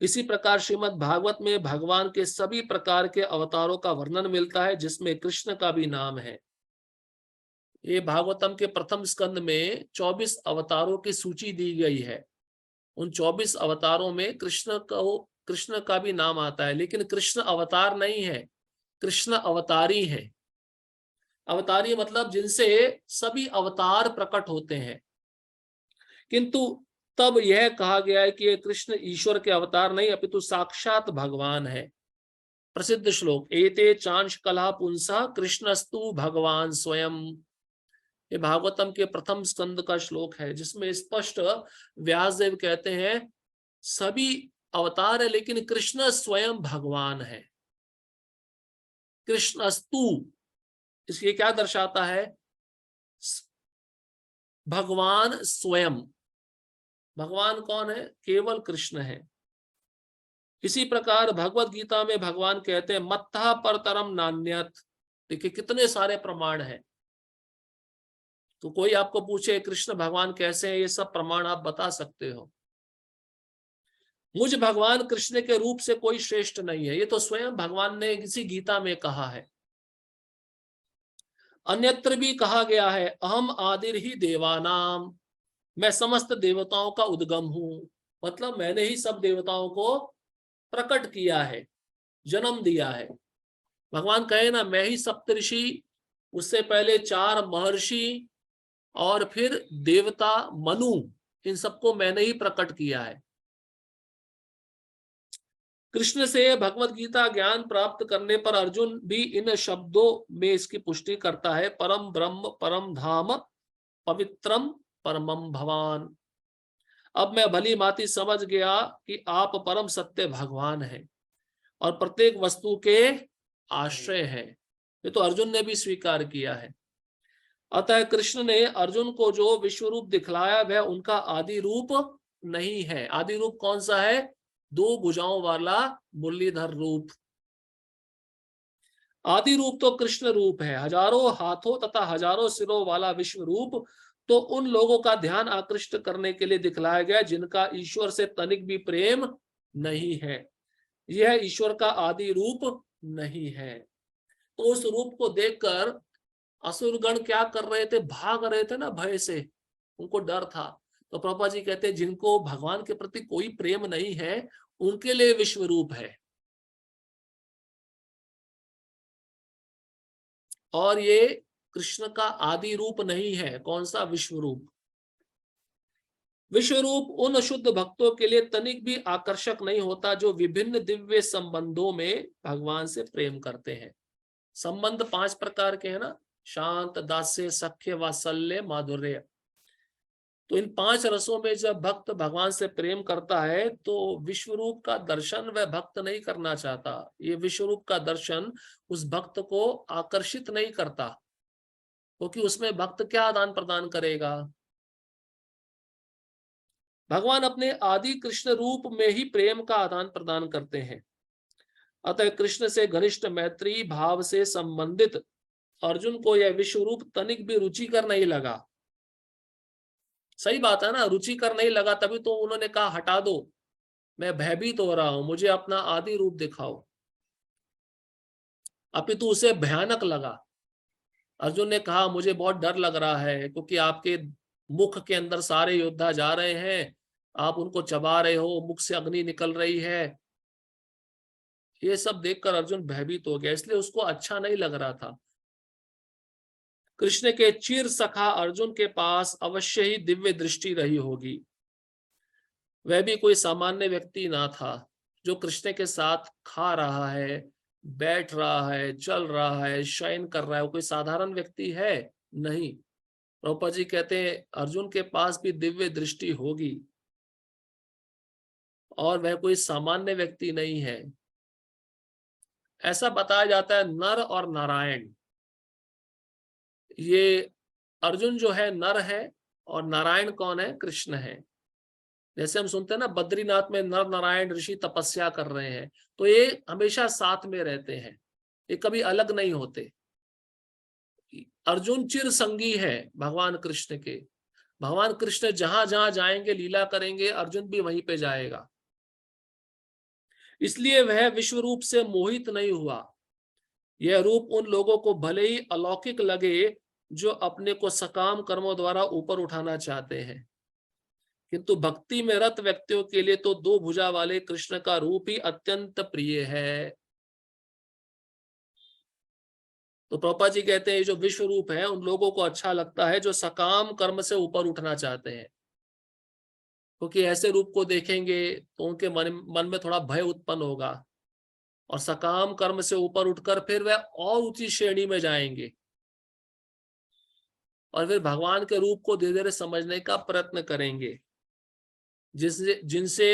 इसी प्रकार श्रीमद् भागवत में भगवान के सभी प्रकार के अवतारों का वर्णन मिलता है, जिसमें कृष्ण का भी नाम है। ये भागवतम के प्रथम स्कंद में 24 अवतारों की सूची दी गई है। उन 24 अवतारों में कृष्ण का भी नाम आता है, लेकिन कृष्ण अवतार नहीं है, कृष्ण अवतारी है। अवतारी मतलब जिनसे सभी अवतार प्रकट होते हैं। किंतु तब यह कहा गया है कि ये कृष्ण ईश्वर के अवतार नहीं अपितु साक्षात भगवान है। प्रसिद्ध श्लोक एते चांश कला पुंसा कृष्णस्तु भगवान स्वयं, ये भागवतम के प्रथम स्कंद का श्लोक है, जिसमें स्पष्ट व्यासदेव कहते हैं सभी अवतार है लेकिन कृष्ण स्वयं भगवान है। कृष्णस्तु, इसलिए क्या दर्शाता है? भगवान स्वयं। भगवान कौन है? केवल कृष्ण है। इसी प्रकार भगवत गीता में भगवान कहते हैं मत्तः परतरम नान्यत। देखिए कितने सारे प्रमाण हैं। तो कोई आपको पूछे कृष्ण भगवान कैसे हैं, ये सब प्रमाण आप बता सकते हो। मुझ भगवान कृष्ण के रूप से कोई श्रेष्ठ नहीं है, ये तो स्वयं भगवान ने किसी गीता में कहा है। अन्यत्र भी कहा गया है अहम आदिर ही देवानाम, मैं समस्त देवताओं का उद्गम हूं, मतलब मैंने ही सब देवताओं को प्रकट किया है, जन्म दिया है। भगवान कहे ना मैं ही सप्तऋषि, उससे पहले 4 महर्षि और फिर देवता मनु, इन सबको मैंने ही प्रकट किया है। कृष्ण से भगवत गीता ज्ञान प्राप्त करने पर अर्जुन भी इन शब्दों में इसकी पुष्टि करता है परम ब्रह्म परम धाम पवित्रम परमम भवान। अब मैं भली भांति समझ गया कि आप परम सत्य भगवान हैं और प्रत्येक वस्तु के आश्रय हैं। ये तो अर्जुन ने भी स्वीकार किया है। अतः कृष्ण ने अर्जुन को जो विश्व रूप दिखलाया वह उनका आदि रूप नहीं है। आदि रूप कौन सा है? 2 भुजाओं वाला मुरलीधर रूप। आदि रूप तो कृष्ण रूप है। हजारों हाथों तथा हजारों सिरों वाला विश्व रूप तो उन लोगों का ध्यान आकृष्ट करने के लिए दिखलाया गया जिनका ईश्वर से तनिक भी प्रेम नहीं है। यह ईश्वर का आदि रूप नहीं है। तो उस रूप को देखकर असुरगण क्या कर रहे थे, भाग रहे थे ना भय से, उनको डर था। तो प्रभुपाद जी कहते हैं जिनको भगवान के प्रति कोई प्रेम नहीं है उनके लिए विश्व रूप है। और ये कृष्ण का आदि रूप नहीं है। कौन सा? विश्व रूप। विश्व रूप उन अशुद्ध भक्तों के लिए तनिक भी आकर्षक नहीं होता जो विभिन्न दिव्य संबंधों में भगवान से प्रेम करते हैं। संबंध 5 प्रकार के हैं ना, शांत, दास्य, सख्य, वात्सल्य, माधुर्य। तो इन 5 रसों में जब भक्त भगवान से प्रेम करता है तो विश्व रूप का दर्शन वह भक्त नहीं करना चाहता। ये विश्व रूप का दर्शन उस भक्त को आकर्षित नहीं करता, क्योंकि उसमें भक्त क्या आदान प्रदान करेगा? भगवान अपने आदि कृष्ण रूप में ही प्रेम का आदान प्रदान करते हैं। अतः कृष्ण से घनिष्ठ मैत्री भाव से संबंधित अर्जुन को यह विश्व रूप तनिक भी रुचिकर नहीं लगा। सही बात है ना, रुचिकर नहीं लगा, तभी तो उन्होंने कहा हटा दो, मैं भयभीत हो रहा हूं, मुझे अपना आदि रूप दिखाओ। अपितु उसे भयानक लगा। अर्जुन ने कहा मुझे बहुत डर लग रहा है, क्योंकि आपके मुख के अंदर सारे योद्धा जा रहे हैं, आप उनको चबा रहे हो, मुख से अग्नि निकल रही है। ये सब देखकर अर्जुन भयभीत हो गया, इसलिए उसको अच्छा नहीं लग रहा था। कृष्ण के चिर सखा अर्जुन के पास अवश्य ही दिव्य दृष्टि रही होगी। वह भी कोई सामान्य व्यक्ति ना था जो कृष्ण के साथ खा रहा है, बैठ रहा है, चल रहा है, शयन कर रहा है। वो कोई साधारण व्यक्ति है? नहीं। प्रभुपाद जी कहते हैं अर्जुन के पास भी दिव्य दृष्टि होगी और वह कोई सामान्य व्यक्ति नहीं है। ऐसा बताया जाता है नर और नारायण, ये अर्जुन जो है नर है और नारायण कौन है? कृष्ण है। जैसे हम सुनते हैं ना बद्रीनाथ में नर नारायण ऋषि तपस्या कर रहे हैं, तो ये हमेशा साथ में रहते हैं, ये कभी अलग नहीं होते। अर्जुन चिर संगी है भगवान कृष्ण के। भगवान कृष्ण जहां जहां जाएंगे, लीला करेंगे, अर्जुन भी वहीं पे जाएगा। इसलिए वह विश्व रूप से मोहित नहीं हुआ। यह रूप उन लोगों को भले ही अलौकिक लगे जो अपने को सकाम कर्मों द्वारा ऊपर उठाना चाहते हैं, किंतु भक्ति में रत व्यक्तियों के लिए तो 2 भुजा वाले कृष्ण का रूप ही अत्यंत प्रिय है। तो प्रभुपाद जी कहते हैं जो विश्व रूप है उन लोगों को अच्छा लगता है जो सकाम कर्म से ऊपर उठना चाहते हैं, क्योंकि ऐसे रूप को देखेंगे तो उनके मन में थोड़ा भय उत्पन्न होगा और सकाम कर्म से ऊपर उठकर फिर वह और ऊंची श्रेणी में जाएंगे और फिर भगवान के रूप को धीरे धीरे समझने का प्रयत्न करेंगे, जिनसे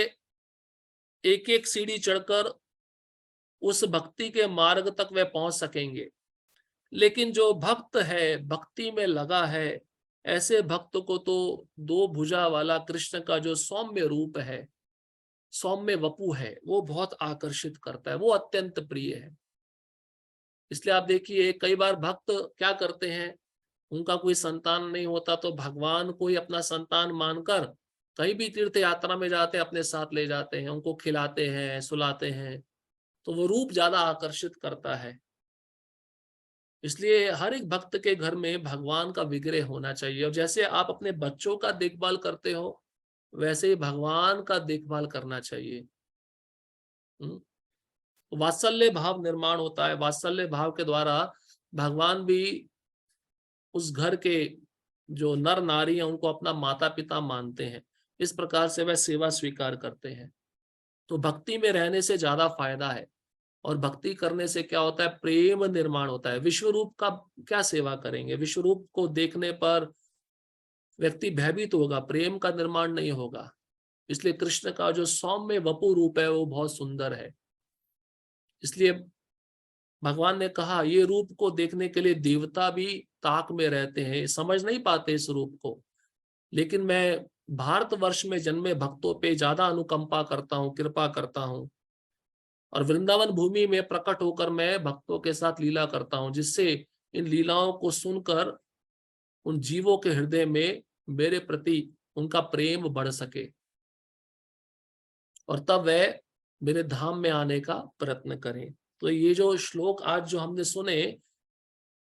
एक एक सीढ़ी चढ़कर उस भक्ति के मार्ग तक वे पहुंच सकेंगे। लेकिन जो भक्त है, भक्ति में लगा है, ऐसे भक्त को तो 2 भुजा वाला कृष्ण का जो सौम्य रूप है, सौम्य वपु है, वो बहुत आकर्षित करता है, वो अत्यंत प्रिय है। इसलिए आप देखिए कई बार भक्त क्या करते हैं, उनका कोई संतान नहीं होता तो भगवान को ही अपना संतान मानकर कहीं भी तीर्थ यात्रा में जाते हैं, अपने साथ ले जाते हैं, उनको खिलाते हैं, सुलाते हैं, तो वो रूप ज्यादा आकर्षित करता है। इसलिए हर एक भक्त के घर में भगवान का विग्रह होना चाहिए, और जैसे आप अपने बच्चों का देखभाल करते हो वैसे ही भगवान का देखभाल करना चाहिए। वात्सल्य भाव निर्माण होता है, वात्सल्य भाव के द्वारा भगवान भी उस घर के जो नर नारी हैं उनको अपना माता पिता मानते हैं, इस प्रकार से वह सेवा स्वीकार करते हैं। तो भक्ति में रहने से ज्यादा फायदा है, और भक्ति करने से क्या होता है? प्रेम निर्माण होता है। विश्व रूप का क्या सेवा करेंगे? विश्व रूप को देखने पर व्यक्ति भयभीत होगा, प्रेम का निर्माण नहीं होगा। इसलिए कृष्ण का जो सौम्य वपु रूप है वो बहुत सुंदर है। इसलिए भगवान ने कहा ये रूप को देखने के लिए देवता भी ताक में रहते हैं, समझ नहीं पाते इस रूप को, लेकिन मैं भारतवर्ष में जन्मे भक्तों पे ज्यादा अनुकंपा करता हूँ, कृपा करता हूँ, और वृंदावन भूमि में प्रकट होकर मैं भक्तों के साथ लीला करता हूँ, जिससे इन लीलाओं को सुनकर उन जीवों के हृदय में मेरे प्रति उनका प्रेम बढ़ सके, और तब वह मेरे धाम में आने का प्रयत्न करें। तो ये जो श्लोक आज जो हमने सुने,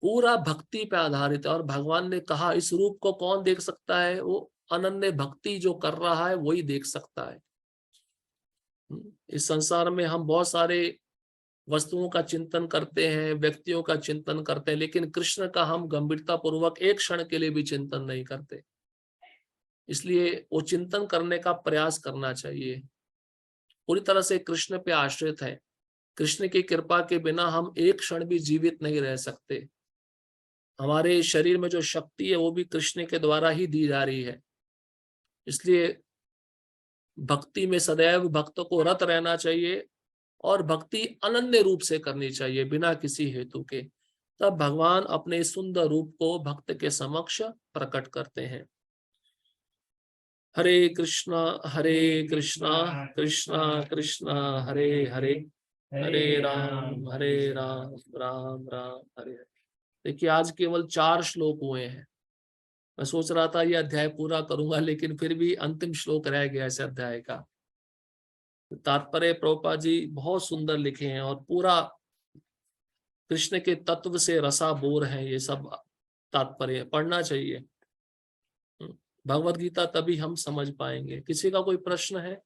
पूरा भक्ति पे आधारित है। और भगवान ने कहा इस रूप को कौन देख सकता है? वो अनन्य भक्ति जो कर रहा है वही देख सकता है। इस संसार में हम बहुत सारे वस्तुओं का चिंतन करते हैं, व्यक्तियों का चिंतन करते हैं, लेकिन कृष्ण का हम गंभीरता पूर्वक एक क्षण के लिए भी चिंतन नहीं करते। इसलिए वो चिंतन करने का प्रयास करना चाहिए। पूरी तरह से कृष्ण पे आश्रित है। कृष्ण की कृपा के बिना हम एक क्षण भी जीवित नहीं रह सकते। हमारे शरीर में जो शक्ति है वो भी कृष्ण के द्वारा ही दी जा रही है। इसलिए भक्ति में सदैव भक्तों को रत रहना चाहिए और भक्ति अनन्य रूप से करनी चाहिए, बिना किसी हेतु के। तब भगवान अपने सुंदर रूप को भक्त के समक्ष प्रकट करते हैं। हरे कृष्णा कृष्णा कृष्णा हरे हरे, हरे राम राम राम हरे हरे। देखिए आज केवल 4 श्लोक हुए हैं। मैं सोच रहा था ये अध्याय पूरा करूंगा, लेकिन फिर भी अंतिम श्लोक रह गया इस अध्याय का। तात्पर्य प्रभुपाद जी बहुत सुंदर लिखे हैं और पूरा कृष्ण के तत्व से रसाबोर है। ये सब तात्पर्य पढ़ना चाहिए। भगवत गीता तभी हम समझ पाएंगे। किसी का कोई प्रश्न है?